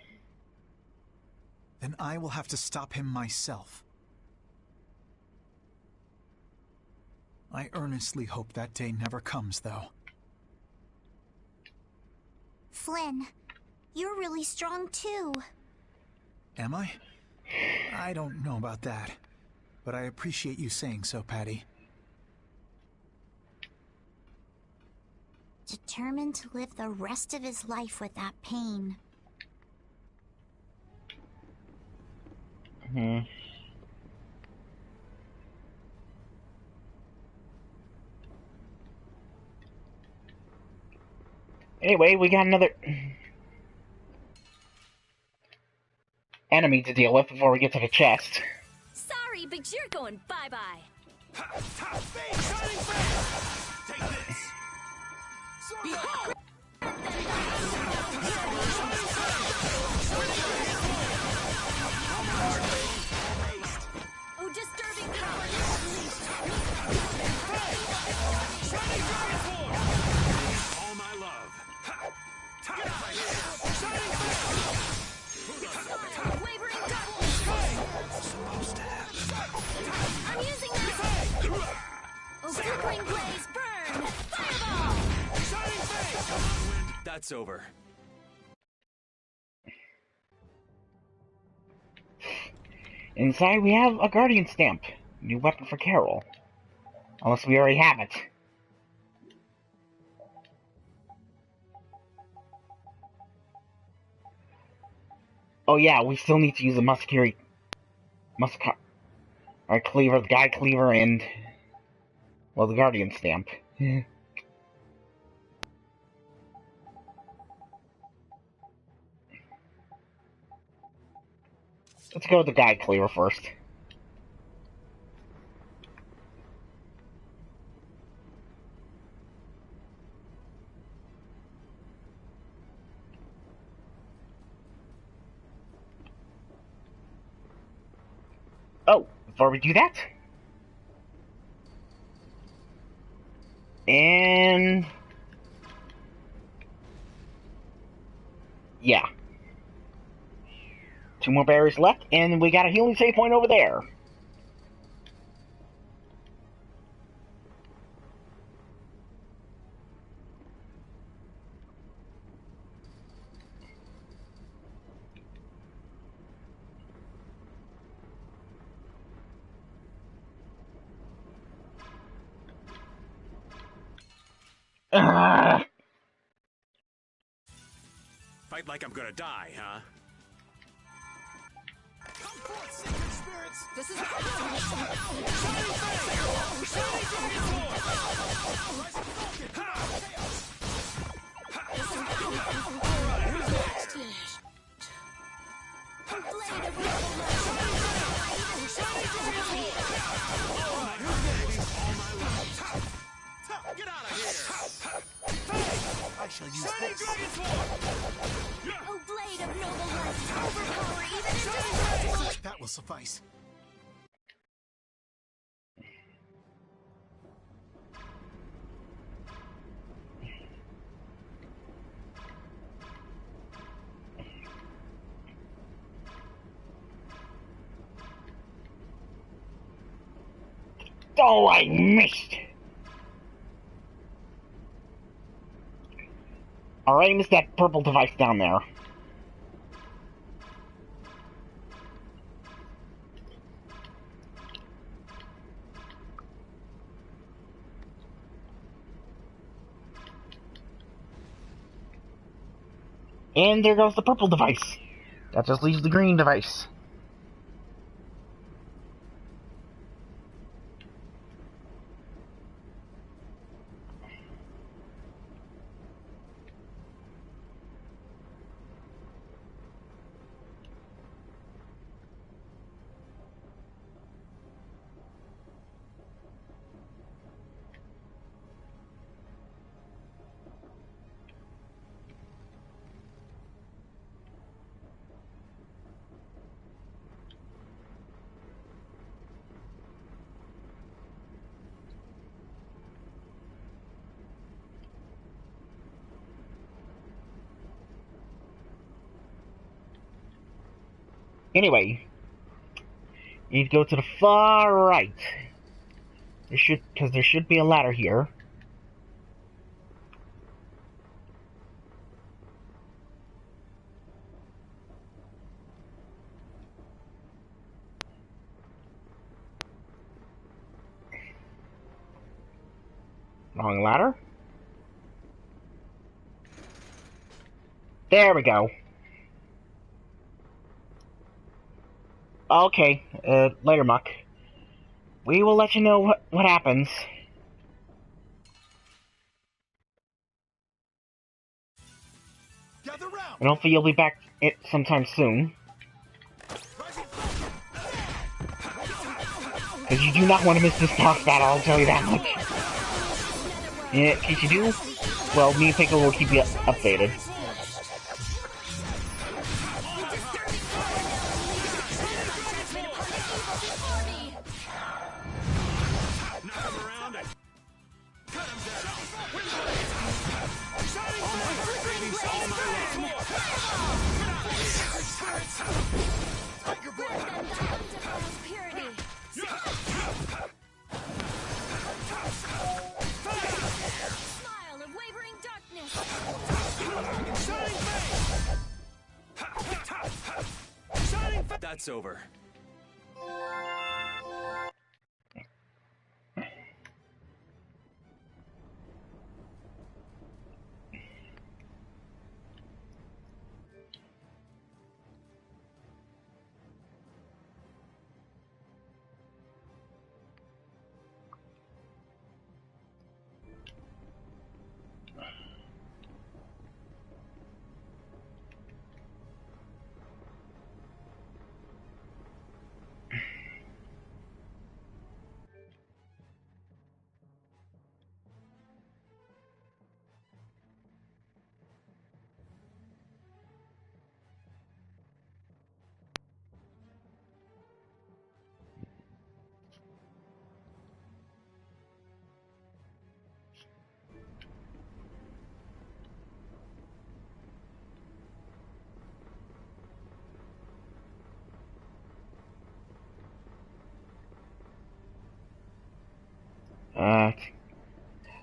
Speaker 4: then I will have to stop him myself. I earnestly hope that day never comes, though.
Speaker 12: Flynn, you're really strong too.
Speaker 4: Am I? I don't know about that, but I appreciate you saying so, Patty.
Speaker 12: Determined to live the rest of his life with that pain.
Speaker 1: Anyway, we got another enemy to deal with before we get to the chest.
Speaker 3: Sorry, but you're going bye-bye.
Speaker 14: Take this. Behold!
Speaker 3: Oh, disturbing power!
Speaker 15: All my love.
Speaker 8: that's over.
Speaker 1: Inside, we have a Guardian Stamp. New weapon for Carol. Unless we already have it. Oh yeah, we still need to use a Cleaver, the Guide Cleaver, and... well, the Guardian Stamp. Let's go with the Guide Cleaver first. Oh, before we do that... and... yeah. 2 more berries left, and we got a healing save point over there.
Speaker 15: Fight like I'm gonna die, huh?
Speaker 9: Come forth, sacred spirits! This is get out of here! I shall use this.
Speaker 2: Oh, blade of noble light, overpower even individuals.
Speaker 4: That will suffice.
Speaker 1: Oh, I missed! Alright, missed that purple device down there. And there goes the purple device. That just leaves the green device. Anyway, you need to go to the far right. There should be a ladder here. Wrong ladder. There we go. Okay, later, Muck. We will let you know what happens. And hopefully you'll be back sometime soon. Because you do not want to miss this boss battle, I'll tell you that much. In case you do, well, me and Pickle will keep you updated.
Speaker 8: that's over.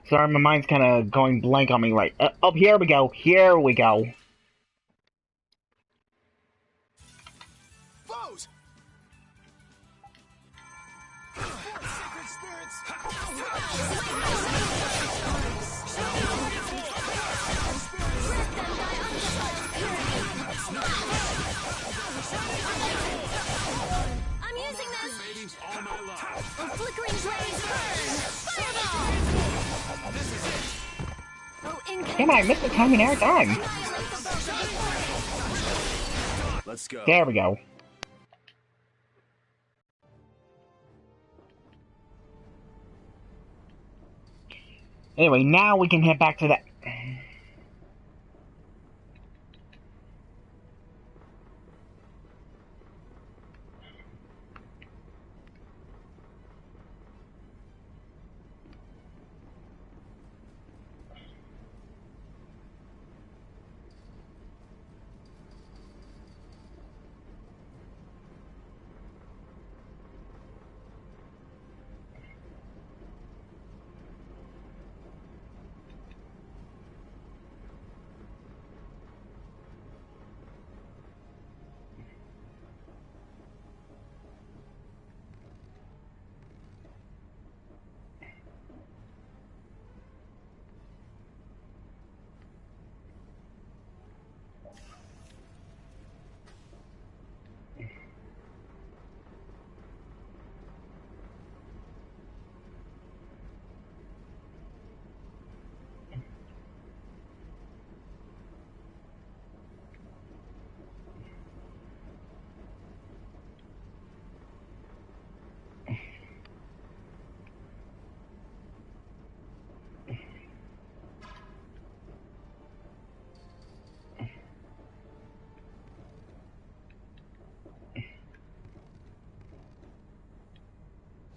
Speaker 1: Sorry, my mind's kind of going blank on me right. Oh, here we go. Here we go.
Speaker 4: Foes! Sacred spirits!
Speaker 3: I'm using this! A flickering blaze burn! Fireball!
Speaker 1: Damn it, I missed the timing every time.
Speaker 8: Let's go.
Speaker 1: There we go. Anyway, now we can head back to that.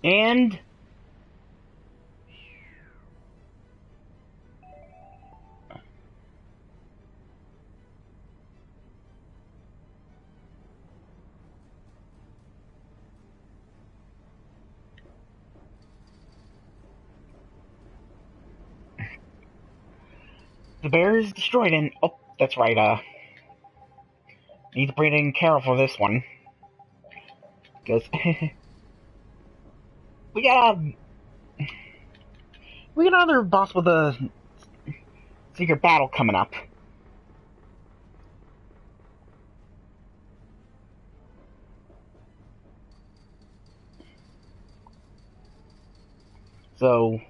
Speaker 1: And the bear is destroyed, and oh, that's right. Need to be taken care of for this one, because we got another boss with a secret battle coming up. So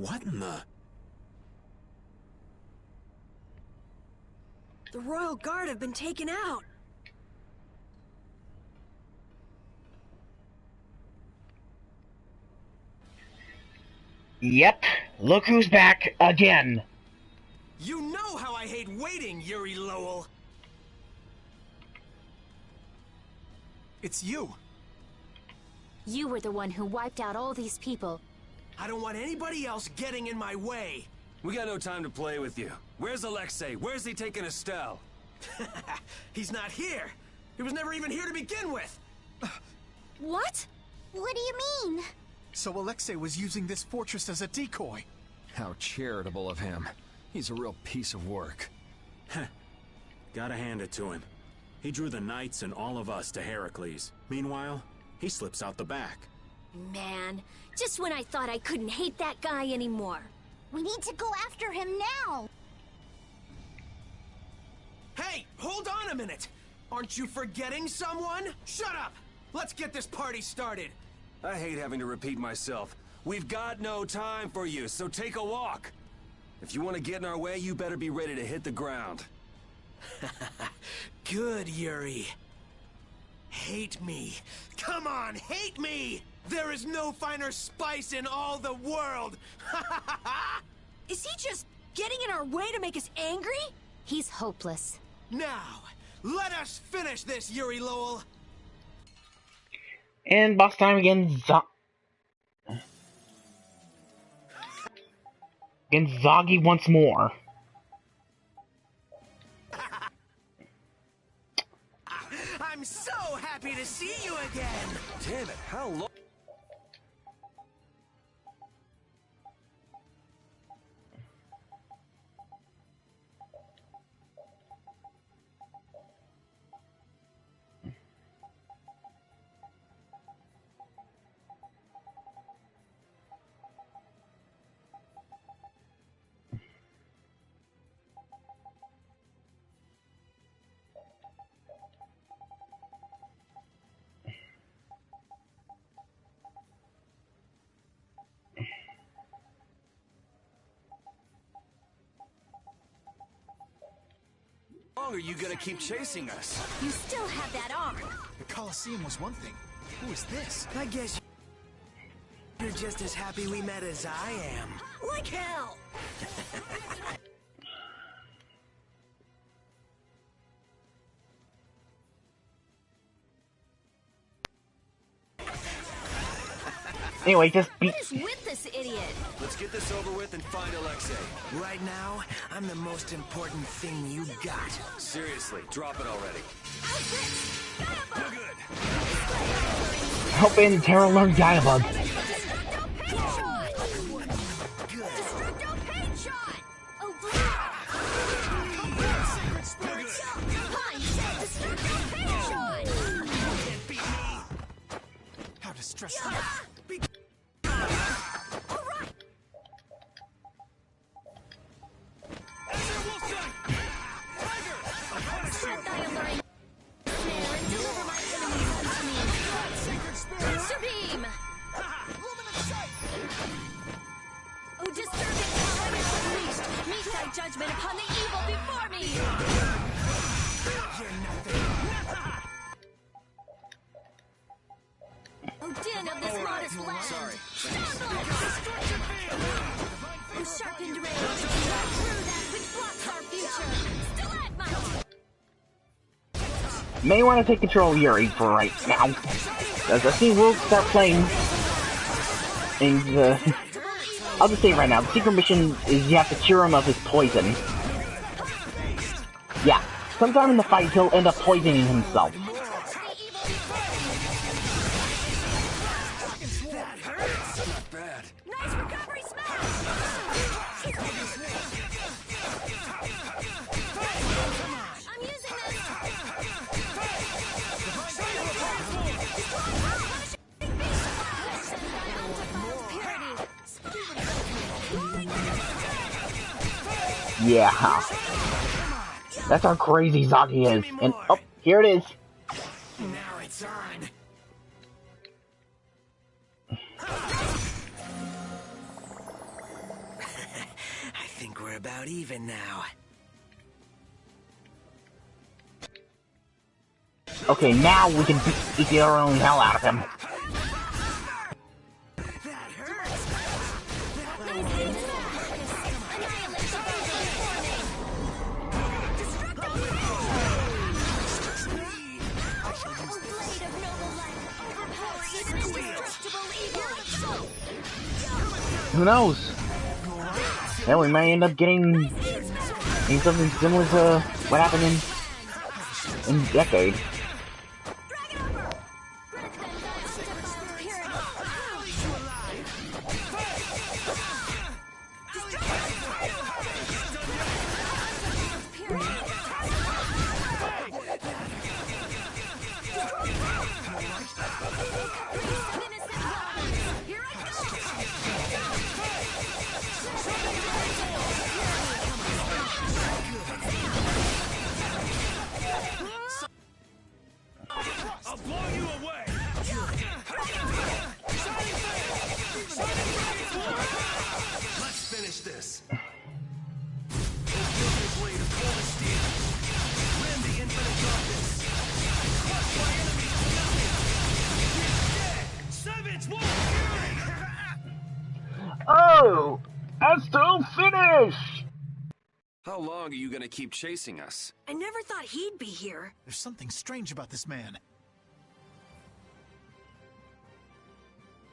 Speaker 8: What in the...
Speaker 9: The Royal Guard have been taken out.
Speaker 1: Yep, look who's back again.
Speaker 14: You know how I hate waiting, Yuri Lowell.
Speaker 4: It's you.
Speaker 6: You were the one who wiped out all these people.
Speaker 14: I don't want anybody else getting in my way.
Speaker 8: We got no time to play with you. Where's Alexei? Where's he taking Estelle?
Speaker 14: He's not here. He was never even here to begin with.
Speaker 6: What?
Speaker 12: What do you mean?
Speaker 4: So Alexei was using this fortress as a decoy.
Speaker 5: How charitable of him. He's a real piece of work.
Speaker 15: Gotta hand it to him. He drew the knights and all of us to Heracles. Meanwhile, he slips out the back.
Speaker 3: Man, just when I thought I couldn't hate that guy anymore.
Speaker 12: We need to go after him now.
Speaker 14: Hey, hold on a minute. Aren't you forgetting someone? Shut up! Let's get this party started.
Speaker 8: I hate having to repeat myself. We've got no time for you, so take a walk. If you want to get in our way, you better be ready to hit the ground.
Speaker 14: Good, Yuri. Hate me. Come on, hate me! There is no finer spice in all the world!
Speaker 9: Is he just getting in our way to make us angry?
Speaker 6: He's hopeless.
Speaker 14: Now, let us finish this, Yuri Lowell!
Speaker 1: And boss time again, Zoggy once more.
Speaker 14: I'm so happy to see you again!
Speaker 8: Damn it, how long? How long are you gonna keep chasing us?
Speaker 9: You still have that arm.
Speaker 4: The Colosseum was one thing. Who is this?
Speaker 14: I guess you're just as happy we met as I am.
Speaker 9: Like hell!
Speaker 1: Anyway, just beat.
Speaker 3: What is with this idiot?
Speaker 8: Let's get this over with and find Alexei.
Speaker 14: Right now, I'm the most important thing you got.
Speaker 8: Seriously, drop it already.
Speaker 14: You're good.
Speaker 1: Help in Terra learn Diabug.
Speaker 4: How distressing.
Speaker 3: Judgment upon the evil before me! Oh, din of this modest land!
Speaker 8: Sorry.
Speaker 3: Oh, sharpened rage! Cut through that which blocks our future! Stalagmite!
Speaker 1: May want to take control of Yuri for right now. As I think we'll start playing in the... I'll just say right now, the secret mission is you have to cure him of his poison. Yeah, sometime in the fight he'll end up poisoning himself.
Speaker 8: Not bad.
Speaker 3: Nice recovery smash! I'm using this!
Speaker 1: Yeah. That's how crazy Zoggy is. And, oh, here it is.
Speaker 14: Now it's on. I think we're about even now.
Speaker 1: Okay, now we can beat the own hell out of him.
Speaker 3: That hurts!
Speaker 1: Who knows? Hell, we may end up getting something similar to what happened in Decade.
Speaker 14: I'll blow you away! Let's finish this. Blade of cold steel. Rend the infinite darkness. Crush my enemies to nothing. You're dead. Savage Wolf!
Speaker 1: Oh! Estelle, finish!
Speaker 5: How long are you gonna keep chasing us?
Speaker 9: I never thought he'd be here.
Speaker 4: There's something strange about this man.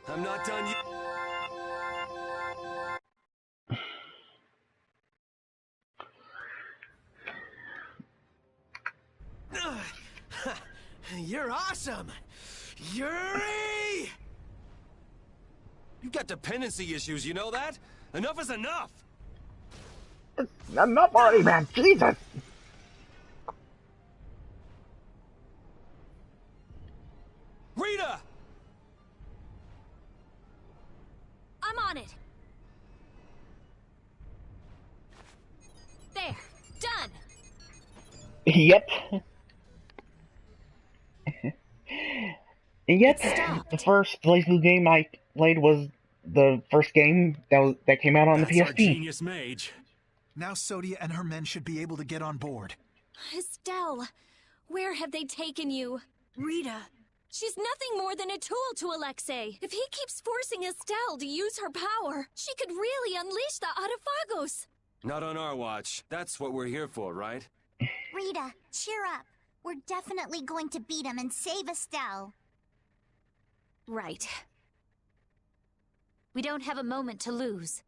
Speaker 5: I'm not done yet.
Speaker 14: You're awesome! Yuri!
Speaker 5: You've got dependency issues, you know that? Enough is enough!
Speaker 1: Enough already, man! Jesus!
Speaker 5: Rita!
Speaker 3: I'm on it. There. Done.
Speaker 1: Yep. And yet, the first playthrough game I played was the first game that came out on
Speaker 4: That's
Speaker 1: the
Speaker 4: our
Speaker 1: PSP.
Speaker 4: genius mage. Now Sodia and her men should be able to get on board.
Speaker 3: Estelle, where have they taken you?
Speaker 9: Rita.
Speaker 3: She's nothing more than a tool to Alexei. If he keeps forcing Estelle to use her power, she could really unleash the Autophagos.
Speaker 5: Not on our watch. That's what we're here for, right?
Speaker 12: Rita, cheer up. We're definitely going to beat him and save Estelle.
Speaker 3: Right.
Speaker 6: We don't have a moment to lose.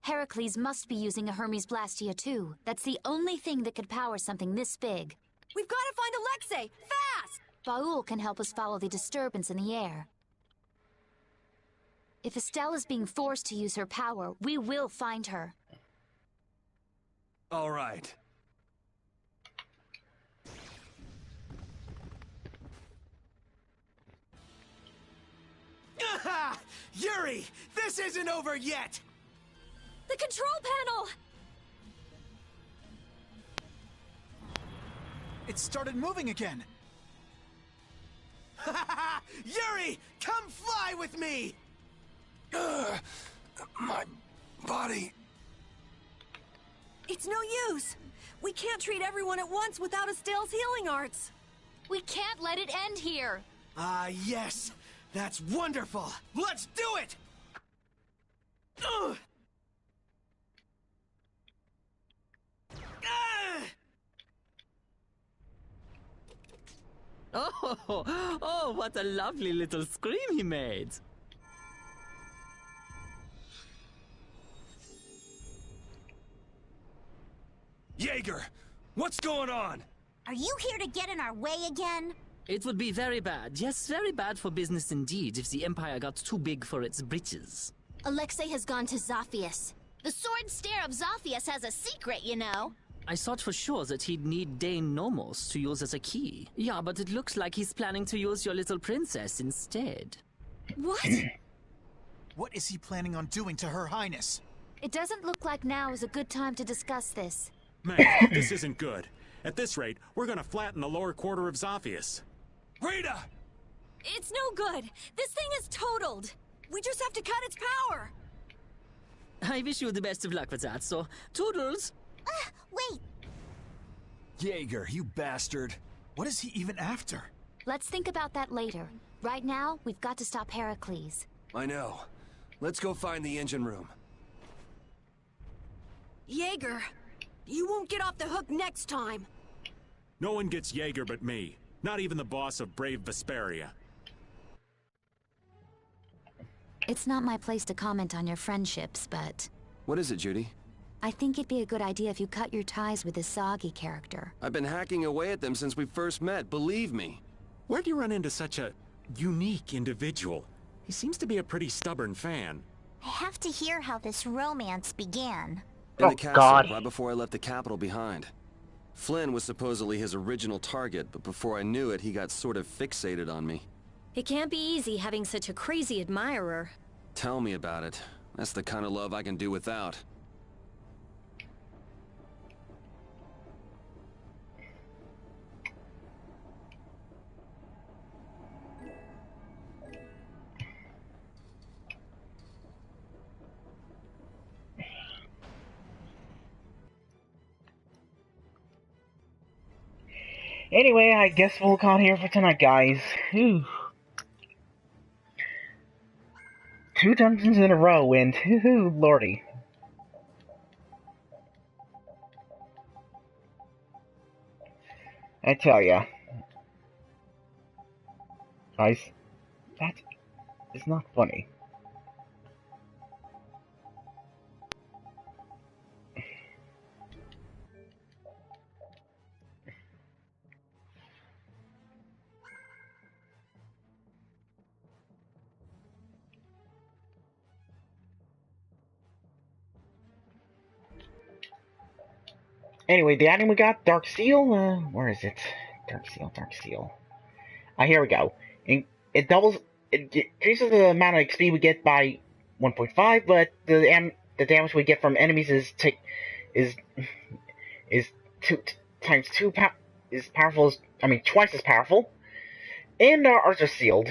Speaker 6: Heracles must be using a Hermes Blastia too. That's the only thing that could power something this big.
Speaker 9: We've got to find Alexei! Fast!
Speaker 6: Baul can help us follow the disturbance in the air. If Estelle is being forced to use her power, we will find her.
Speaker 5: All right.
Speaker 14: Yuri! This isn't over yet!
Speaker 3: The control panel!
Speaker 4: It started moving again.
Speaker 14: Yuri! Come fly with me!
Speaker 5: My body.
Speaker 9: It's no use. We can't treat everyone at once without Estelle's healing arts.
Speaker 6: We can't let it end here.
Speaker 14: Ah, yes! That's wonderful! Let's do it!
Speaker 19: Oh, what a lovely little scream he made.
Speaker 14: Jaeger! What's going on?
Speaker 12: Are you here to get in our way again?
Speaker 19: It would be very bad, yes, very bad for business indeed if the Empire got too big for its britches.
Speaker 2: Alexei has gone to Zophius. The sword stare of Zophius has a secret, you know.
Speaker 19: I thought for sure that he'd need Dane Nomos to use as a key. Yeah, but it looks like he's planning to use your little princess instead.
Speaker 3: What?
Speaker 4: What is he planning on doing to Her Highness?
Speaker 6: It doesn't look like now is a good time to discuss this.
Speaker 15: Man, this isn't good. At this rate, we're gonna flatten the lower quarter of Zophius.
Speaker 14: Rita!
Speaker 3: It's no good. This thing is totaled.
Speaker 9: We just have to cut its power.
Speaker 19: I wish you the best of luck with that, so toodles.
Speaker 12: Wait.
Speaker 5: Jaeger, you bastard.
Speaker 4: What is he even after?
Speaker 6: Let's think about that later. Right now, we've got to stop Heracles.
Speaker 5: I know. Let's go find the engine room.
Speaker 9: Jaeger, you won't get off the hook next time.
Speaker 15: No one gets Jaeger but me. Not even the boss of brave Vesperia.
Speaker 6: It's not my place to comment on your friendships, but...
Speaker 8: What is it, Judy?
Speaker 6: I think it'd be a good idea if you cut your ties with this Soggy character.
Speaker 8: I've been hacking away at them since we first met, believe me.
Speaker 15: Where'd you run into such a unique individual? He seems to be a pretty stubborn fan.
Speaker 12: I have to hear how this romance began.
Speaker 8: In the castle, right before I left the capital behind. Flynn was supposedly his original target, but before I knew it, he got sort of fixated on me.
Speaker 3: It can't be easy having such a crazy admirer.
Speaker 8: Tell me about it. That's the kind of love I can do without.
Speaker 1: Anyway, I guess we'll call it here for tonight, guys. Whew. 2 dungeons in a row, and lordy. I tell ya. Guys, that is not funny. Anyway, the item we got, Dark Seal, where is it? Dark Seal. Here we go. It increases the amount of XP we get by 1.5, but the damage we get from enemies is twice as powerful, and our arts are sealed.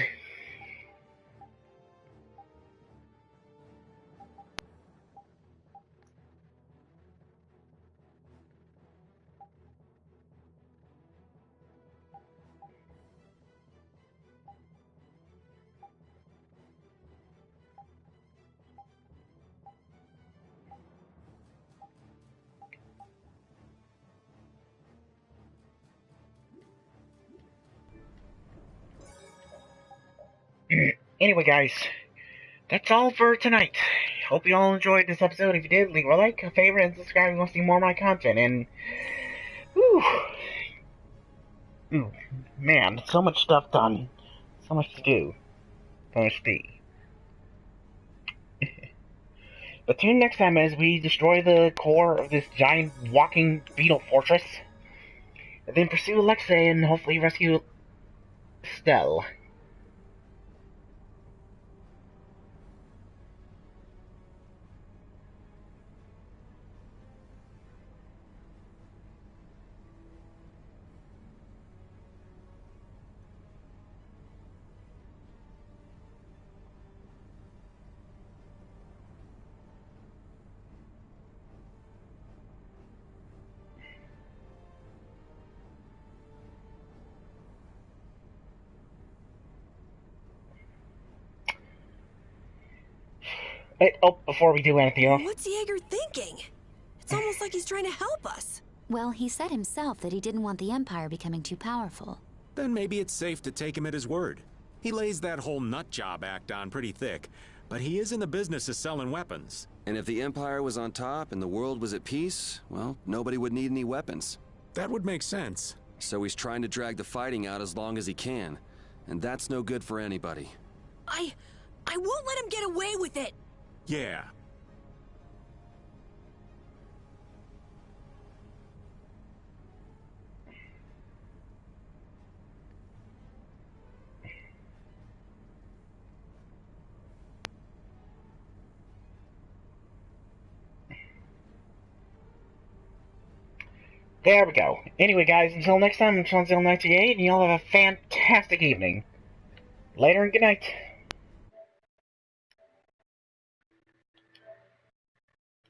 Speaker 1: Anyway, guys, that's all for tonight. Hope you all enjoyed this episode. If you did, leave a like, a favorite, and subscribe if you want to see more of my content. And, man, so much stuff done. So much to do. So much to be. But tune in next time as we destroy the core of this giant walking beetle fortress. And then pursue Alexei and hopefully rescue Estelle. Before we do anything else.
Speaker 9: What's Jaeger thinking? It's almost like he's trying to help us.
Speaker 6: Well, he said himself that he didn't want the Empire becoming too powerful.
Speaker 15: Then maybe it's safe to take him at his word. He lays that whole nut job act on pretty thick, but he is in the business of selling weapons.
Speaker 8: And if the Empire was on top and the world was at peace, well, nobody would need any weapons.
Speaker 15: That would make sense.
Speaker 8: So he's trying to drag the fighting out as long as he can. And that's no good for anybody.
Speaker 9: I won't let him get away with it!
Speaker 15: Yeah.
Speaker 1: There we go. Anyway, guys, until next time, I'm seanzilla1988, and y'all have a fantastic evening. Later and good night.